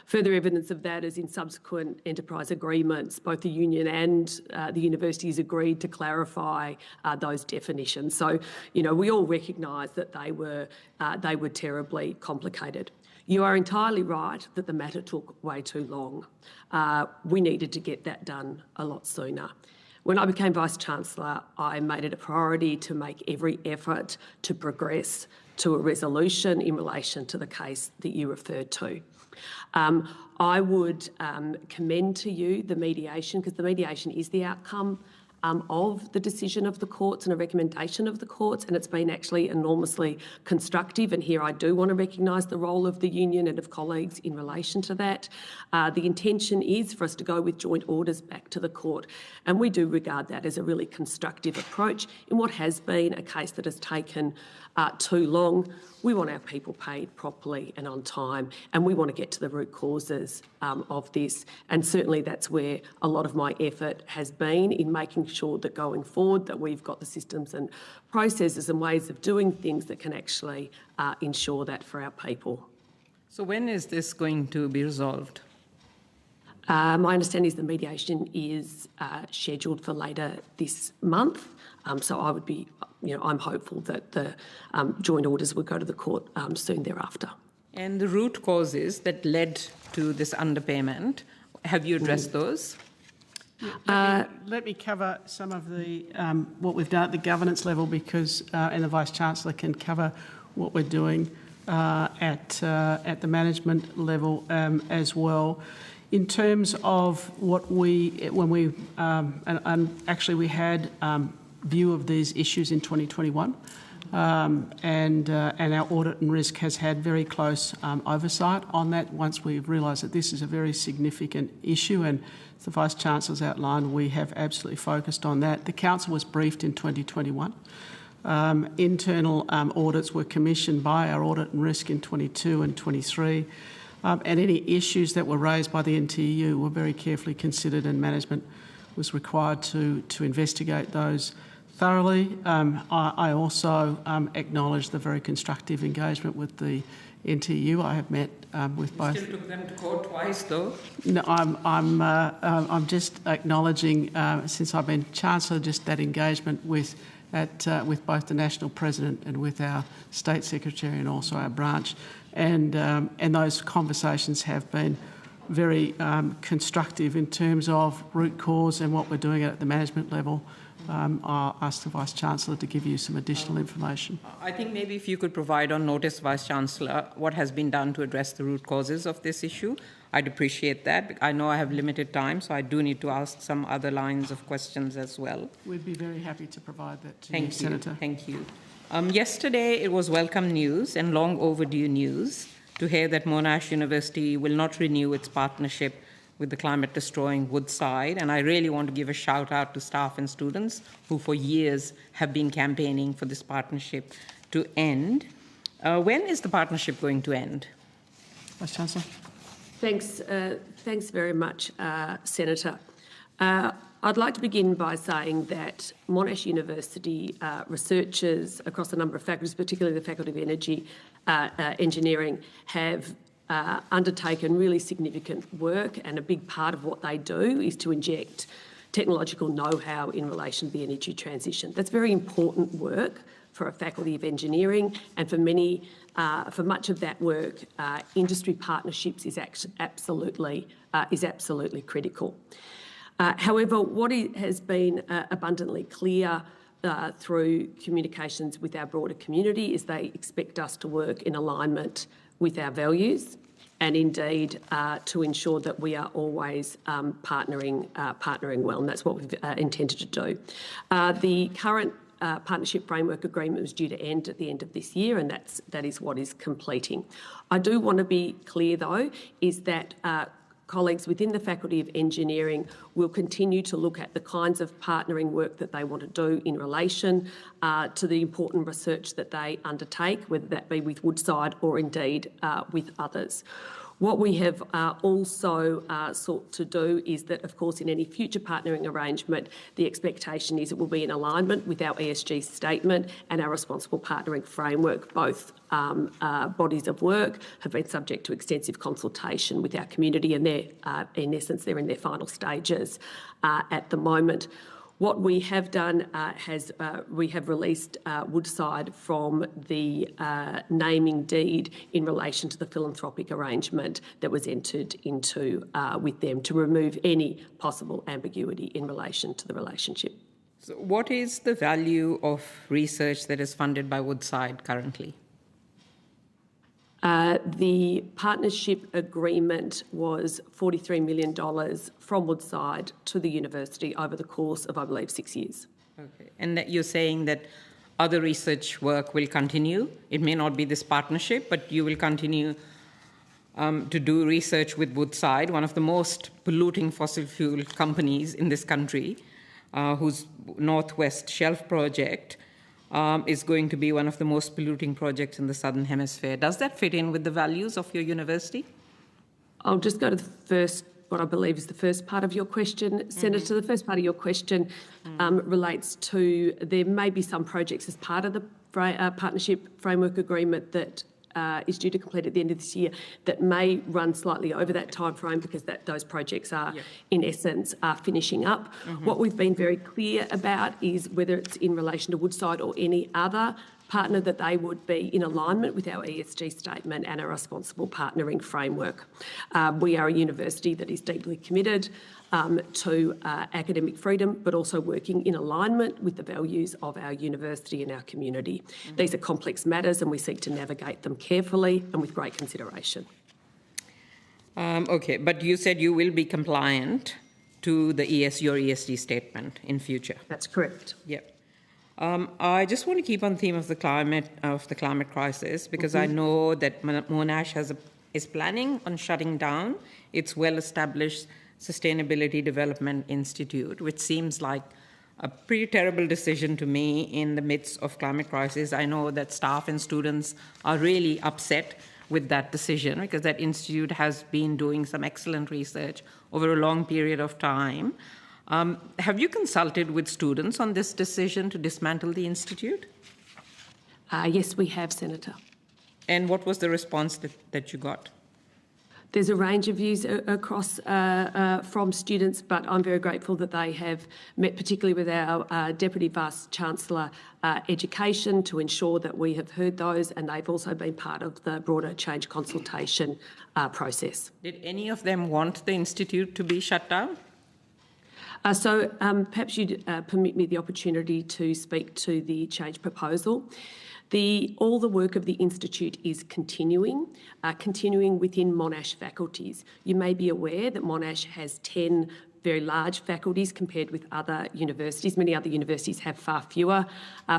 Further evidence of that is in subsequent enterprise agreements, both the union and the universities agreed to clarify those definitions. So, we all recognise that they were terribly complicated. You are entirely right that the matter took way too long. We needed to get that done a lot sooner. When I became Vice-Chancellor, I made it a priority to make every effort to progress to a resolution in relation to the case that you referred to. I would commend to you the mediation, because the mediation is the outcome of the decision of the courts and a recommendation of the courts, and it's been actually enormously constructive. And here I do want to recognise the role of the union and of colleagues in relation to that. The intention is for us to go with joint orders back to the court, and we do regard that as a really constructive approach in what has been a case that has taken too long. We want our people paid properly and on time, and we want to get to the root causes of this. And certainly that's where a lot of my effort has been, in making sure that going forward that we've got the systems and processes and ways of doing things that can actually ensure that for our people. So when is this going to be resolved? My understanding is the mediation is scheduled for later this month. So I would be, I'm hopeful that the joint orders will go to the court soon thereafter. And the root causes that led to this underpayment, have you addressed those? Let me cover some of the what we've done at the governance level, because and the Vice-Chancellor can cover what we're doing at the management level as well. In terms of what we had view of these issues in 2021, and our audit and risk has had very close oversight on that once we've realised that this is a very significant issue, and as the Vice-Chancellor's outlined, we have absolutely focused on that. The Council was briefed in 2021. Internal audits were commissioned by our audit and risk in 22 and 23. And any issues that were raised by the NTEU were very carefully considered, and management was required to investigate those thoroughly. I also acknowledge the very constructive engagement with the NTEU. I have met with both. You still took them to court twice, though. No, I'm just acknowledging, since I've been Chancellor, just that engagement with both the National President and with our State Secretary and also our branch. And those conversations have been very constructive in terms of root cause and what we're doing at the management level. I'll ask the Vice-Chancellor to give you some additional information. I think maybe if you could provide on notice, Vice-Chancellor, what has been done to address the root causes of this issue. I'd appreciate that. I know I have limited time, so I do need to ask some other lines of questions as well. We'd be very happy to provide that to you, Senator. Thank you. Yesterday, it was welcome news and long overdue news to hear that Monash University will not renew its partnership with the climate-destroying Woodside, and I really want to give a shout-out to staff and students who for years have been campaigning for this partnership to end. When is the partnership going to end? Vice-Chancellor. Thanks very much, Senator. I'd like to begin by saying that Monash University researchers across a number of faculties, particularly the Faculty of Engineering, have undertaken really significant work, and a big part of what they do is to inject technological know-how in relation to the energy transition. That's very important work for a Faculty of Engineering, and for much of that work, industry partnerships is absolutely critical. However, what has been abundantly clear through communications with our broader community is they expect us to work in alignment with our values, and indeed to ensure that we are always partnering well, and that's what we've intended to do. The current partnership framework agreement was due to end at the end of this year, and that is what is completing. I do want to be clear, though, is that colleagues within the Faculty of Engineering will continue to look at the kinds of partnering work that they want to do in relation to the important research that they undertake, whether that be with Woodside or indeed with others. What we have also sought to do is that, of course, in any future partnering arrangement, the expectation is it will be in alignment with our ESG statement and our responsible partnering framework. Both bodies of work have been subject to extensive consultation with our community, and in essence, they're in their final stages at the moment. What we have done we have released Woodside from the naming deed in relation to the philanthropic arrangement that was entered into with them to remove any possible ambiguity in relation to the relationship. So what is the value of research that is funded by Woodside currently? The partnership agreement was $43 million from Woodside to the university over the course of, I believe, 6 years. Okay. And that you're saying that other research work will continue? It may not be this partnership, but you will continue to do research with Woodside, one of the most polluting fossil fuel companies in this country, whose Northwest Shelf project is going to be one of the most polluting projects in the Southern Hemisphere. Does that fit in with the values of your university? I'll just go to what I believe is the first part of your question, Senator. The first part of your question relates to there may be some projects as part of the partnership framework agreement that is due to complete at the end of this year that may run slightly over that time frame because those projects are, in essence, finishing up. What we've been very clear about is whether it's in relation to Woodside or any other partner that they would be in alignment with our ESG statement and our responsible partnering framework. We are a university that is deeply committed to academic freedom, but also working in alignment with the values of our university and our community. These are complex matters, and we seek to navigate them carefully and with great consideration. Okay, but you said you will be compliant to the your ESG statement in future. That's correct. Yep. I just want to keep on theme of the climate crisis because I know that Monash is planning on shutting down its well-established Sustainability Development Institute, which seems like a pretty terrible decision to me in the midst of climate crisis. I know that staff and students are really upset with that decision because that institute has been doing some excellent research over a long period of time. Have you consulted with students on this decision to dismantle the institute? Yes, we have, Senator. And what was the response that you got? There's a range of views across from students, but I'm very grateful that they have met, particularly with our Deputy Vice-Chancellor Education, to ensure that we have heard those, and they've also been part of the broader change consultation process. Did any of them want the institute to be shut down? Perhaps you'd permit me the opportunity to speak to the change proposal. All the work of the Institute is continuing within Monash faculties. You may be aware that Monash has 10 very large faculties compared with other universities. Many other universities have far fewer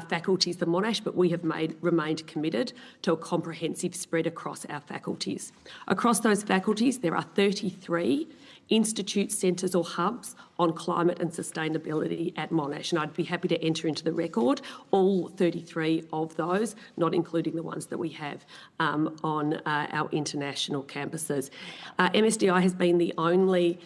faculties than Monash, but we have remained committed to a comprehensive spread across our faculties. Across those faculties, there are 33 institute centres or hubs on climate and sustainability at Monash, and I'd be happy to enter into the record all 33 of those, not including the ones that we have on our international campuses. MSDI has been the only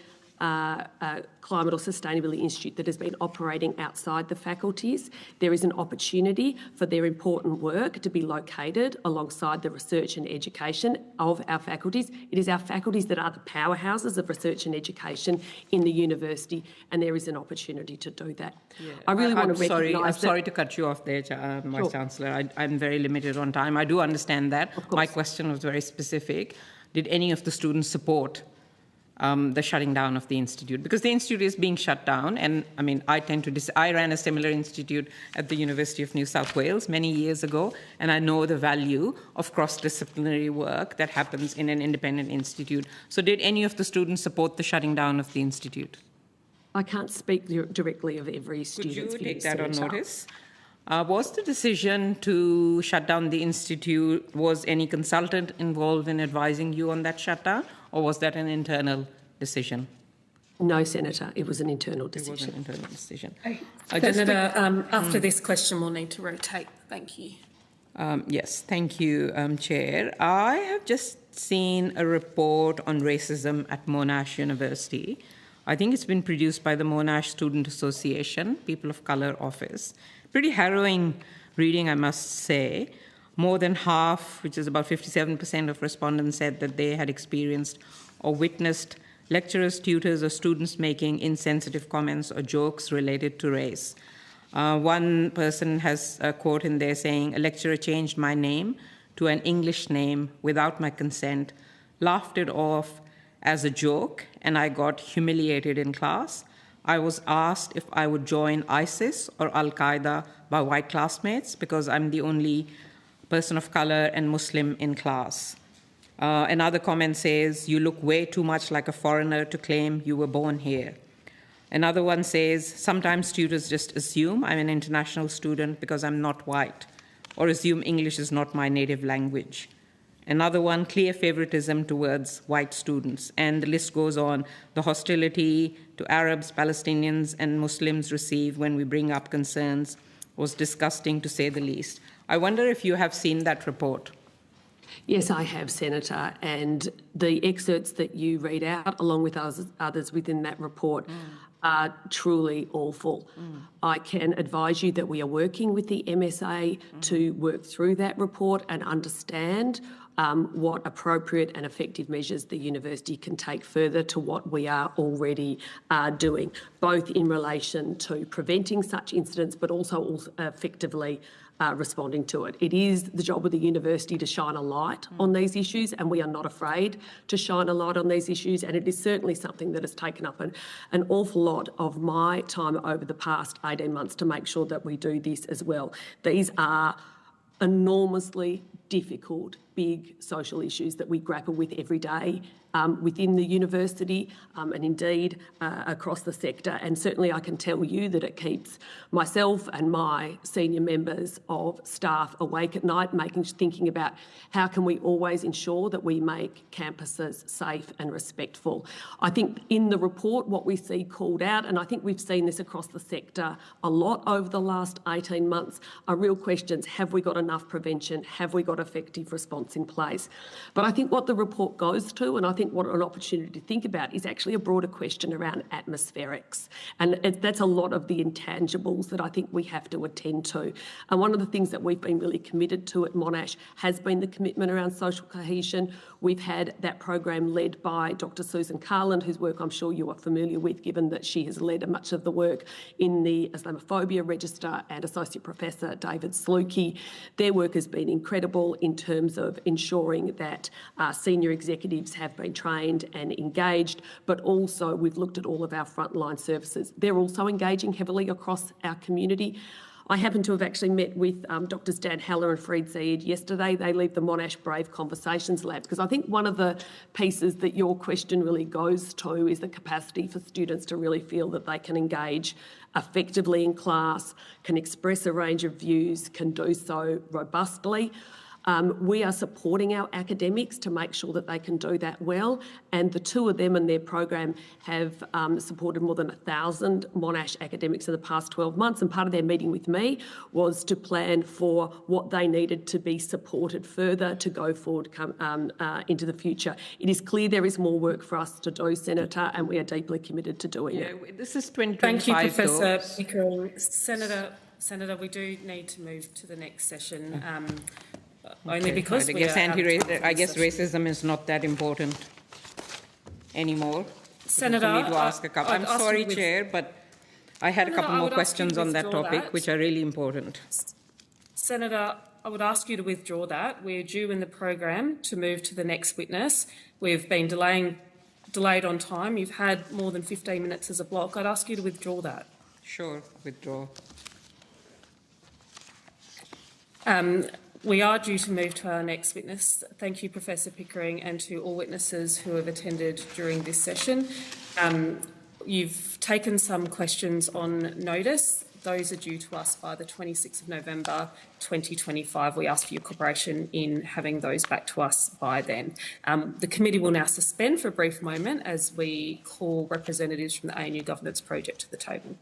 climate or sustainability institute that has been operating outside the faculties. There is an opportunity for their important work to be located alongside the research and education of our faculties. It is our faculties that are the powerhouses of research and education in the university, and there is an opportunity to do that. Yeah. I really want to recognise I'm sorry to cut you off there, Vice Chancellor. I'm very limited on time. I do understand that. My question was very specific. Did any of the students support the shutting down of the institute? Because the institute is being shut down, and I mean, I ran a similar institute at the University of New South Wales many years ago, and I know the value of cross-disciplinary work that happens in an independent institute. So did any of the students support the shutting down of the institute? I can't speak directly of every student's views. Could you take that on notice? Was the decision to shut down the institute, was any consultant involved in advising you on that shutdown, or was that an internal decision? No, Senator, it was an internal decision. It was an internal decision. Senator, after this question, we'll need to rotate. Thank you. Yes, thank you, Chair. I have just seen a report on racism at Monash University. I think it's been produced by the Monash Student Association, People of Colour Office. Pretty harrowing reading, I must say. More than half, which is about 57% of respondents, said that they had experienced or witnessed lecturers, tutors, or students making insensitive comments or jokes related to race. One person has a quote in there saying, "A lecturer changed my name to an English name without my consent, laughed it off as a joke, and I got humiliated in class. I was asked if I would join ISIS or Al-Qaeda by white classmates because I'm the only person of colour and Muslim in class." Another comment says, "You look way too much like a foreigner to claim you were born here." Another one says, "Sometimes tutors just assume I'm an international student because I'm not white, or assume English is not my native language." Another one, clear favoritism towards white students. And the list goes on. The hostility to Arabs, Palestinians, and Muslims receive when we bring up concerns was disgusting, to say the least. I wonder if you have seen that report. Yes, I have, Senator, and the excerpts that you read out, along with others within that report, are truly awful. I can advise you that we are working with the MSA to work through that report and understand what appropriate and effective measures the university can take further to what we are already doing, both in relation to preventing such incidents but also effectively responding to it. It is the job of the university to shine a light on these issues, and we are not afraid to shine a light on these issues, and it is certainly something that has taken up an awful lot of my time over the past 18 months to make sure that we do this as well. These are enormously difficult, big social issues that we grapple with every day within the university and indeed across the sector. And certainly I can tell you that it keeps myself and my senior members of staff awake at night, thinking about how can we always ensure that we make campuses safe and respectful. I think in the report what we see called out, and I think we've seen this across the sector a lot over the last 18 months, are real questions. Have we got enough prevention? Have we got effective responses? response in place. But I think what the report goes to, and I think what an opportunity to think about, is actually a broader question around atmospherics. And that's a lot of the intangibles that I think we have to attend to. And one of the things that we've been really committed to at Monash has been the commitment around social cohesion. We've had that program led by Dr. Susan Carland, whose work I'm sure you are familiar with, given that she has led much of the work in the Islamophobia Register, and Associate Professor David Sluky. Their work has been incredible in terms of ensuring that senior executives have been trained and engaged, but also we've looked at all of our frontline services. They're also engaging heavily across our community. I happen to have actually met with Drs Dan Haller and Fareed Saeed yesterday. They lead the Monash Brave Conversations Lab, because I think one of the pieces that your question really goes to is the capacity for students to really feel that they can engage effectively in class, can express a range of views, can do so robustly. We are supporting our academics to make sure that they can do that well, and the two of them and their program have supported more than 1,000 Monash academics in the past 12 months, and part of their meeting with me was to plan for what they needed to be supported further to go forward into the future. It is clear there is more work for us to do, Senator, and we are deeply committed to doing it. This is 2025. Thank you, Professor Pickering. Senator, we do need to move to the next session. Only because I guess racism is not that important anymore. Senator, for me to ask a couple. I'm sorry, Chair, but I had a couple more questions on that topic, which are really important. Senator, I would ask you to withdraw that. We're due in the program to move to the next witness. We've been delayed on time. You've had more than 15 minutes as a block. I'd ask you to withdraw that. Sure, withdraw. We are due to move to our next witness. Thank you, Professor Pickering, and to all witnesses who have attended during this session. You've taken some questions on notice. Those are due to us by the 26th of November 2025. We ask for your cooperation in having those back to us by then. The committee will now suspend for a brief moment as we call representatives from the ANU Governance Project to the table.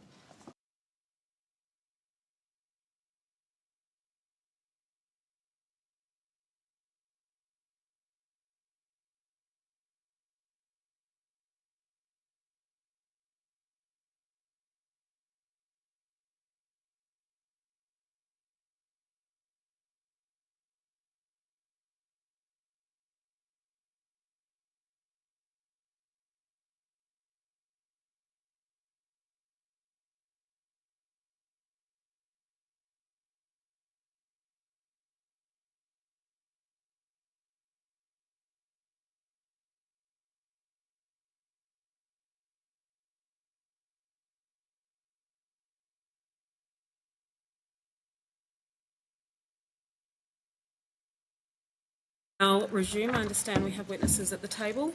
I'll resume. I understand we have witnesses at the table.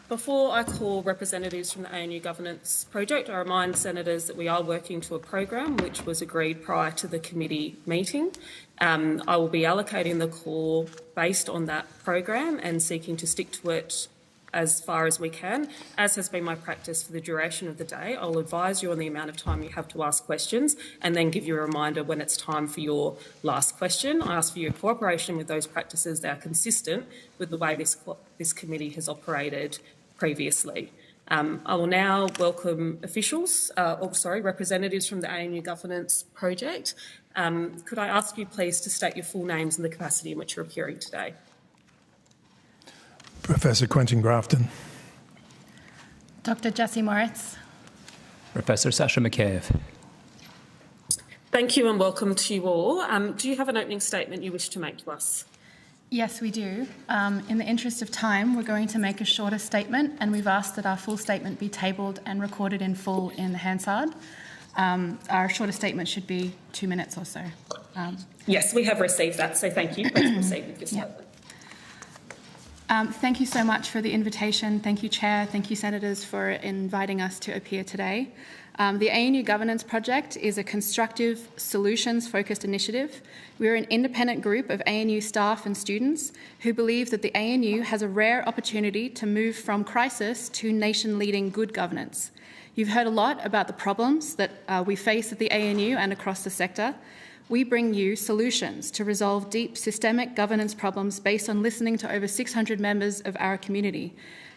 Before I call representatives from the ANU Governance Project, I remind senators that we are working to a program which was agreed prior to the committee meeting. I will be allocating the call based on that program and seeking to stick to it as far as we can. As has been my practice for the duration of the day, I'll advise you on the amount of time you have to ask questions and then give you a reminder when it's time for your last question. I ask for your cooperation with those practices that are consistent with the way this committee has operated previously. I will now welcome representatives from the ANU Governance Project. Could I ask you please to state your full names and the capacity in which you're appearing today? Professor Quentin Grafton. Dr. Jessie Moritz. Professor Sasha McCabe. Thank you and welcome to you all. Do you have an opening statement you wish to make to us? Yes, we do. In the interest of time, we're going to make a shorter statement, and we've asked that our full statement be tabled and recorded in full in the Hansard. Our shorter statement should be 2 minutes or so. Yes, we have received that, so thank you. Please proceed with your statement. Thank you so much for the invitation. Thank you, Chair. Thank you, Senators, for inviting us to appear today. The ANU Governance Project is a constructive, solutions-focused initiative. We're an independent group of ANU staff and students who believe that the ANU has a rare opportunity to move from crisis to nation-leading good governance. You've heard a lot about the problems that we face at the ANU and across the sector. We bring you solutions to resolve deep systemic governance problems based on listening to over 600 members of our community.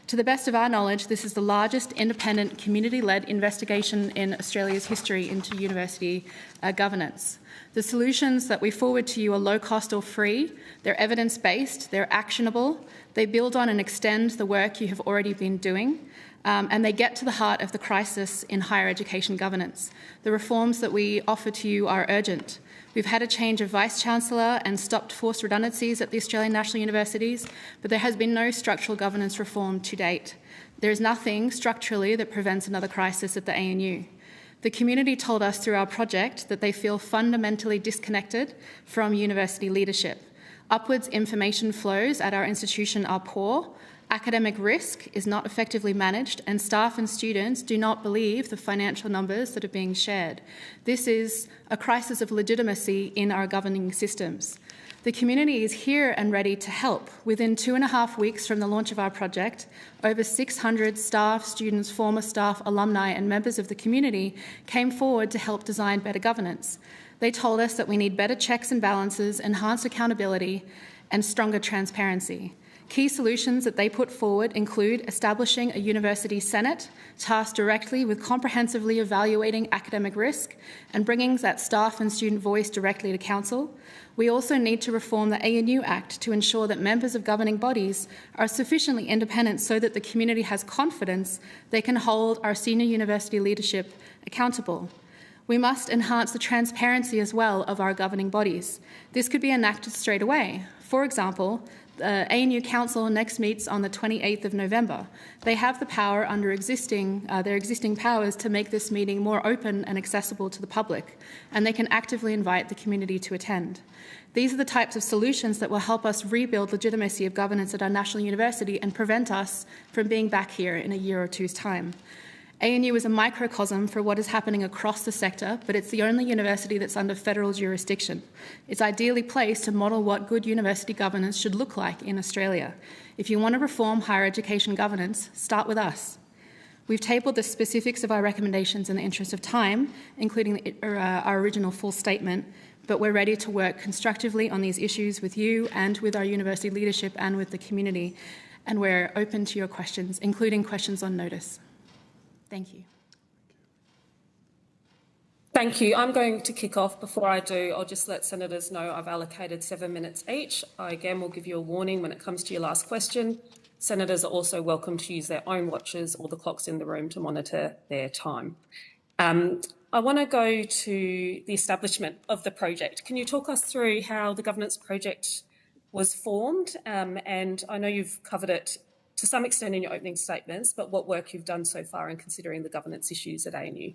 To the best of our knowledge, this is the largest independent community-led investigation in Australia's history into university governance. The solutions that we forward to you are low cost or free, they're evidence-based, they're actionable, they build on and extend the work you have already been doing, and they get to the heart of the crisis in higher education governance. The reforms that we offer to you are urgent. We've had a change of Vice-Chancellor and stopped forced redundancies at the Australian National Universities, but there has been no structural governance reform to date. There is nothing structurally that prevents another crisis at the ANU. The community told us through our project that they feel fundamentally disconnected from university leadership. Upwards information flows at our institution are poor, academic risk is not effectively managed, and staff and students do not believe the financial numbers that are being shared. This is a crisis of legitimacy in our governing systems. The community is here and ready to help. Within 2.5 weeks from the launch of our project, over 600 staff, students, former staff, alumni and members of the community came forward to help design better governance. They told us that we need better checks and balances, enhanced accountability and stronger transparency. Key solutions that they put forward include establishing a university senate tasked directly with comprehensively evaluating academic risk and bringing that staff and student voice directly to council. We also need to reform the ANU Act to ensure that members of governing bodies are sufficiently independent so that the community has confidence they can hold our senior university leadership accountable. We must enhance the transparency as well of our governing bodies. This could be enacted straight away. For example, the ANU Council next meets on the 28th of November. They have the power under their existing powers to make this meeting more open and accessible to the public, and they can actively invite the community to attend. These are the types of solutions that will help us rebuild legitimacy of governance at our national university and prevent us from being back here in a year or two's time. ANU is a microcosm for what is happening across the sector, but it's the only university that's under federal jurisdiction. It's ideally placed to model what good university governance should look like in Australia. If you want to reform higher education governance, start with us. We've tabled the specifics of our recommendations in the interest of time, including our original full statement, but we're ready to work constructively on these issues with you and with our university leadership and with the community, and we're open to your questions, including questions on notice. Thank you. Thank you. I'm going to kick off. Before I do, I'll just let senators know I've allocated 7 minutes each. I again will give you a warning when it comes to your last question. Senators are also welcome to use their own watches or the clocks in the room to monitor their time. I want to go to the establishment of the project. Can you talk us through how the governance project was formed? And I know you've covered it to some extent in your opening statements, but what work you've done so far in considering the governance issues at ANU?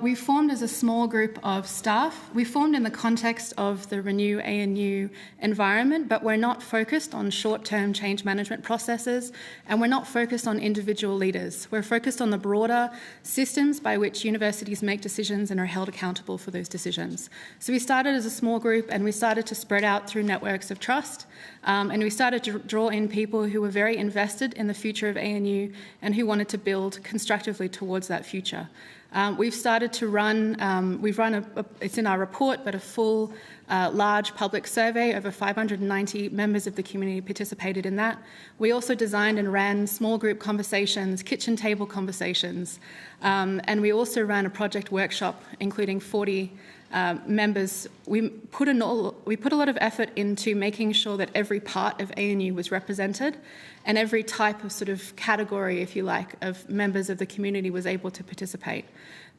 We formed as a small group of staff. We formed in the context of the Renew ANU environment, but we're not focused on short-term change management processes, and we're not focused on individual leaders. We're focused on the broader systems by which universities make decisions and are held accountable for those decisions. So we started as a small group, and we started to spread out through networks of trust, and we started to draw in people who were very invested in the future of ANU and who wanted to build constructively towards that future. We've started to run, it's in our report, but a full large public survey. Over 590 members of the community participated in that. We also designed and ran small group conversations, kitchen table conversations, and we also ran a project workshop including 40 members. We put a lot of effort into making sure that every part of ANU was represented and every type of sort of category, if you like, of members of the community was able to participate.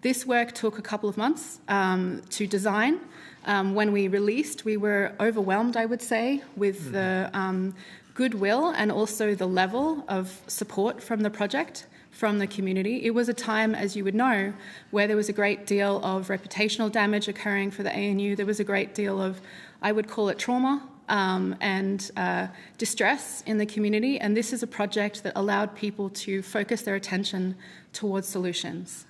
This work took a couple of months to design. When we released, we were overwhelmed, I would say, with the goodwill and also the level of support from the project, from the community. It was a time, as you would know, where there was a great deal of reputational damage occurring for the ANU. There was a great deal of, I would call it trauma and distress in the community. And this is a project that allowed people to focus their attention towards solutions.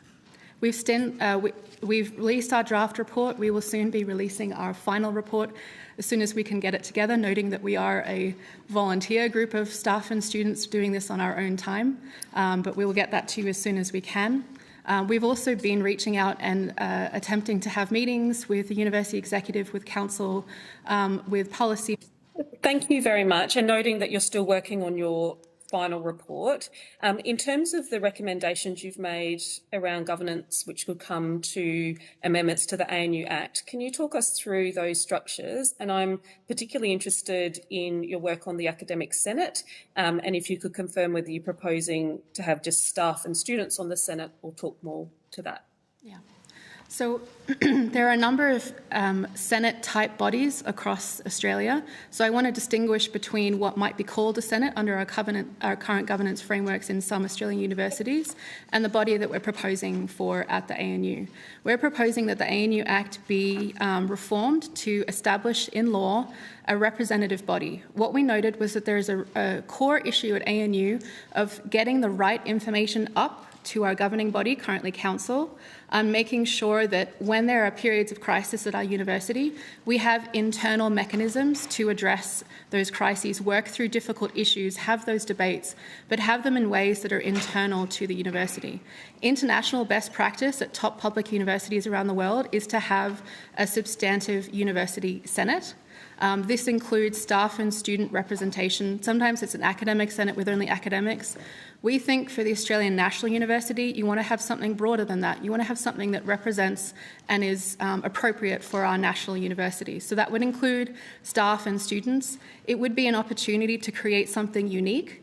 We've released our draft report. We will soon be releasing our final report as soon as we can get it together, noting that we are a volunteer group of staff and students doing this on our own time, but we will get that to you as soon as we can. We've also been reaching out and attempting to have meetings with the university executive, with council, with policy. Thank you very much. And noting that you're still working on your final report, in terms of the recommendations you've made around governance, which could come to amendments to the ANU Act, can you talk us through those structures? And I'm particularly interested in your work on the Academic Senate, and if you could confirm whether you're proposing to have just staff and students on the Senate or talk more to that. Yeah. So there are a number of Senate-type bodies across Australia. So I want to distinguish between what might be called a Senate under our current governance frameworks in some Australian universities and the body that we're proposing for at the ANU. We're proposing that the ANU Act be reformed to establish in law a representative body. What we noted was that there is a core issue at ANU of getting the right information up to our governing body, currently Council, making sure that when there are periods of crisis at our university, we have internal mechanisms to address those crises, work through difficult issues, have those debates, but have them in ways that are internal to the university. International best practice at top public universities around the world is to have a substantive university senate. This includes staff and student representation. Sometimes it's an academic senate with only academics. We think for the Australian National University, you want to have something broader than that. You want to have something that represents and is appropriate for our national universities. So that would include staff and students. It would be an opportunity to create something unique.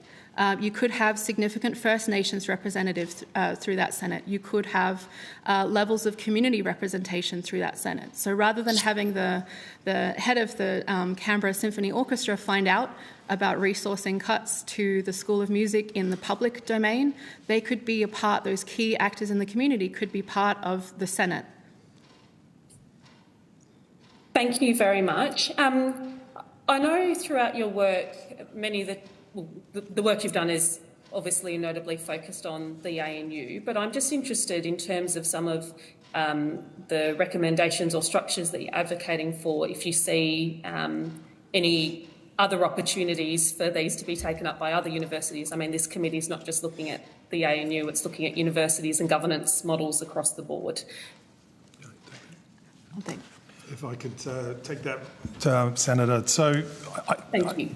You could have significant First Nations representatives through that Senate. You could have levels of community representation through that Senate. So rather than having the head of the Canberra Symphony Orchestra find out about resourcing cuts to the School of Music in the public domain, they could be a part, those key actors in the community could be part of the Senate. Thank you very much. I know throughout your work, the work you've done is obviously notably focused on the ANU, but I'm just interested in terms of some of the recommendations or structures that you're advocating for, if you see any other opportunities for these to be taken up by other universities. I mean, this committee is not just looking at the ANU, it's looking at universities and governance models across the board. If I could take that, Senator. So, Thank you.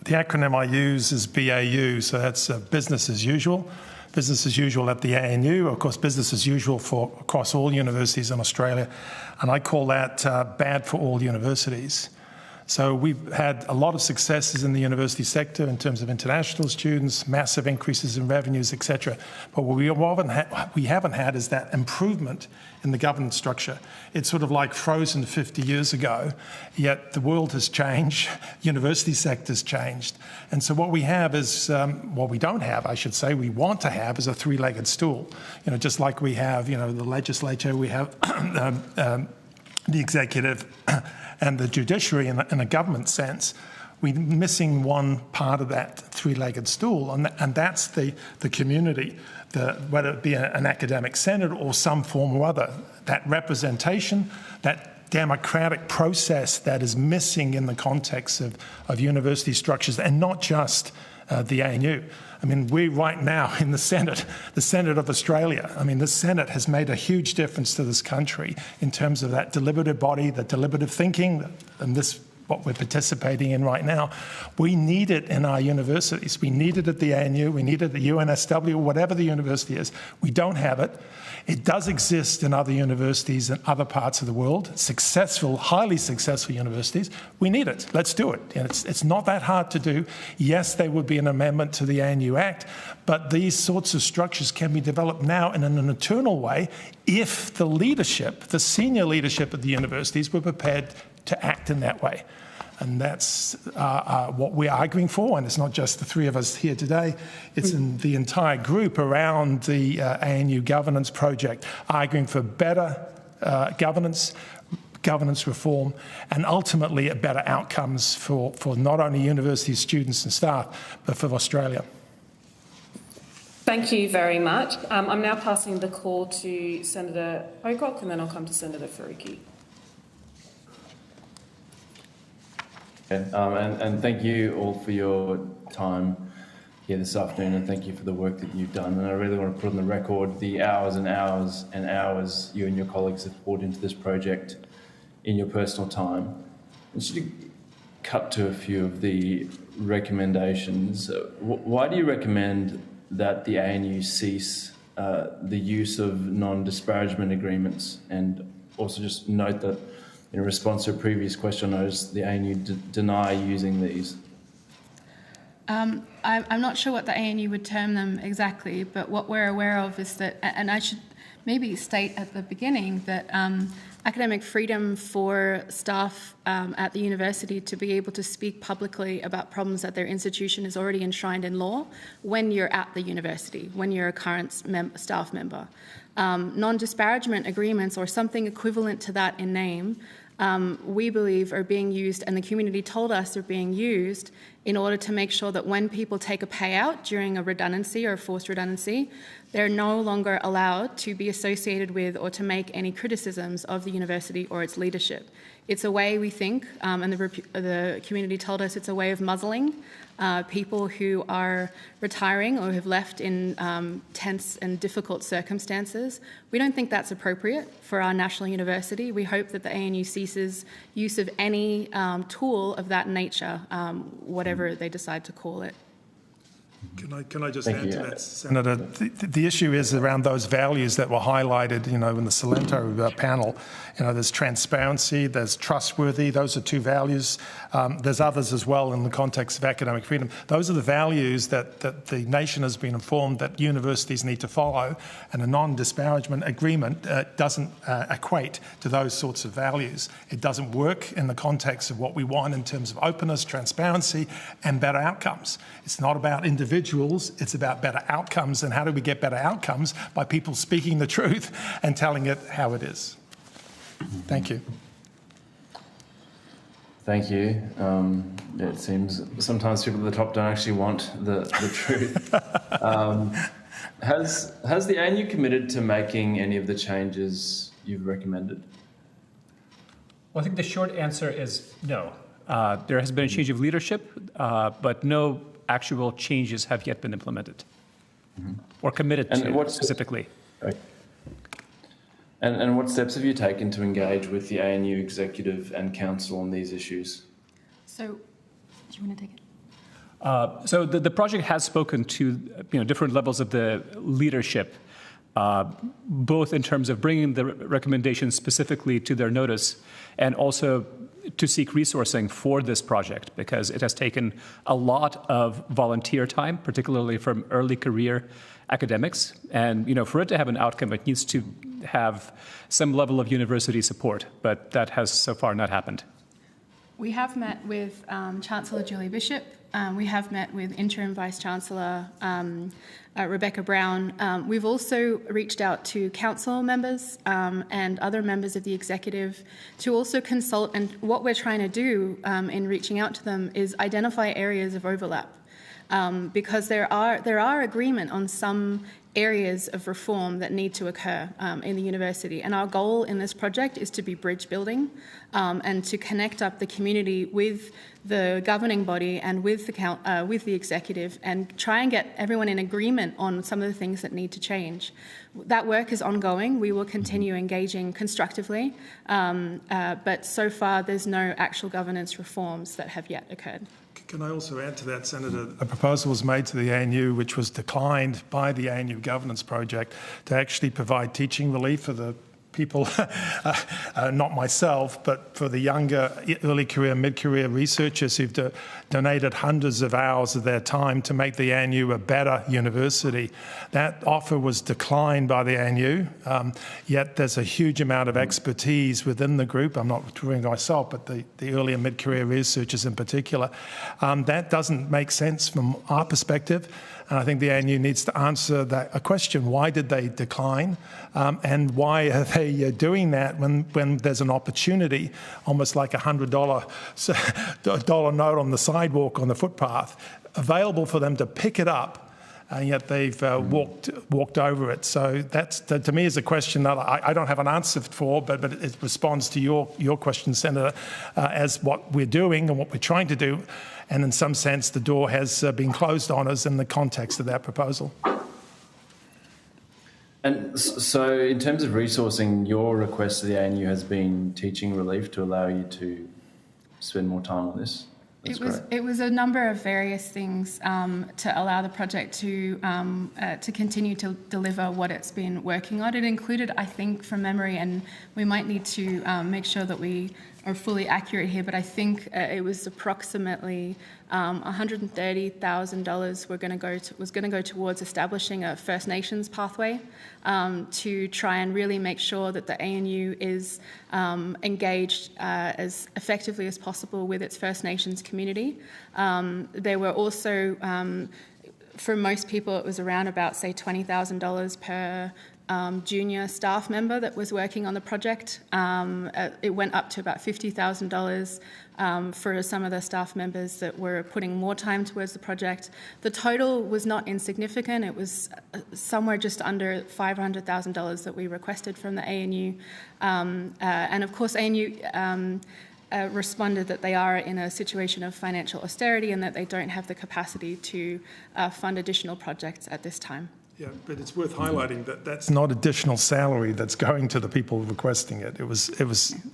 The acronym I use is BAU, so that's business as usual. Business as usual at the ANU, of course, business as usual for across all universities in Australia, and I call that bad for all universities. So we've had a lot of successes in the university sector in terms of international students, massive increases in revenues, etc. But what we haven't had is that improvement in the governance structure. It's sort of like frozen 50 years ago, yet the world has changed, university sector's changed. And so what we have is, what we don't have, I should say, we want to have is a three-legged stool. You know, just like we have, you know, the legislature, we have the executive and the judiciary in a government sense. We're missing one part of that three-legged stool, and that's the community, whether it be an academic senate or some form or other. That representation, that democratic process that is missing in the context of university structures, and not just the ANU. I mean, we right now in the Senate of Australia, I mean, the Senate has made a huge difference to this country in terms of that deliberative body, the deliberative thinking, and this what we're participating in right now. We need it in our universities. We need it at the ANU, we need it at the UNSW, whatever the university is. We don't have it. It does exist in other universities in other parts of the world, successful, highly successful universities. We need it. Let's do it. And it's not that hard to do. Yes, there would be an amendment to the ANU Act, but these sorts of structures can be developed now in an eternal way if the leadership, the senior leadership of the universities were prepared to act in that way. And that's what we're arguing for. And it's not just the three of us here today. It's in the entire group around the ANU governance project, arguing for better governance reform, and ultimately better outcomes for not only university students and staff, but for Australia. Thank you very much. I'm now passing the call to Senator Pocock, and then I'll come to Senator Faruqi. And thank you all for your time here this afternoon, and thank you for the work that you've done. And I really want to put on the record the hours and hours and hours you and your colleagues have poured into this project in your personal time. And just to cut to a few of the recommendations, why do you recommend that the ANU cease the use of non-disparagement agreements? And also just note that in response to a previous question, I noticed the ANU deny using these. I'm not sure what the ANU would term them exactly, but what we're aware of is that, and I should maybe state at the beginning that academic freedom for staff at the university to be able to speak publicly about problems at their institution is already enshrined in law when you're at the university, when you're a current staff member. Non-disparagement agreements, or something equivalent to that in name, we believe are being used, and the community told us are being used, in order to make sure that when people take a payout during a redundancy or a forced redundancy, they're no longer allowed to be associated with or to make any criticisms of the university or its leadership. It's a way, we think, and the community told us it's a way of muzzling people who are retiring or have left in tense and difficult circumstances. We don't think that's appropriate for our national university. We hope that the ANU ceases use of any tool of that nature, whatever they decide to call it. Can I just add to that, Senator? The issue is around those values that were highlighted, in the Salento panel. There's transparency, there's trustworthy. Those are two values. There's others as well in the context of academic freedom. Those are the values that the nation has been informed that universities need to follow, and a non-disparagement agreement doesn't equate to those sorts of values. It doesn't work in the context of what we want in terms of openness, transparency, and better outcomes. It's not about individuals, it's about better outcomes. And how do we get better outcomes? By people speaking the truth and telling it how it is. Thank you. Thank you. It seems sometimes people at the top don't actually want the truth. Has the ANU committed to making any of the changes you've recommended? Well, I think the short answer is no. There has been a change of leadership, but no actual changes have yet been implemented or committed to specifically. And what steps have you taken to engage with the ANU executive and council on these issues? So, do you want to take it? So the project has spoken to different levels of the leadership, both in terms of bringing the recommendations specifically to their notice, and also to seek resourcing for this project, because it has taken a lot of volunteer time, particularly from early career academics. And for it to have an outcome, it needs to have some level of university support, but that has so far not happened. We have met with Chancellor Julie Bishop. We have met with Interim Vice-Chancellor Rebecca Brown. We've also reached out to council members and other members of the executive to also consult. And what we're trying to do in reaching out to them is identify areas of overlap, because there are agreement on some areas of reform that need to occur in the university. And our goal in this project is to be bridge building and to connect up the community with the governing body and with the executive, and try and get everyone in agreement on some of the things that need to change. That work is ongoing. We will continue engaging constructively, but so far there's no actual governance reforms that have yet occurred. Can I also add to that, Senator? A proposal was made to the ANU, which was declined by the ANU Governance Project, to actually provide teaching relief for the people, not myself, but for the younger early career, mid-career researchers who've donated hundreds of hours of their time to make the ANU a better university. That offer was declined by the ANU, yet there's a huge amount of expertise within the group. I'm not talking myself, but the early and mid-career researchers in particular. That doesn't make sense from our perspective. And I think the ANU needs to answer a question: why did they decline, and why are they doing that when there's an opportunity, almost like $100 note on the sidewalk on the footpath, available for them to pick it up and yet they've walked over it. So that's, to me, is a question that I don't have an answer for, but it responds to your question, Senator, as what we're doing and what we're trying to do. And in some sense, the door has been closed on us in the context of that proposal. And so in terms of resourcing, your request to the ANU has been teaching relief to allow you to spend more time on this? It was a number of various things to allow the project to continue to deliver what it's been working on. It included, I think, from memory, and we might need to make sure that we are fully accurate here, but I think it was approximately $130,000 was going to go towards establishing a First Nations pathway to try and really make sure that the ANU is engaged as effectively as possible with its First Nations community. There were also, for most people, it was around about, say, $20,000 per junior staff member that was working on the project. It went up to about $50,000 for some of the staff members that were putting more time towards the project. The total was not insignificant. It was somewhere just under $500,000 that we requested from the ANU. And of course, ANU responded that they are in a situation of financial austerity and that they don't have the capacity to fund additional projects at this time. Yeah, but it's worth highlighting that that's not additional salary that's going to the people requesting it. It was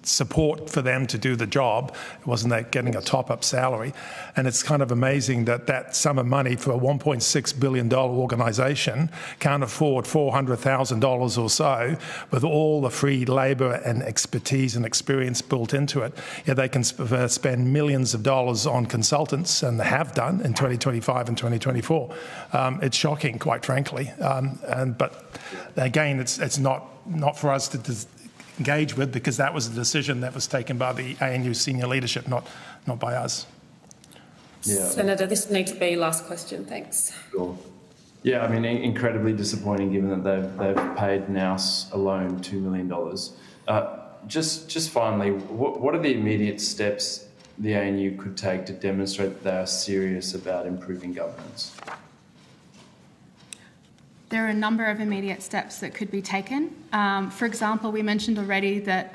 support for them to do the job. It wasn't that getting a top-up salary. And it's kind of amazing that that sum of money for a $1.6 billion organisation can't afford $400,000 or so with all the free labour and expertise and experience built into it. Yeah, they can spend millions of dollars on consultants, and they have done in 2025 and 2024. It's shocking, quite frankly. But again, it's not for us to engage with, because that was a decision that was taken by the ANU senior leadership, not by us. Yeah. Senator, this needs to be last question. Thanks. Sure. Yeah, I mean, incredibly disappointing given that they've paid NOUS alone $2 million. Just finally, what are the immediate steps the ANU could take to demonstrate that they are serious about improving governance? There are a number of immediate steps that could be taken. For example, we mentioned already that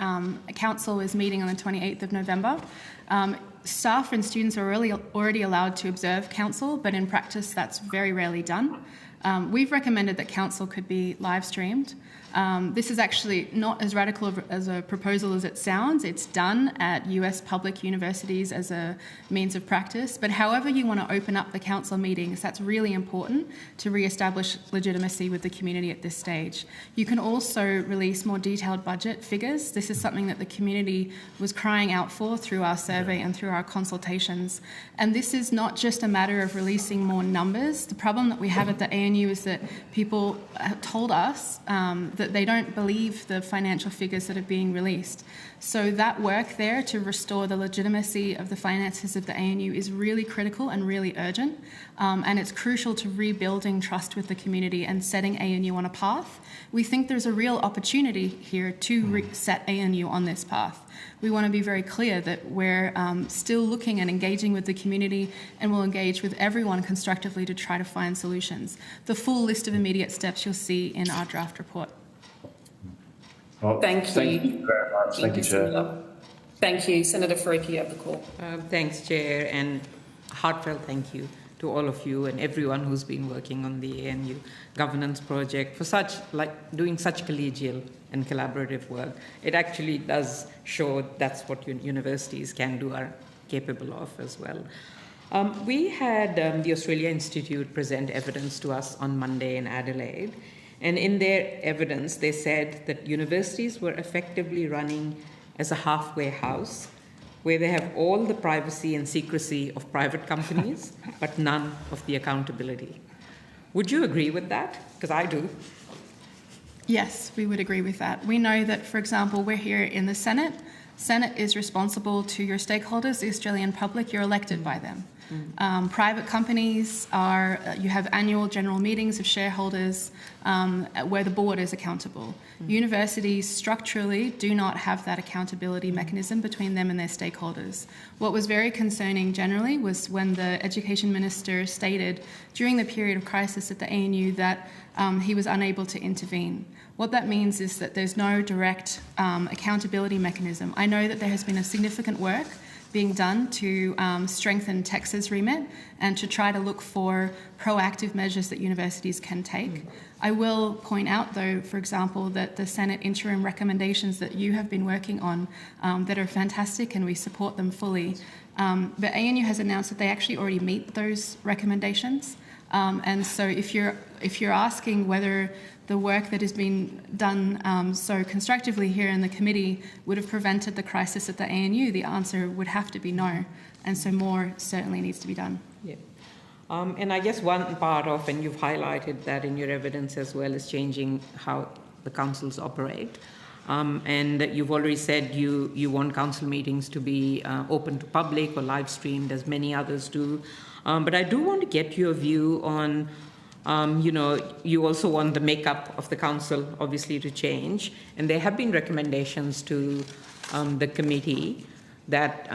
Council is meeting on the 28th of November. Staff and students are already allowed to observe Council, but in practice that's very rarely done. We've recommended that Council could be live streamed. This is actually not as radical as a proposal as it sounds. It's done at US public universities as a means of practice, but however you want to open up the council meetings, that's really important to re-establish legitimacy with the community at this stage. You can also release more detailed budget figures. This is something that the community was crying out for through our survey and through our consultations. And this is not just a matter of releasing more numbers. The problem that we have at the ANU is that people told us that they don't believe the financial figures that are being released. So that work there to restore the legitimacy of the finances of the ANU is really critical and really urgent, and it's crucial to rebuilding trust with the community and setting ANU on a path. We think there's a real opportunity here to set ANU on this path. We want to be very clear that we're still looking and engaging with the community, and we'll engage with everyone constructively to try to find solutions. The full list of immediate steps you'll see in our draft report. Well, Thank you very much. Thank you, Chair. Senator. Thank you. Senator Faruqi, you have the call. Thanks, Chair, and heartfelt thank you to all of you and everyone who's been working on the ANU governance project for doing such collegial and collaborative work. It actually does show that's what universities can do, are capable of as well. We had the Australia Institute present evidence to us on Monday in Adelaide, and in their evidence they said that universities were effectively running as a halfway house, where they have all the privacy and secrecy of private companies, but none of the accountability. Would you agree with that? Because I do. Yes, we would agree with that. We know that, for example, we're here in the Senate. Senate is responsible to your stakeholders, the Australian public. You're elected by them. Private companies are, you have annual general meetings of shareholders where the board is accountable. Universities structurally do not have that accountability mechanism between them and their stakeholders. What was very concerning generally was when the Education Minister stated during the period of crisis at the ANU that he was unable to intervene. What that means is that there's no direct accountability mechanism. I know that there has been a significant work being done to strengthen Texas remit and to try to look for proactive measures that universities can take. I will point out, though, for example, that the Senate interim recommendations that you have been working on that are fantastic and we support them fully. But ANU has announced that they actually already meet those recommendations. And so if you're asking whether the work that has been done so constructively here in the committee would have prevented the crisis at the ANU, the answer would have to be no. And so more certainly needs to be done. Yeah. And I guess one part of, and you've highlighted that in your evidence as well, is changing how the councils operate. And you've already said you want council meetings to be open to public or live streamed, as many others do. But I do want to get your view on, you also want the makeup of the council, obviously, to change. And there have been recommendations to the committee that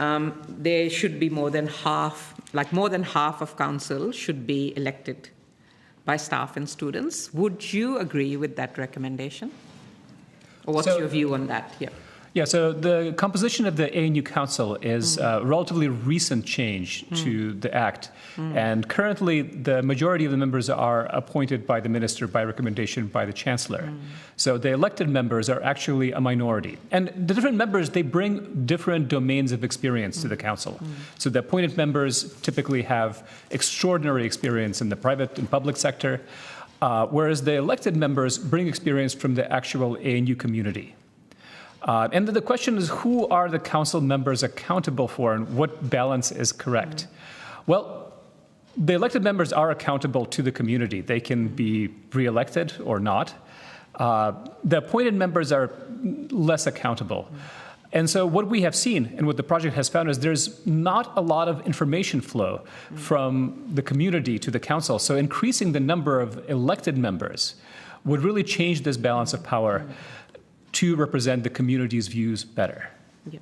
there should be more than half of council should be elected by staff and students. Would you agree with that recommendation? Or what's your view on that? Yeah. Yeah, so the composition of the ANU Council is a relatively recent change to the Act. And currently, the majority of the members are appointed by the Minister by recommendation by the Chancellor. So the elected members are actually a minority. And the different members, they bring different domains of experience to the Council. So the appointed members typically have extraordinary experience in the private and public sector, whereas the elected members bring experience from the actual ANU community. And the question is, who are the council members accountable for and what balance is correct? Well, the elected members are accountable to the community. They can be re-elected or not. The appointed members are less accountable. And so what we have seen and what the project has found is there's not a lot of information flow from the community to the council. So increasing the number of elected members would really change this balance of power to represent the community's views better. Yeah.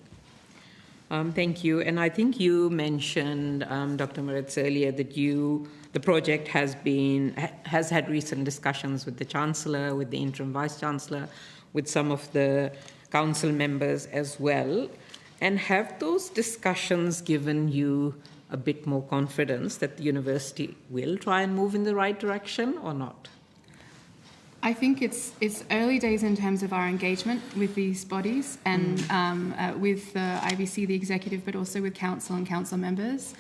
Thank you. And I think you mentioned, Dr. Moritz, earlier that the project has had recent discussions with the Chancellor, with the interim Vice-Chancellor, with some of the council members as well. And have those discussions given you a bit more confidence that the university will try and move in the right direction or not? I think it's early days in terms of our engagement with these bodies and with the IBC, the executive, but also with council and council members.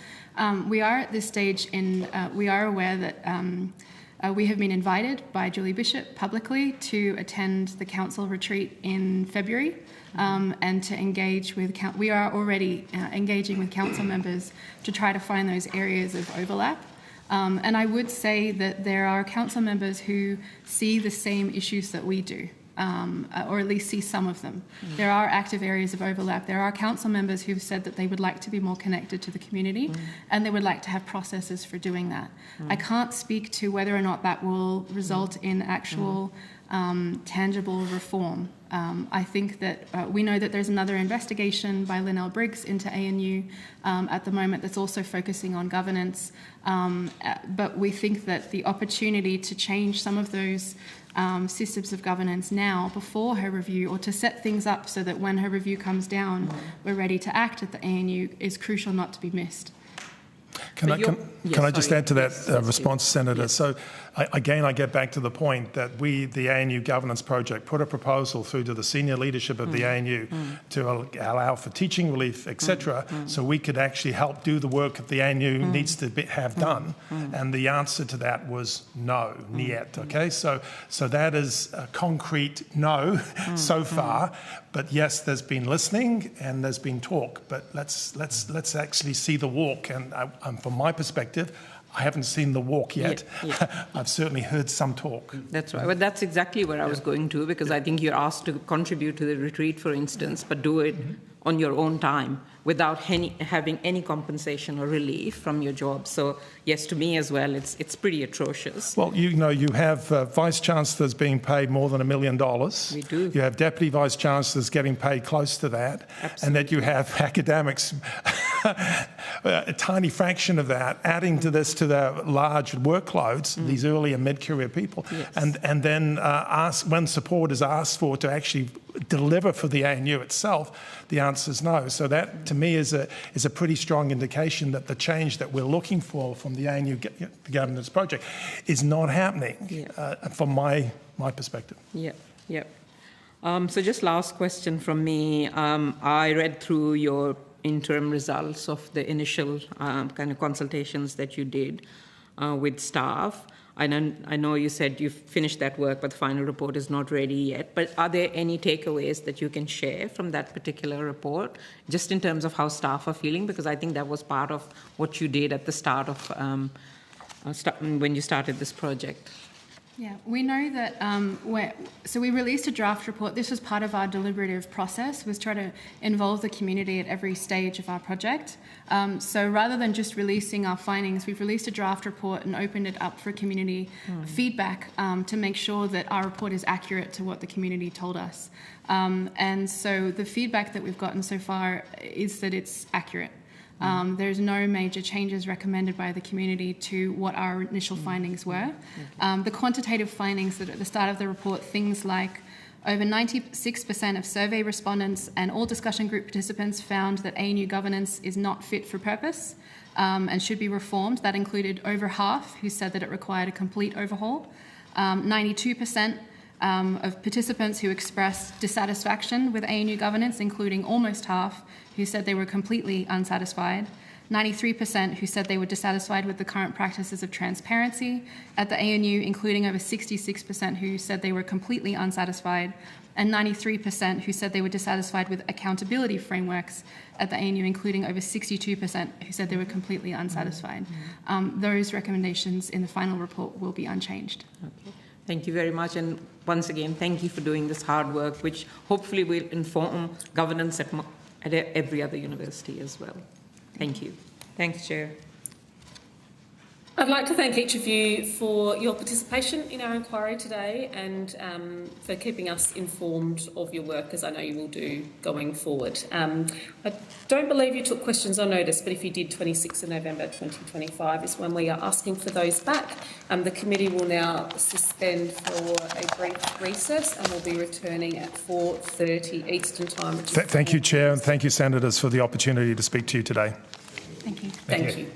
We are at this stage we are aware that we have been invited by Julie Bishop publicly to attend the council retreat in February and to engage with, we are already engaging with council members to try to find those areas of overlap. And I would say that there are council members who see the same issues that we do, or at least see some of them. There are active areas of overlap. There are council members who've said that they would like to be more connected to the community and they would like to have processes for doing that. I can't speak to whether or not that will result in actual tangible reform. I think that we know that there's another investigation by Linnell Briggs into ANU at the moment that's also focusing on governance, but we think that the opportunity to change some of those systems of governance now before her review, or to set things up so that when her review comes down we're ready to act at the ANU, is crucial not to be missed. Can I just add to that response, Senator? Yes. So, again, I get back to the point that we, the ANU Governance Project, put a proposal through to the senior leadership of the ANU to allow for teaching relief, etc., so we could actually help do the work that the ANU needs to have done. And the answer to that was no, niet. Okay, so that is a concrete no so far. But yes, there's been listening and there's been talk. But let's actually see the walk. And from my perspective, I haven't seen the walk yet. I've certainly heard some talk. That's right. Well, that's exactly where I was going to, because I think you're asked to contribute to the retreat, for instance, but do it on your own time without having any compensation or relief from your job. So yes, to me as well, it's pretty atrocious. Well, you have vice chancellors being paid more than $1 million. We do. You have deputy vice chancellors getting paid close to that. Absolutely. And that you have academics, a tiny fraction of that, adding to this to the large workloads, these early and mid-career people. Yes. And then when support is asked for to actually deliver for the ANU itself, the answer is no. So that, to me, is a pretty strong indication that the change that we're looking for from the ANU governance project is not happening, from my perspective. Yeah. So just last question from me. I read through your interim results of the initial kind of consultations that you did with staff. I know you said you've finished that work, but the final report is not ready yet. But are there any takeaways that you can share from that particular report, just in terms of how staff are feeling? Because I think that was part of what you did at the start of when you started this project. Yeah, we know that, so we released a draft report. This was part of our deliberative process, was try to involve the community at every stage of our project. So rather than just releasing our findings, we've released a draft report and opened it up for community feedback to make sure that our report is accurate to what the community told us. And so the feedback that we've gotten so far is that it's accurate. There's no major changes recommended by the community to what our initial findings were. The quantitative findings that at the start of the report, things like over 96% of survey respondents and all discussion group participants found that ANU governance is not fit for purpose and should be reformed. That included over half who said that it required a complete overhaul. 92% of participants who expressed dissatisfaction with ANU governance, including almost half who said they were completely unsatisfied. 93% who said they were dissatisfied with the current practices of transparency at the ANU, including over 66% who said they were completely unsatisfied, and 93% who said they were dissatisfied with accountability frameworks at the ANU, including over 62% who said they were completely unsatisfied. Those recommendations in the final report will be unchanged. Okay. Thank you very much. And once again, thank you for doing this hard work, which hopefully will inform governance at every other university as well. Thank you. Thanks, Chair. I'd like to thank each of you for your participation in our inquiry today and for keeping us informed of your work, as I know you will do going forward. I don't believe you took questions on notice, but if you did, 26th of November 2025 is when we are asking for those back. The committee will now suspend for a brief recess and will be returning at 4:30 Eastern Time. Thank you, Chair, and thank you, Senators, for the opportunity to speak to you today. Thank you. Thank you.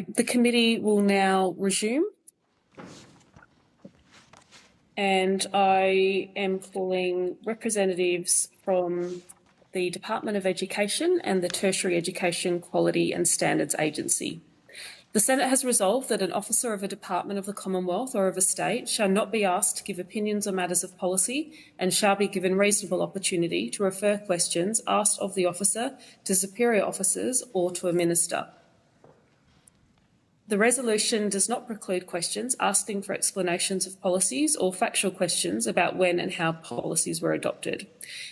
The committee will now resume. And I am calling representatives from the Department of Education and the Tertiary Education Quality and Standards Agency. The Senate has resolved that an officer of a department of the Commonwealth or of a state shall not be asked to give opinions on matters of policy and shall be given reasonable opportunity to refer questions asked of the officer to superior officers or to a minister. The resolution does not preclude questions asking for explanations of policies or factual questions about when and how policies were adopted.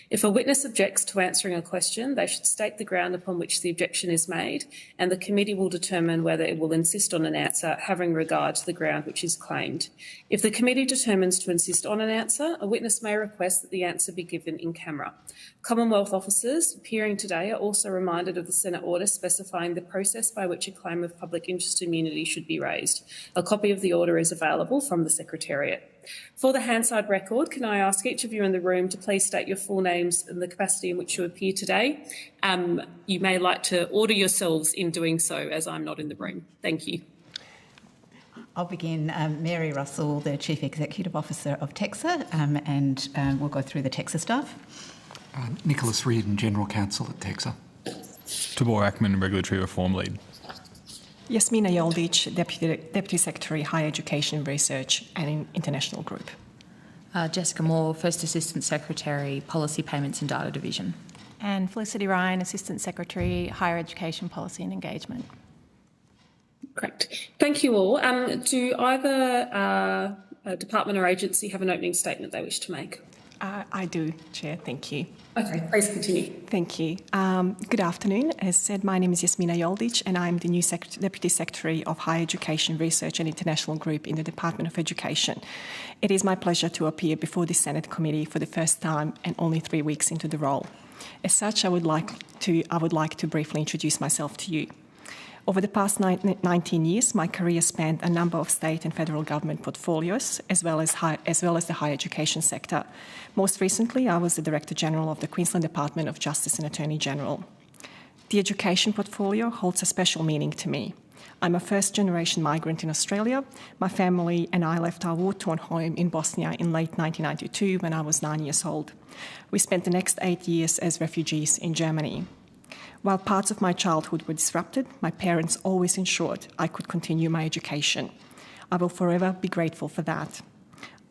If a witness objects to answering a question, they should state the ground upon which the objection is made, and the committee will determine whether it will insist on an answer having regard to the ground which is claimed. If the committee determines to insist on an answer, a witness may request that the answer be given in camera. Commonwealth officers appearing today are also reminded of the Senate order specifying the process by which a claim of public interest immunity should be raised. A copy of the order is available from the Secretariat. For the Hansard record, can I ask each of you in the room to please state your full names and the capacity in which you appear today? You may like to order yourselves in doing so, as I'm not in the room. Thank you. I'll begin. Mary Russell, the Chief Executive Officer of TEXA, and we'll go through the TEXA staff. Nicholas Reardon, General Counsel at TEXA. Tabor Ackman, Regulatory Reform Lead. Yasmina Yoldic, Deputy Secretary, Higher Education Research and International Group. Jessica Moore, First Assistant Secretary, Policy Payments and Data Division. And Felicity Ryan, Assistant Secretary, Higher Education Policy and Engagement. Great. Thank you all. Do either department or agency have an opening statement they wish to make? I do, Chair. Thank you. Okay, please continue. Thank you. Good afternoon. As said, my name is Yasmina Yoldic and I'm the new Deputy Secretary of Higher Education Research and International Group in the Department of Education. It is my pleasure to appear before the Senate Committee for the first time and only 3 weeks into the role. As such, I would like to briefly introduce myself to you. Over the past 19 years, my career spanned a number of state and federal government portfolios, as well as the higher education sector. Most recently, I was the Director General of the Queensland Department of Justice and Attorney General. The education portfolio holds a special meaning to me. I'm a first-generation migrant in Australia. My family and I left our war-torn home in Bosnia in late 1992 when I was 9 years old. We spent the next 8 years as refugees in Germany. While parts of my childhood were disrupted, my parents always ensured I could continue my education. I will forever be grateful for that.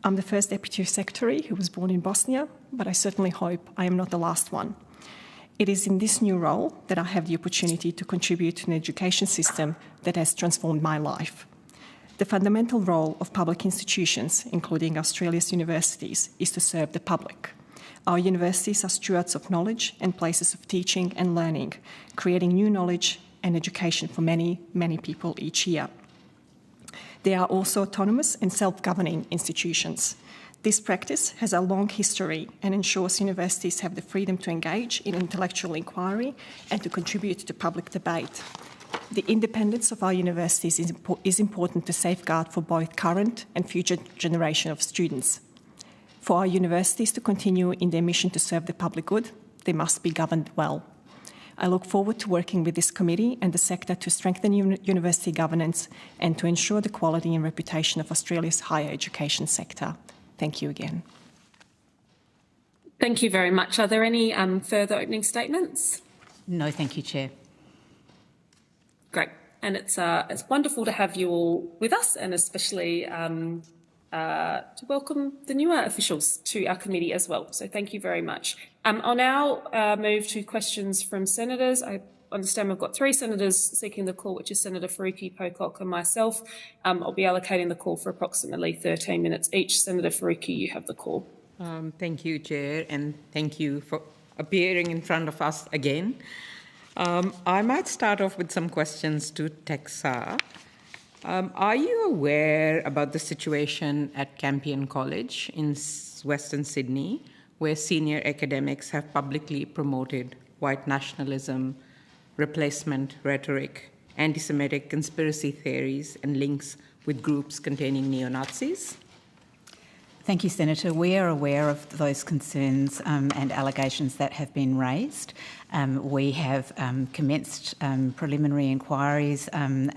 I'm the first Deputy Secretary who was born in Bosnia, but I certainly hope I am not the last one. It is in this new role that I have the opportunity to contribute to an education system that has transformed my life. The fundamental role of public institutions, including Australia's universities, is to serve the public. Our universities are stewards of knowledge and places of teaching and learning, creating new knowledge and education for many, many people each year. They are also autonomous and self-governing institutions. This practice has a long history and ensures universities have the freedom to engage in intellectual inquiry and to contribute to public debate. The independence of our universities is important to safeguard for both current and future generations of students. For our universities to continue in their mission to serve the public good, they must be governed well. I look forward to working with this committee and the sector to strengthen university governance and to ensure the quality and reputation of Australia's higher education sector. Thank you again. Thank you very much. Are there any further opening statements? No, thank you, Chair. Great. And it's wonderful to have you all with us, and especially to welcome the newer officials to our committee as well. So thank you very much. I'll now move to questions from senators. I understand we've got 3 senators seeking the call, which is Senator Faruqi, Pocock and myself. I'll be allocating the call for approximately 13 minutes each. Senator Faruqi, you have the call. Thank you, Chair, and thank you for appearing in front of us again. I might start off with some questions to TEXA. Are you aware about the situation at Campion College in Western Sydney, where senior academics have publicly promoted white nationalism, replacement rhetoric, anti-Semitic conspiracy theories, and links with groups containing neo-Nazis? Thank you, Senator. We are aware of those concerns and allegations that have been raised. We have commenced preliminary inquiries and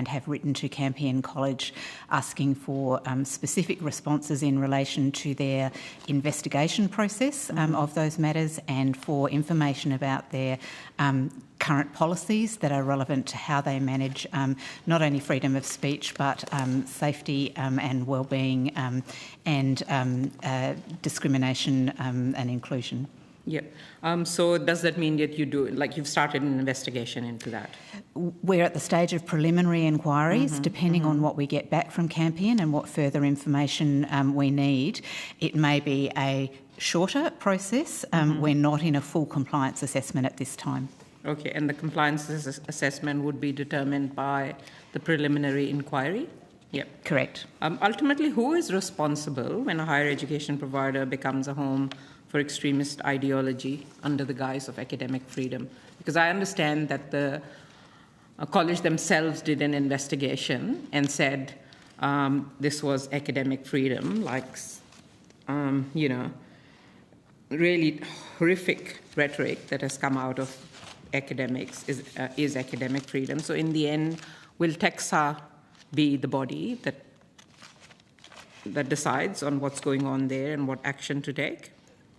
have written to Campion College asking for specific responses in relation to their investigation process of those matters and for information about their current policies that are relevant to how they manage not only freedom of speech but safety and wellbeing and discrimination and inclusion. Yeah. So does that mean that you've started an investigation into that? We're at the stage of preliminary inquiries. Depending on what we get back from Campion and what further information we need, it may be a shorter process. We're not in a full compliance assessment at this time. Okay, and the compliance assessment would be determined by the preliminary inquiry? Yep. Correct. Ultimately, who is responsible when a higher education provider becomes a home for extremist ideology under the guise of academic freedom? Because I understand that the college themselves did an investigation and said this was academic freedom, really horrific rhetoric that has come out of academics is academic freedom. So in the end, will TEXA be the body that decides on what's going on there and what action to take?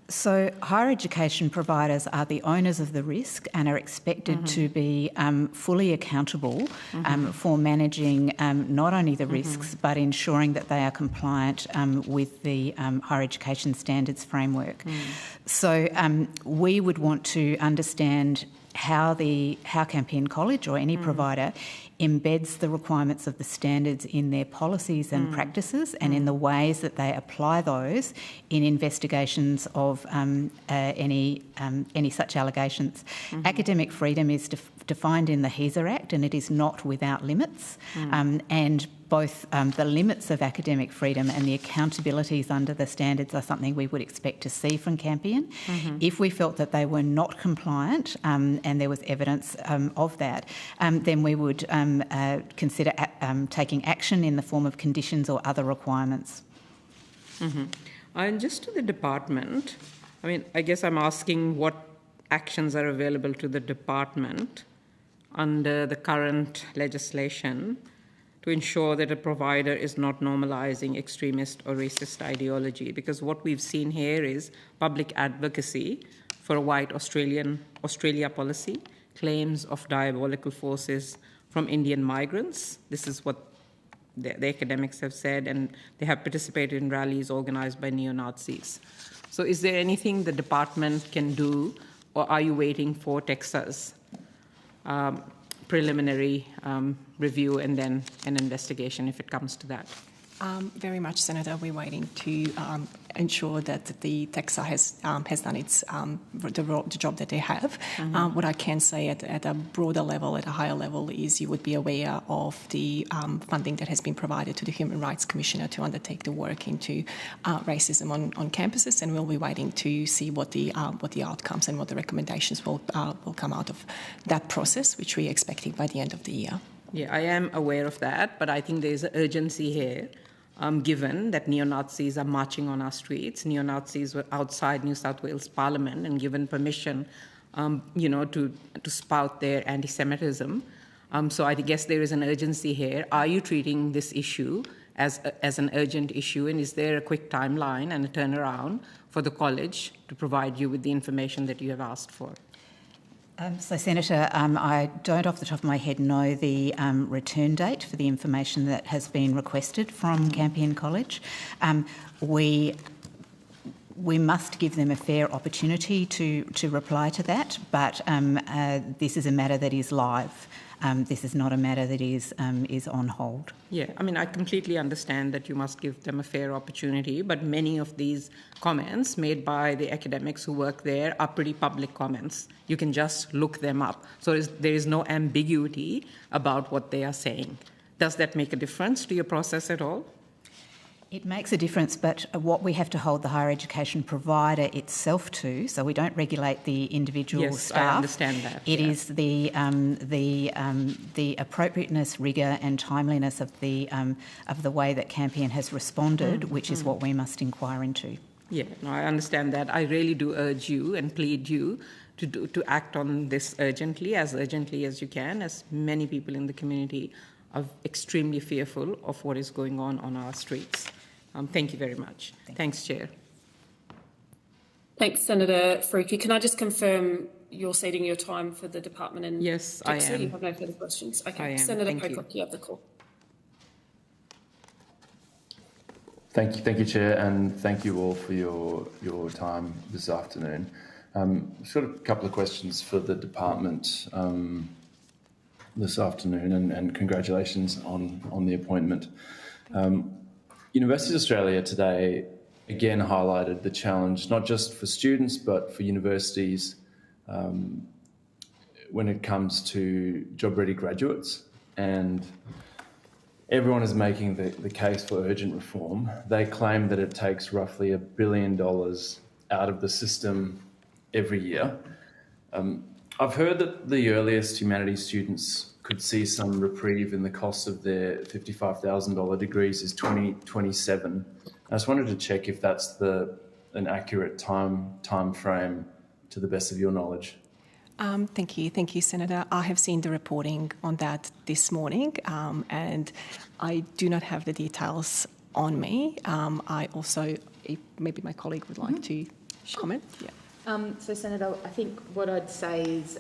So higher education providers are the owners of the risk and are expected to be fully accountable for managing not only the risks but ensuring that they are compliant with the higher education standards framework. So we would want to understand how Campion College or any provider embeds the requirements of the standards in their policies and practices and in the ways that they apply those in investigations of any such allegations. Academic freedom is defined in the HESA Act and it is not without limits, and both the limits of academic freedom and the accountabilities under the standards are something we would expect to see from Campion. If we felt that they were not compliant and there was evidence of that, then we would consider taking action in the form of conditions or other requirements. And just to the department, I guess I'm asking what actions are available to the department under the current legislation to ensure that a provider is not normalising extremist or racist ideology, because what we've seen here is public advocacy for a white Australia policy, claims of diabolical forces from Indian migrants. This is what the academics have said, and they have participated in rallies organised by neo-Nazis. So is there anything the department can do, or are you waiting for TEXA's preliminary review and then an investigation if it comes to that? Very much, Senator. We're waiting to ensure that the TEXA has done its the job that they have. What I can say at a broader level, at a higher level, is you would be aware of the funding that has been provided to the Human Rights Commissioner to undertake the work into racism on campuses, and we'll be waiting to see what the outcomes and what the recommendations will come out of that process, which we're expecting by the end of the year. Yeah, I am aware of that, but I think there's an urgency here. Given that neo-Nazis are marching on our streets, neo-Nazis were outside New South Wales Parliament and given permission, to spout their anti-Semitism. So I guess there is an urgency here. Are you treating this issue as an urgent issue, and is there a quick timeline and a turnaround for the college to provide you with the information that you have asked for? So, Senator, I don't off the top of my head know the return date for the information that has been requested from Campion College. We must give them a fair opportunity to reply to that, but this is a matter that is live. This is not a matter that is on hold. Yeah, I completely understand that you must give them a fair opportunity, but many of these comments made by the academics who work there are pretty public comments. You can just look them up. So there is no ambiguity about what they are saying. Does that make a difference to your process at all? It makes a difference, but what we have to hold the higher education provider itself to, so we don't regulate the individual staff. Yes, I understand that. It is the appropriateness, rigour and timeliness of the way that Campion has responded, which is what we must inquire into. Yeah, no, I understand that. I really do urge you and plead you to act on this urgently as you can, as many people in the community are extremely fearful of what is going on our streets. Thank you very much. Thanks, Chair. Thanks, Senator Faruqi. Can I just confirm you're ceding your time for the department? And yes, I am. You have no further questions. Okay, I am. Senator Thank Pocock, you have the call. Thank you, Chair, and thank you all for your time this afternoon. I've got a couple of questions for the department this afternoon, and congratulations on the appointment. Universities Australia today again highlighted the challenge, not just for students, but for universities when it comes to job-ready graduates. And everyone is making the case for urgent reform. They claim that it takes roughly $1 billion out of the system every year. I've heard that the earliest humanities students could see some reprieve in the cost of their $55,000 degrees is 2027. I just wanted to check if that's an accurate time frame to the best of your knowledge. Thank you, Senator. I have seen the reporting on that this morning, and I do not have the details on me. I also, if maybe my colleague would like to comment. Yeah. So, Senator, I think what I'd say is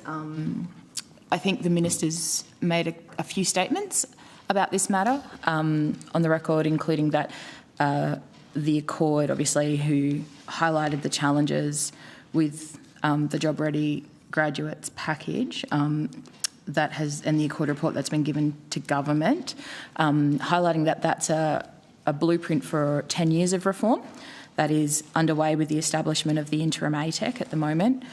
I think the Minister's made a few statements about this matter on the record, including that the Accord, obviously, who highlighted the challenges with the Job Ready Graduates package that has, and the Accord report that's been given to government, highlighting that that's a blueprint for 10 years of reform that is underway with the establishment of the interim ATEC at the moment.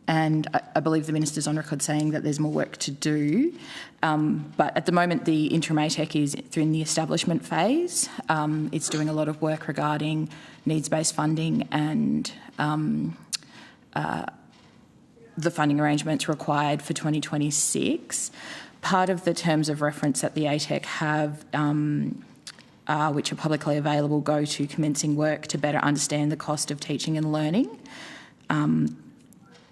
And I believe the Minister's on record saying that there's more work to do. But at the moment, the interim ATEC is in the establishment phase. It's doing a lot of work regarding needs-based funding and the funding arrangements required for 2026. Part of the terms of reference that the ATEC have, which are publicly available, go to commencing work to better understand the cost of teaching and learning. So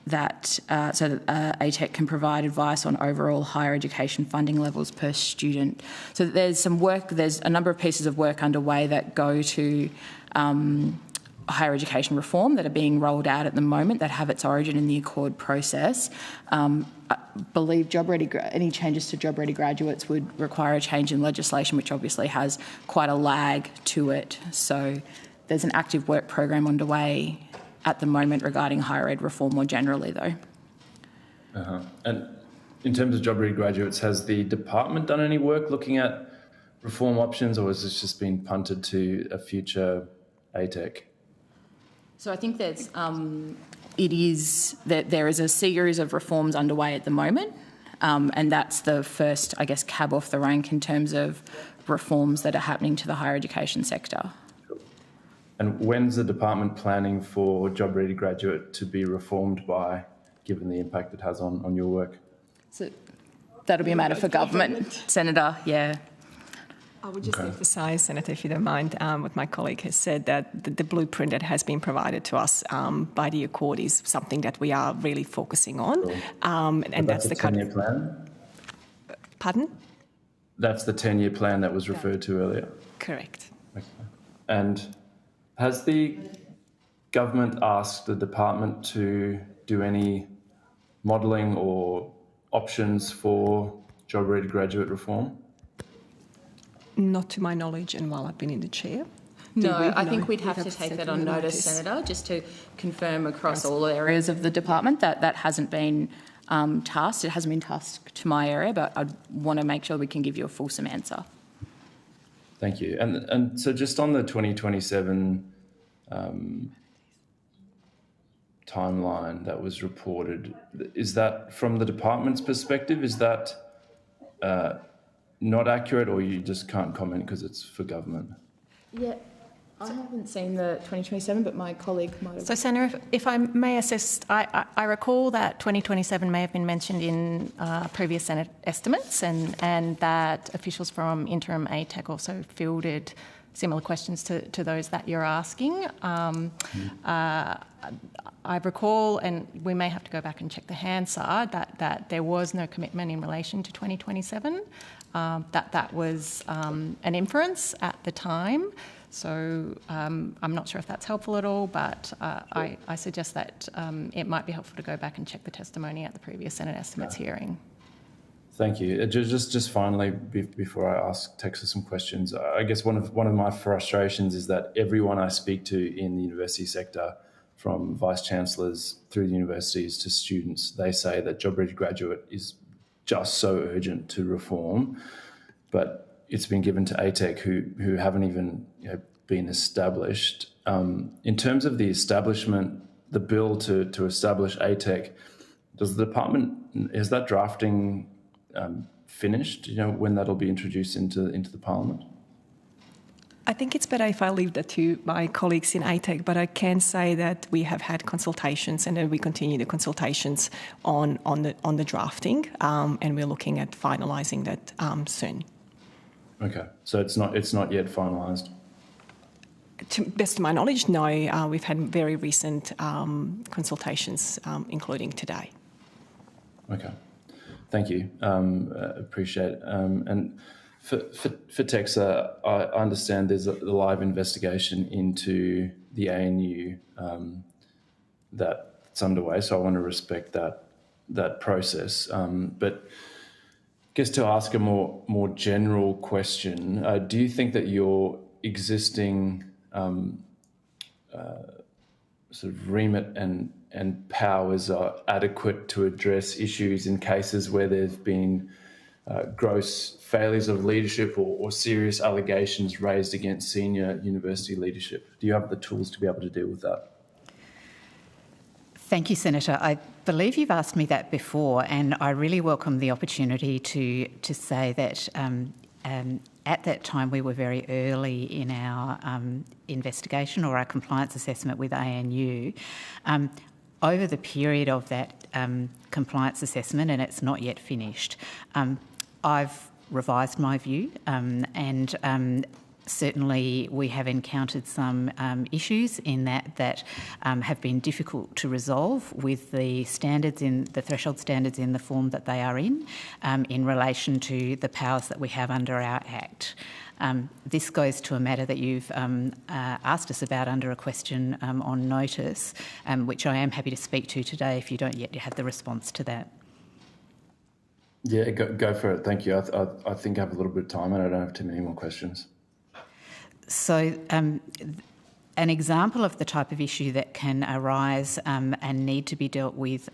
that ATEC can provide advice on overall higher education funding levels per student. So there's some work, there's a number of pieces of work underway that go to higher education reform that are being rolled out at the moment that have its origin in the Accord process. I believe any changes to job-ready graduates would require a change in legislation, which obviously has quite a lag to it. So there's an active work program underway at the moment regarding higher ed reform more generally, though. And in terms of job-ready graduates, has the department done any work looking at reform options, or has this just been punted to a future ATEC? So I think there is a series of reforms underway at the moment, and that's the first, I guess, cab off the rank in terms of reforms that are happening to the higher education sector. And when's the department planning for job-ready graduate to be reformed by, given the impact it has on your work? So that'll be a matter for government, Senator, yeah. I would just emphasise, Senator, if you don't mind, what my colleague has said, that the blueprint that has been provided to us by the Accord is something that we are really focusing on. Sure. And that's the kind of... plan? Pardon? That's the 10-year plan that was referred to earlier? Correct. Okay. And has the government asked the department to do any modelling or options for job-ready graduate reform? Not to my knowledge, and while I've been in the chair. No, I think we'd have to take that on notice, Senator, just to confirm across all areas of the department that that hasn't been tasked. It hasn't been tasked to my area, but I want to make sure we can give you a fulsome answer. Thank you. And so just on the 2027 timeline that was reported, is that from the department's perspective, is that not accurate, or you just can't comment because it's for government? Yeah, I haven't seen the 2027, but my colleague might have. So, Senator, if I may assist, I recall that 2027 may have been mentioned in previous Senate estimates, and that officials from interim ATEC also fielded similar questions to those that you're asking. I recall, and we may have to go back and check the Hansard, that there was no commitment in relation to 2027. That was an inference at the time. So I'm not sure if that's helpful at all, but I suggest that it might be helpful to go back and check the testimony at the previous Senate estimates hearing. Thank you. Just finally, before I ask Texa some questions, I guess one of my frustrations is that everyone I speak to in the university sector, from vice chancellors through the universities to students, they say that job ready graduate is just so urgent to reform, but it's been given to ATEC who haven't even been established. In terms of the establishment, the bill to establish ATEC, does the department, is that drafting finished? Do you know when that'll be introduced into the Parliament? I think it's better if I leave that to my colleagues in ATEC, but I can say that we have had consultations, and then we continue the consultations on the drafting, and we're looking at finalising that soon. Okay, so it's not yet finalised. To best of my knowledge, no. We've had very recent consultations, including today. Okay, thank you. Appreciate it. And for Texa, I understand there's a live investigation into the ANU that's underway, so I want to respect that process. But I guess to ask a more general question, do you think that your existing sort of remit and powers are adequate to address issues in cases where there's been gross failures of leadership or serious allegations raised against senior university leadership? Do you have the tools to be able to deal with that? Thank you, Senator. I believe you've asked me that before, and I really welcome the opportunity to say that at that time we were very early in our investigation or our compliance assessment with ANU. Over the period of that compliance assessment, and it's not yet finished, I've revised my view, and certainly we have encountered some issues in that have been difficult to resolve with the standards in the threshold standards in the form that they are in relation to the powers that we have under our Act. This goes to a matter that you've asked us about under a question on notice, which I am happy to speak to today if you don't yet have the response to that. Yeah, go for it. Thank you. I think I have a little bit of time and I don't have too many more questions. So an example of the type of issue that can arise and need to be dealt with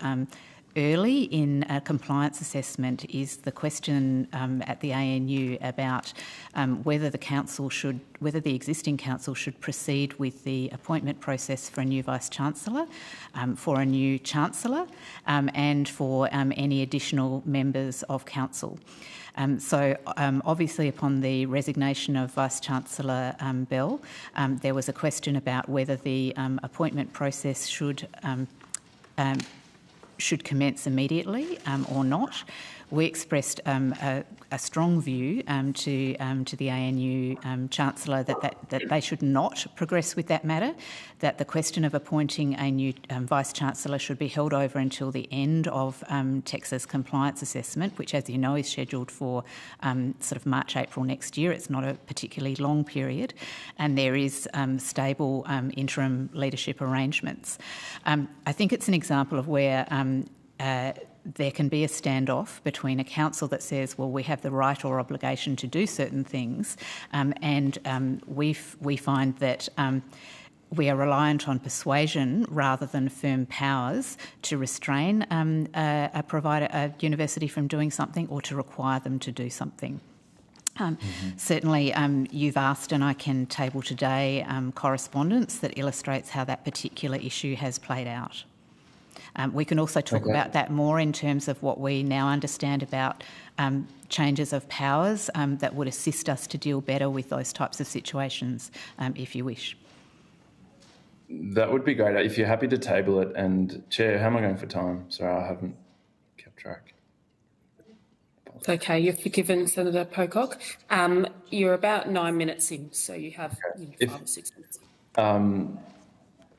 early in a compliance assessment is the question at the ANU about whether the existing council should proceed with the appointment process for a new Vice-Chancellor, for a new Chancellor, and for any additional members of council. Obviously upon the resignation of Vice-Chancellor Bell, there was a question about whether the appointment process should commence immediately or not. We expressed a strong view to the ANU Chancellor that they should not progress with that matter, that the question of appointing a new Vice-Chancellor should be held over until the end of Texas compliance assessment, which, as you know, is scheduled for sort of March, April next year. It's not a particularly long period, and there is stable interim leadership arrangements. I think it's an example of where there can be a standoff between a council that says, well, we have the right or obligation to do certain things, and we find that we are reliant on persuasion rather than firm powers to restrain a university from doing something or to require them to do something. Certainly, you've asked, and I can table today, correspondence that illustrates how that particular issue has played out. We can also talk about that more in terms of what we now understand about changes of powers that would assist us to deal better with those types of situations, if you wish. That would be great. If you're happy to table it. And Chair, how am I going for time? Sorry, I haven't kept track. It's okay, you're forgiven, Senator Pocock. You're about 9 minutes in, so you have 5 or 6 minutes.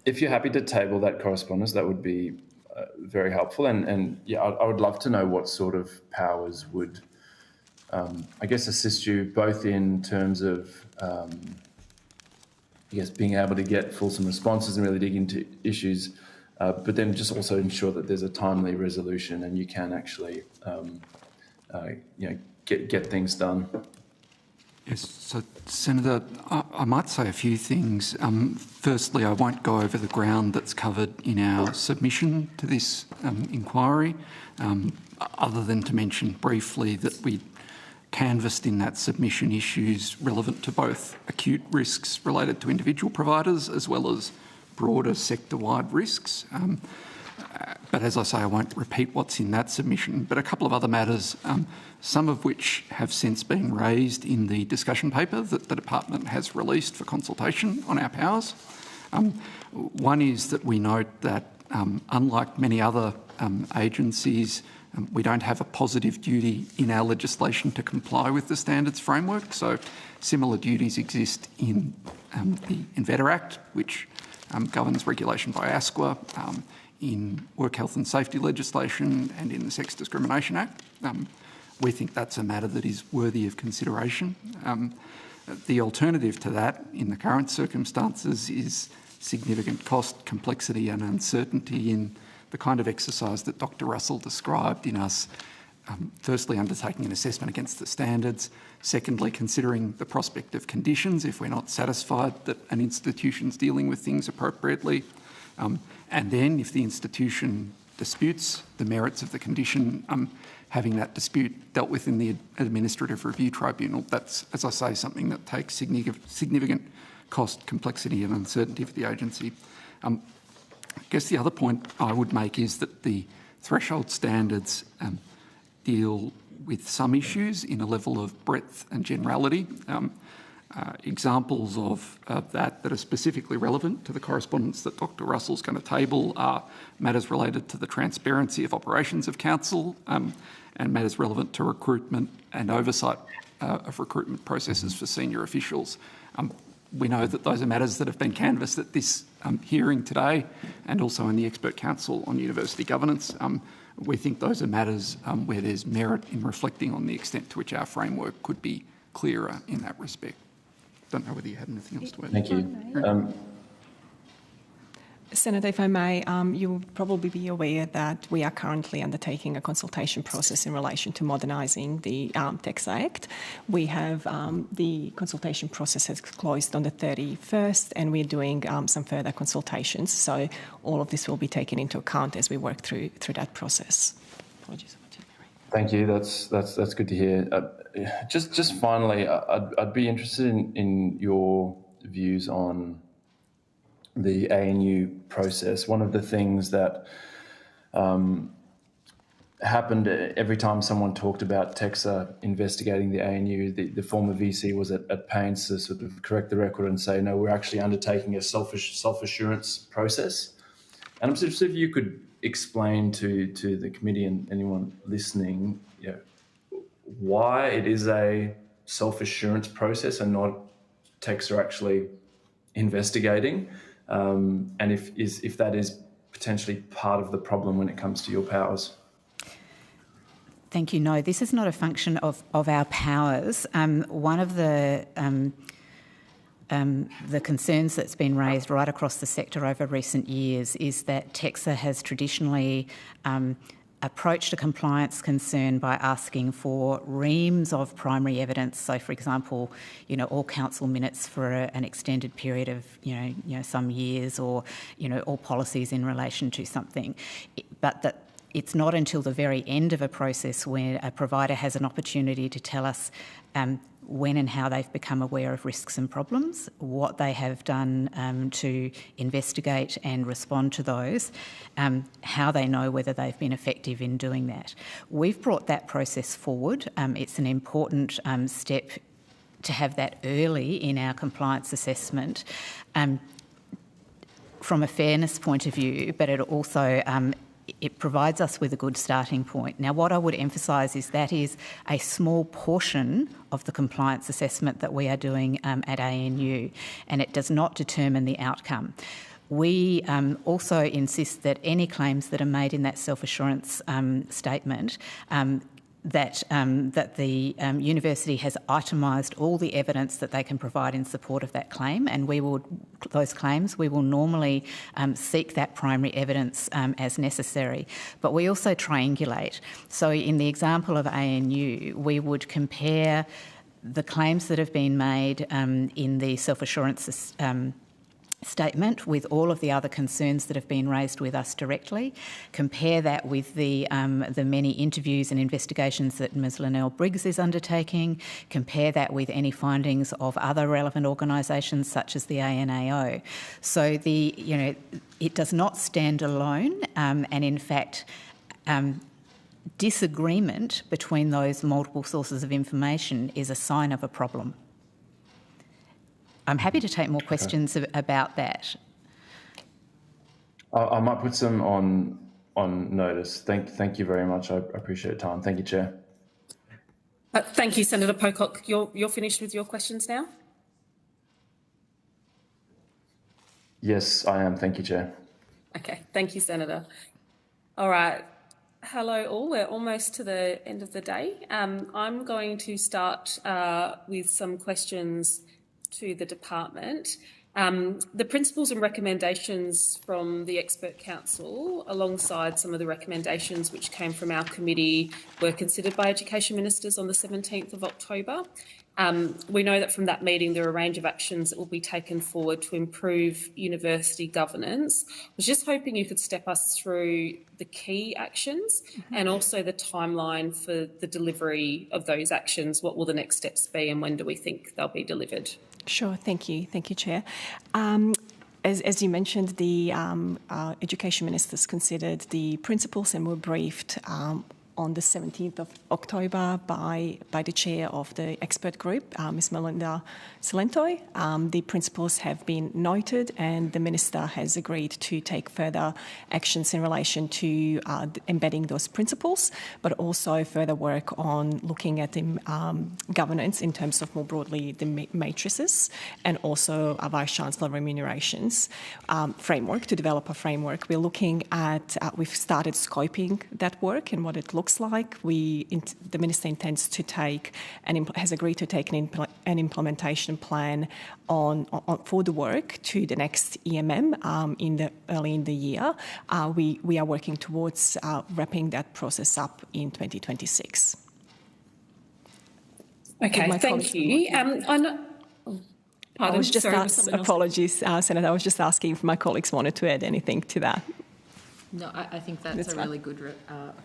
If you're happy to table that correspondence, that would be very helpful. And yeah, I would love to know what sort of powers would, I guess, assist you both in terms of, I guess, being able to get fulsome responses and really dig into issues, but then just also ensure that there's a timely resolution and you can actually, get things done. Yes, so Senator, I might say a few things. Firstly, I won't go over the ground that's covered in our submission to this inquiry, other than to mention briefly that we canvassed in that submission issues relevant to both acute risks related to individual providers as well as broader sector-wide risks. But as I say, I won't repeat what's in that submission, but a couple of other matters, some of which have since been raised in the discussion paper that the Department has released for consultation on our powers. One is that we note that, unlike many other agencies, we don't have a positive duty in our legislation to comply with the standards framework, so similar duties exist in the Invetter Act, which governs regulation by ASQA, in work health and safety legislation and in the Sex Discrimination Act. We think that's a matter that is worthy of consideration. The alternative to that in the current circumstances is significant cost, complexity and uncertainty in the kind of exercise that Dr Russell described in us, firstly undertaking an assessment against the standards, secondly considering the prospect of conditions if we're not satisfied that an institution's dealing with things appropriately, and then if the institution disputes the merits of the condition, having that dispute dealt with in the Administrative Review Tribunal. That's, as I say, something that takes significant cost, complexity and uncertainty for the agency. I guess the other point I would make is that the threshold standards deal with some issues in a level of breadth and generality. Examples of that are specifically relevant to the correspondence that Dr Russell's going to table are matters related to the transparency of operations of council and matters relevant to recruitment and oversight of recruitment processes for senior officials. We know that those are matters that have been canvassed at this hearing today and also in the Expert Council on University Governance. We think those are matters where there's merit in reflecting on the extent to which our framework could be clearer in that respect. Don't know whether you had anything else to add. Thank you. Senator, if I may, you will probably be aware that we are currently undertaking a consultation process in relation to modernising the Tax Act. We have the consultation process has closed on the 31st and we're doing some further consultations. So all of this will be taken into account as we work through that process. Apologies. Thank you. That's good to hear. Just finally, I'd be interested in your views on the ANU process. One of the things that happened every time someone talked about TEXA investigating the ANU, the former VC was at pains to sort of correct the record and say, no, we're actually undertaking a self-assurance process. And I'm interested if you could explain to the committee and anyone listening, why it is a self-assurance process and not TEXA actually investigating. And if that is potentially part of the problem when it comes to your powers. Thank you. No, this is not a function of our powers. One of the concerns that's been raised right across the sector over recent years is that TEXA has traditionally approached a compliance concern by asking for reams of primary evidence. So, for example, all council minutes for an extended period of, some years, or, all policies in relation to something. But that it's not until the very end of a process where a provider has an opportunity to tell us when and how they've become aware of risks and problems, what they have done to investigate and respond to those, how they know whether they've been effective in doing that. We've brought that process forward. It's an important step to have that early in our compliance assessment from a fairness point of view, but it also it provides us with a good starting point. Now, what I would emphasise is that is a small portion of the compliance assessment that we are doing at ANU, and it does not determine the outcome. We also insist that any claims that are made in that self-assurance statement that the university has itemised all the evidence that they can provide in support of that claim, and we will normally seek that primary evidence as necessary. But we also triangulate. So in the example of ANU, we would compare the claims that have been made in the self-assurance statement with all of the other concerns that have been raised with us directly, compare that with the many interviews and investigations that Ms Linnell Briggs is undertaking, compare that with any findings of other relevant organisations such as the ANAO. So it does not stand alone, and in fact disagreement between those multiple sources of information is a sign of a problem. I'm happy to take more questions about that. I might put some on notice. Thank you very much. I appreciate your time. Thank you, Chair. Thank you, Senator Pocock. You're finished with your questions now? Yes, I am. Thank you, Chair. Okay, thank you, Senator. All right. Hello all, we're almost to the end of the day. I'm going to start with some questions to the department. The principles and recommendations from the Expert Council, alongside some of the recommendations which came from our committee, were considered by Education Ministers on the 17th of October. We know that from that meeting there are a range of actions that will be taken forward to improve university governance. I was just hoping you could step us through the key actions and also the timeline for the delivery of those actions. What will the next steps be and when do we think they'll be delivered? Sure, thank you, Chair. As you mentioned, the Education Ministers considered the principles and were briefed on the 17th of October by the chair of the expert group, Ms Melinda Salentoi. The principles have been noted and the Minister has agreed to take further actions in relation to embedding those principles, but also further work on looking at the governance in terms of more broadly the matrices and also a Vice-Chancellor remunerations framework, to develop a framework. We're looking at, we've started scoping that work and what it looks like. The Minister intends to take and has agreed to take an implementation plan for the work to the next EMM early in the year. We are working towards wrapping that process up in 2026. Okay, thank you. Apologies, Senator. I was just asking if my colleagues wanted to add anything to that. No, I think that's a really good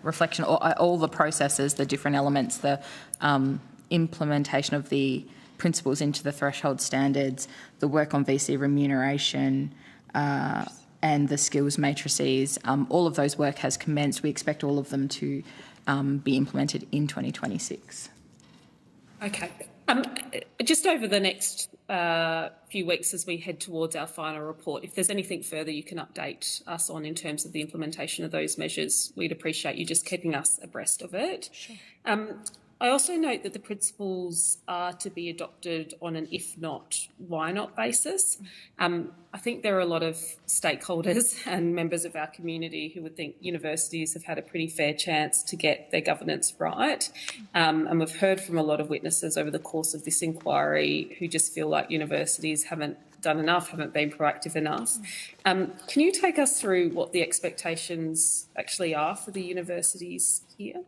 reflection. All the processes, the different elements, the implementation of the principles into the threshold standards, the work on VC remuneration and the skills matrices, all of those work has commenced. We expect all of them to be implemented in 2026. Okay. Just over the next few weeks as we head towards our final report, if there's anything further you can update us on in terms of the implementation of those measures, we'd appreciate you just keeping us abreast of it. Sure. I also note that the principles are to be adopted on an if not, why not basis. I think there are a lot of stakeholders and members of our community who would think universities have had a pretty fair chance to get their governance right. And we've heard from a lot of witnesses over the course of this inquiry who just feel like universities haven't done enough, haven't been proactive enough. Can you take us through what the expectations actually are for the universities here?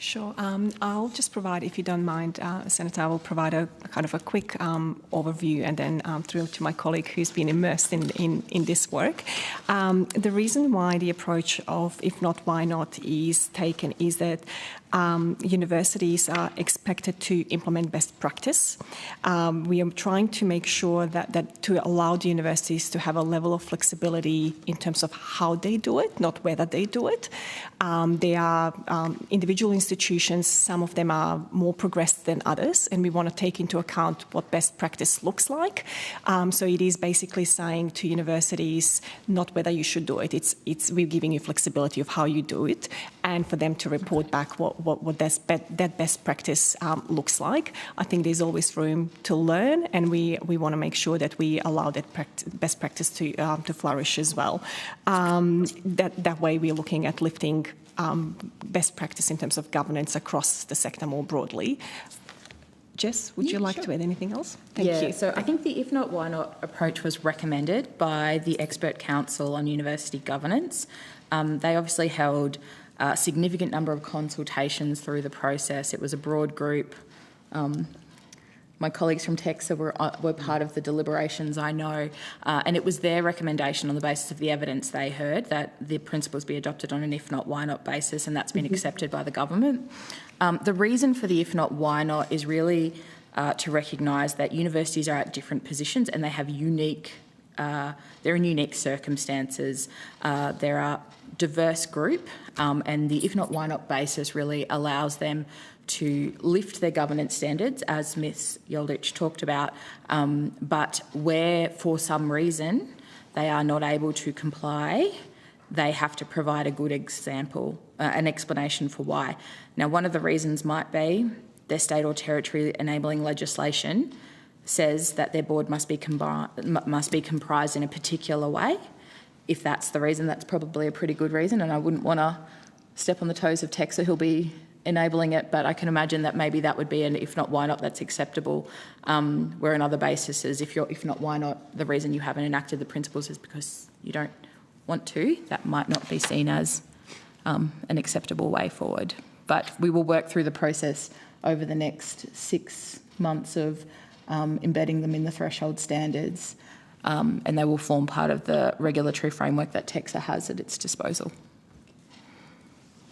Sure. I'll just provide, if you don't mind, Senator, I will provide a kind of a quick overview and then through to my colleague who's been immersed in this work. The reason why the approach of if not, why not is taken is that universities are expected to implement best practice. We are trying to make sure that to allow the universities to have a level of flexibility in terms of how they do it, not whether they do it. They are individual institutions, some of them are more progressed than others, and we want to take into account what best practice looks like. So it is basically saying to universities, not whether you should do it, it's we're giving you flexibility of how you do it, and for them to report back what that best practice looks like. I think there's always room to learn, and we want to make sure that we allow that best practice to flourish as well. That way we're looking at lifting best practice in terms of governance across the sector more broadly. Jess, would you like to add anything else? Thank you. So I think the if not, why not approach was recommended by the Expert Council on University Governance. They obviously held a significant number of consultations through the process. It was a broad group. My colleagues from TEXA were part of the deliberations, I know, and it was their recommendation on the basis of the evidence they heard that the principles be adopted on an if not, why not basis, and that's been accepted by the government. The reason for the if not, why not is really to recognise that universities are at different positions and they have they're in unique circumstances. They're a diverse group, and the if not, why not basis really allows them to lift their governance standards, as Ms Yoldich talked about, but where for some reason they are not able to comply, they have to provide a good example, an explanation for why. Now, one of the reasons might be their state or territory enabling legislation says that their board must be comprised in a particular way. If that's the reason, that's probably a pretty good reason, and I wouldn't want to step on the toes of TEXA who'll be enabling it, but I can imagine that maybe that would be an if not, why not that's acceptable, where in other bases, if not, why not, the reason you haven't enacted the principles is because you don't want to, that might not be seen as an acceptable way forward. But we will work through the process over the next 6 months of embedding them in the threshold standards, and they will form part of the regulatory framework that TEXA has at its disposal.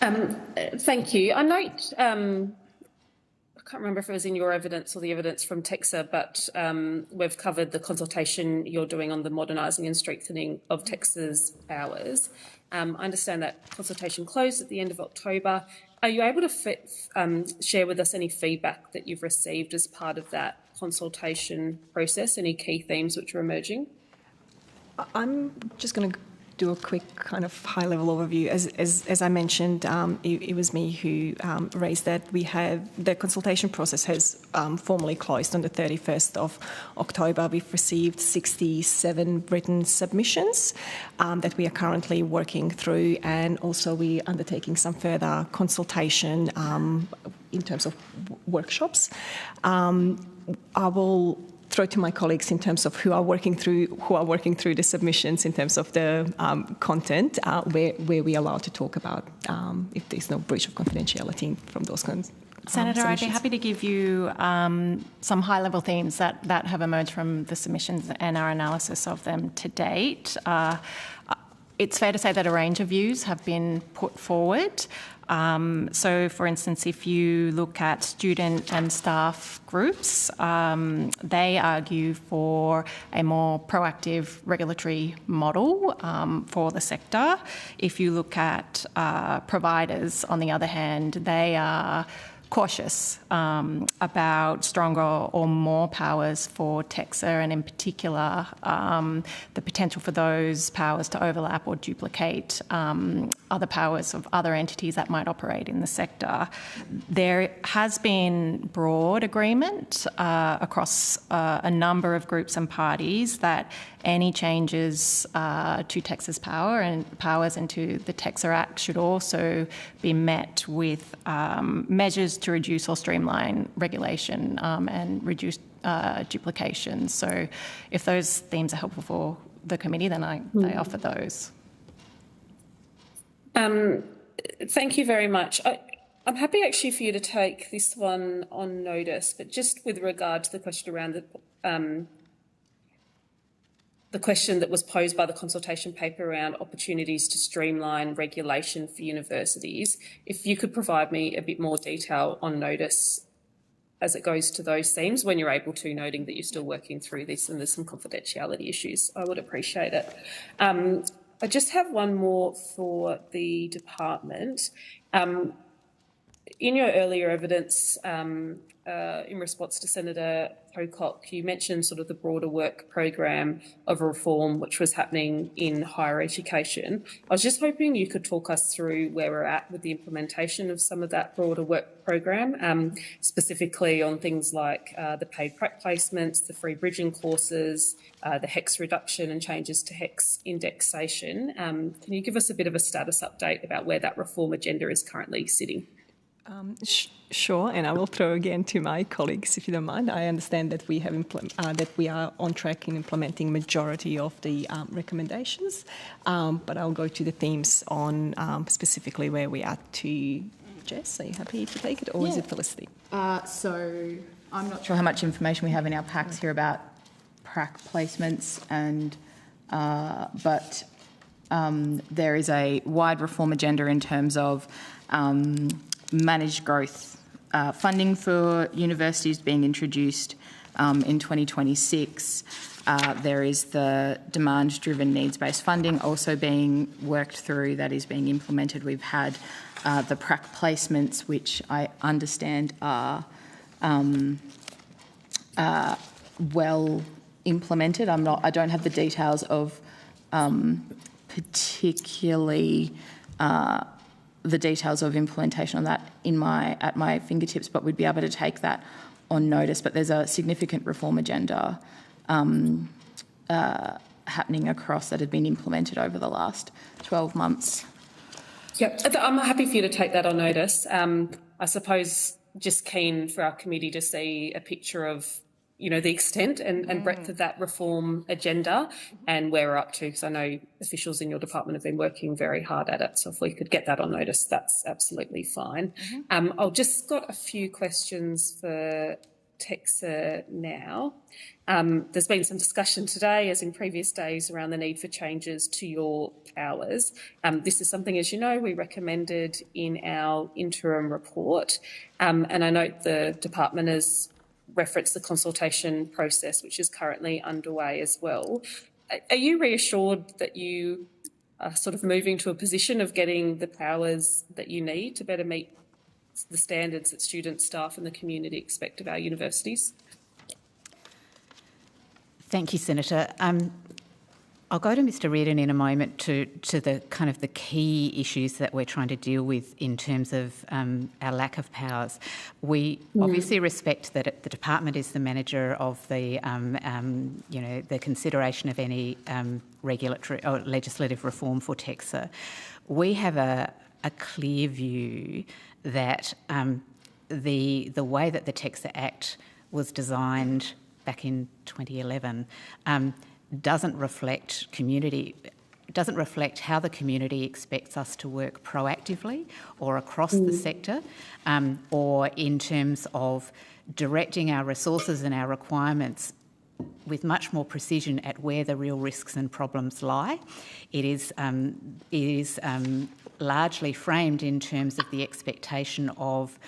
Thank you. I note, I can't remember if it was in your evidence or the evidence from TEXA, but we've covered the consultation you're doing on the modernising and strengthening of TEXA's powers. I understand that consultation closed at the end of October. Are you able to share with us any feedback that you've received as part of that consultation process, any key themes which are emerging? I'm just going to do a quick kind of high-level overview. As I mentioned, it was me who raised that. The consultation process has formally closed on the 31st of October. We've received 67 written submissions that we are currently working through, and also we're undertaking some further consultation in terms of workshops. I will throw to my colleagues in terms of who are working through the submissions in terms of the content, where we are allowed to talk about if there's no breach of confidentiality from those kinds. Senator, I'd be happy to give you some high-level themes that have emerged from the submissions and our analysis of them to date. It's fair to say that a range of views have been put forward. So, for instance, if you look at student and staff groups, they argue for a more proactive regulatory model for the sector. If you look at providers, on the other hand, they are cautious about stronger or more powers for TEXA, and in particular the potential for those powers to overlap or duplicate other powers of other entities that might operate in the sector. There has been broad agreement across a number of groups and parties that any changes to TEXA's powers and to the TEXA Act should also be met with measures to reduce or streamline regulation and reduce duplication. So if those themes are helpful for the committee, then I offer those. Thank you very much. I'm happy actually for you to take this one on notice, but just with regard to the question around the question that was posed by the consultation paper around opportunities to streamline regulation for universities, if you could provide me a bit more detail on notice as it goes to those themes when you're able to, noting that you're still working through this and there's some confidentiality issues, I would appreciate it. I just have one more for the department. In your earlier evidence, in response to Senator Pocock, you mentioned sort of the broader work program of reform which was happening in higher education. I was just hoping you could talk us through where we're at with the implementation of some of that broader work program, specifically on things like the paid prac placements, the free bridging courses, the HEX reduction and changes to HEX indexation. Can you give us a bit of a status update about where that reform agenda is currently sitting? Sure, and I will throw again to my colleagues, if you don't mind. I understand that we are on track in implementing majority of the recommendations, but I'll go to the themes on specifically where we are to. Jess, are you happy to take it, or is it Felicity? So I'm not sure how much information we have in our packs here about prac placements, and but there is a wide reform agenda in terms of managed growth funding for universities being introduced in 2026. There is the demand-driven needs-based funding also being worked through, that is being implemented. We've had the prac placements, which I understand are well implemented. I don't have the details of particularly the details of implementation on that at my fingertips, but we'd be able to take that on notice. But there's a significant reform agenda happening across that had been implemented over the last 12 months. Yep, I'm happy for you to take that on notice. I suppose just keen for our committee to see a picture of the extent and breadth of that reform agenda and where we're up to, because I know officials in your department have been working very hard at it. So if we could get that on notice, that's absolutely fine. I've just got a few questions for Texa now. There's been some discussion today, as in previous days, around the need for changes to your powers. This is something, as you know, we recommended in our interim report. And I note the department has reference the consultation process, which is currently underway as well. Are you reassured that you are sort of moving to a position of getting the powers that you need to better meet the standards that students, staff and the community expect of our universities? Thank you, Senator. I'll go to Mr Reardon in a moment to the kind of the key issues that we're trying to deal with in terms of our lack of powers. We obviously respect that the department is the manager of the the consideration of any regulatory or legislative reform for Texa. We have a clear view that the way that the Texa Act was designed back in 2011 doesn't reflect how the community expects us to work proactively or across the sector, or in terms of directing our resources and our requirements with much more precision at where the real risks and problems lie. It is largely framed in terms of the expectation of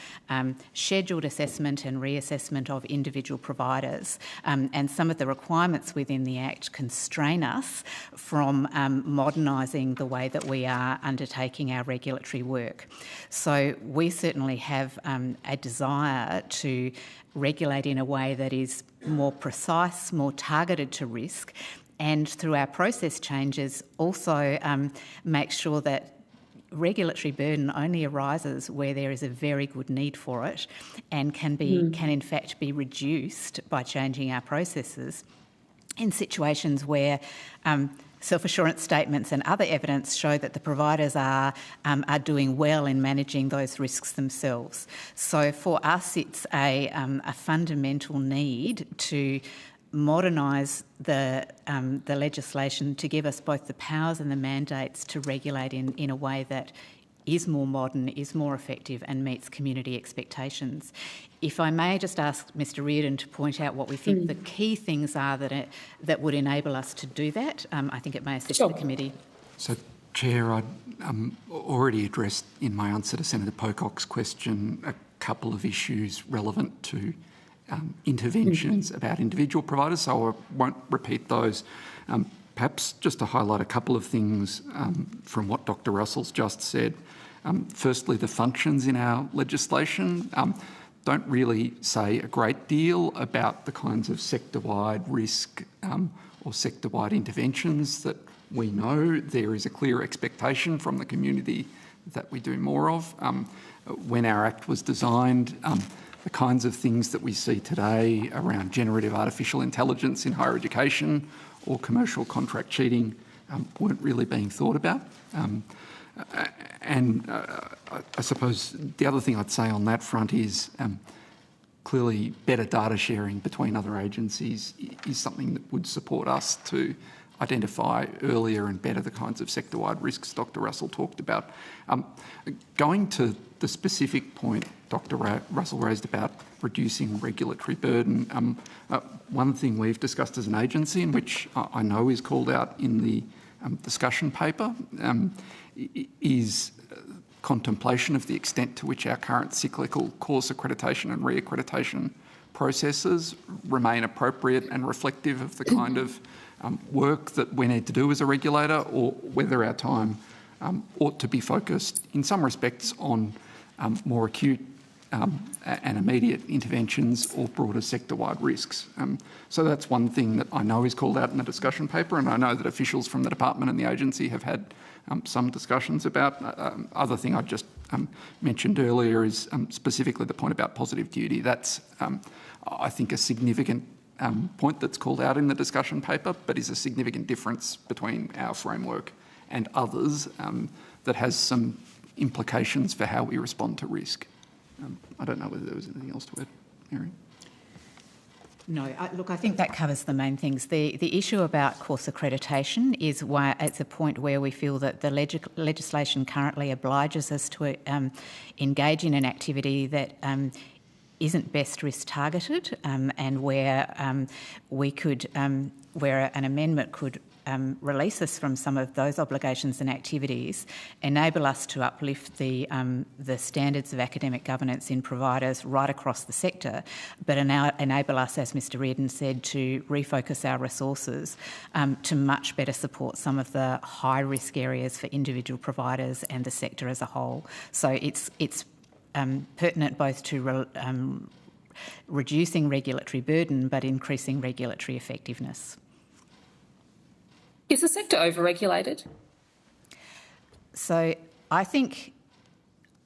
scheduled assessment and reassessment of individual providers, and some of the requirements within the Act constrain us from modernising the way that we are undertaking our regulatory work. So we certainly have a desire to regulate in a way that is more precise, more targeted to risk, and through our process changes also make sure that regulatory burden only arises where there is a very good need for it and can in fact be reduced by changing our processes in situations where self-assurance statements and other evidence show that the providers are doing well in managing those risks themselves. So for us, it's a fundamental need to modernise the legislation to give us both the powers and the mandates to regulate in a way that is more modern, is more effective and meets community expectations. If I may just ask Mr Reardon to point out what we think the key things are that would enable us to do that, I think it may assist the committee. So, Chair, I already addressed in my answer to Senator Pocock's question a couple of issues relevant to interventions about individual providers, so I won't repeat those. Perhaps just to highlight a couple of things from what Dr Russell's just said. Firstly, the functions in our legislation don't really say a great deal about the kinds of sector-wide risk or sector-wide interventions that we know there is a clear expectation from the community that we do more of. When our Act was designed, the kinds of things that we see today around generative artificial intelligence in higher education or commercial contract cheating weren't really being thought about. I suppose the other thing I'd say on that front is clearly better data sharing between other agencies is something that would support us to identify earlier and better the kinds of sector-wide risks Dr Russell talked about. Going to the specific point Dr Russell raised about reducing regulatory burden, one thing we've discussed as an agency, and which I know is called out in the discussion paper, is contemplation of the extent to which our current cyclical course accreditation and re-accreditation processes remain appropriate and reflective of the kind of work that we need to do as a regulator, or whether our time ought to be focused in some respects on more acute and immediate interventions or broader sector-wide risks. So that's one thing that I know is called out in the discussion paper, and I know that officials from the department and the agency have had some discussions about. Other thing I just mentioned earlier is specifically the point about positive duty. That's, I think, a significant point that's called out in the discussion paper, but is a significant difference between our framework and others that has some implications for how we respond to risk. I don't know whether there was anything else to add, Mary. No, look, I think that covers the main things. The issue about course accreditation is why it's a point where we feel that the legislation currently obliges us to engage in an activity that isn't best risk targeted, and where we could, where an amendment could release us from some of those obligations and activities, enable us to uplift the standards of academic governance in providers right across the sector, but enable us, as Mr Reardon said, to refocus our resources to much better support some of the high-risk areas for individual providers and the sector as a whole. So it's pertinent both to reducing regulatory burden but increasing regulatory effectiveness. Is the sector overregulated? So I think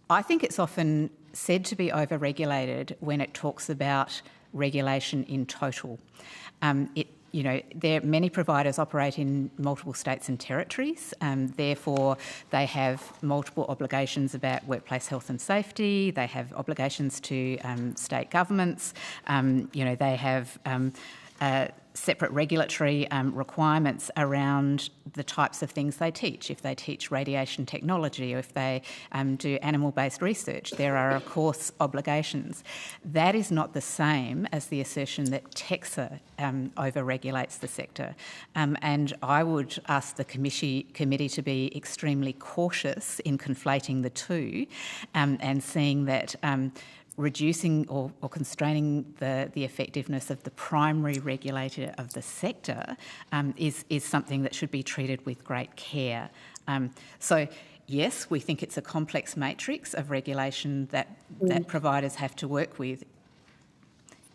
it's often said to be overregulated when it talks about regulation in total. Many providers operate in multiple states and territories, therefore they have multiple obligations about workplace health and safety, they have obligations to state governments, they have separate regulatory requirements around the types of things they teach. If they teach radiation technology or if they do animal-based research, there are, of course, obligations. That is not the same as the assertion that TEXA over-regulates the sector. And I would ask the committee to be extremely cautious in conflating the two and seeing that reducing or constraining the effectiveness of the primary regulator of the sector is something that should be treated with great care. So, yes, we think it's a complex matrix of regulation that providers have to work with.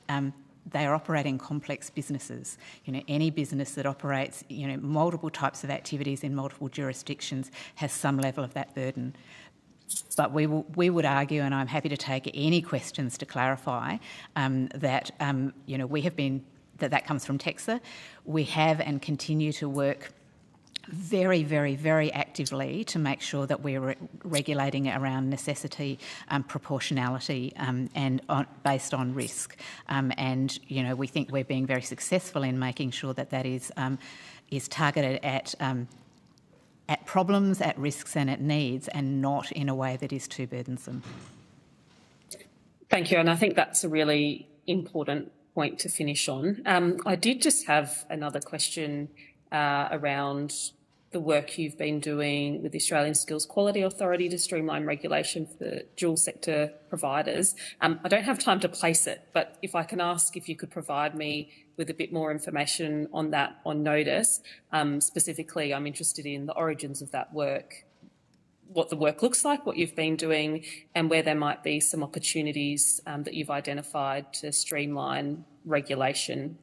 They are operating complex businesses. Any business that operates, multiple types of activities in multiple jurisdictions has some level of that burden. But we would argue, and I'm happy to take any questions to clarify, that we have been that comes from TEXA. We have and continue to work very, very, very actively to make sure that we're regulating around necessity, proportionality, and based on risk. We think we're being very successful in making sure that is targeted at at problems, at risks and at needs, and not in a way that is too burdensome. Thank you, and I think that's a really important point to finish on. I did just have another question around the work you've been doing with the Australian Skills Quality Authority to streamline regulation for dual sector providers. I don't have time to place it, but if I can ask if you could provide me with a bit more information on that on notice. Specifically, I'm interested in the origins of that work, what the work looks like, what you've been doing, and where there might be some opportunities that you've identified to streamline regulation.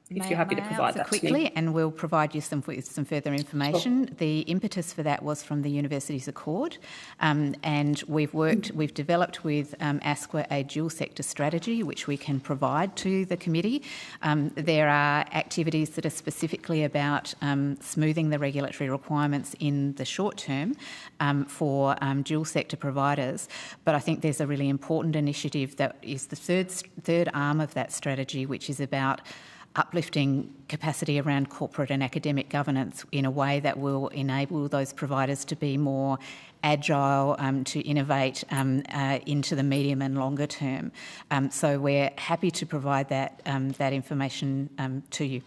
If you're happy to provide that quickly, to me. and we'll provide you with some further information. Sure. The impetus for that was from the Universities Accord, and we've developed with ASQA a dual sector strategy which we can provide to the committee. There are activities that are specifically about smoothing the regulatory requirements in the short term for dual sector providers, but I think there's a really important initiative that is the third arm of that strategy, which is about uplifting capacity around corporate and academic governance in a way that will enable those providers to be more agile, to innovate into the medium and longer term. So we're happy to provide that information to you.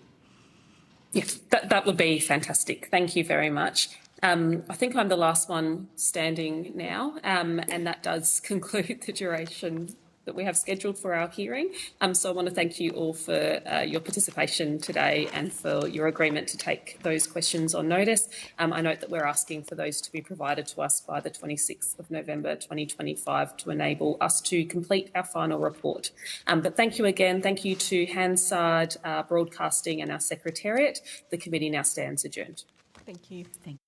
Yes, that would be fantastic. Thank you very much. I think I'm the last one standing now, and that does conclude the duration that we have scheduled for our hearing. So I want to thank you all for your participation today and for your agreement to take those questions on notice. I note that we're asking for those to be provided to us by the 26th of November 2025 to enable us to complete our final report. But thank you again. Thank you to Hansard Broadcasting and our Secretariat. The committee now stands adjourned. Thank you. Thank you.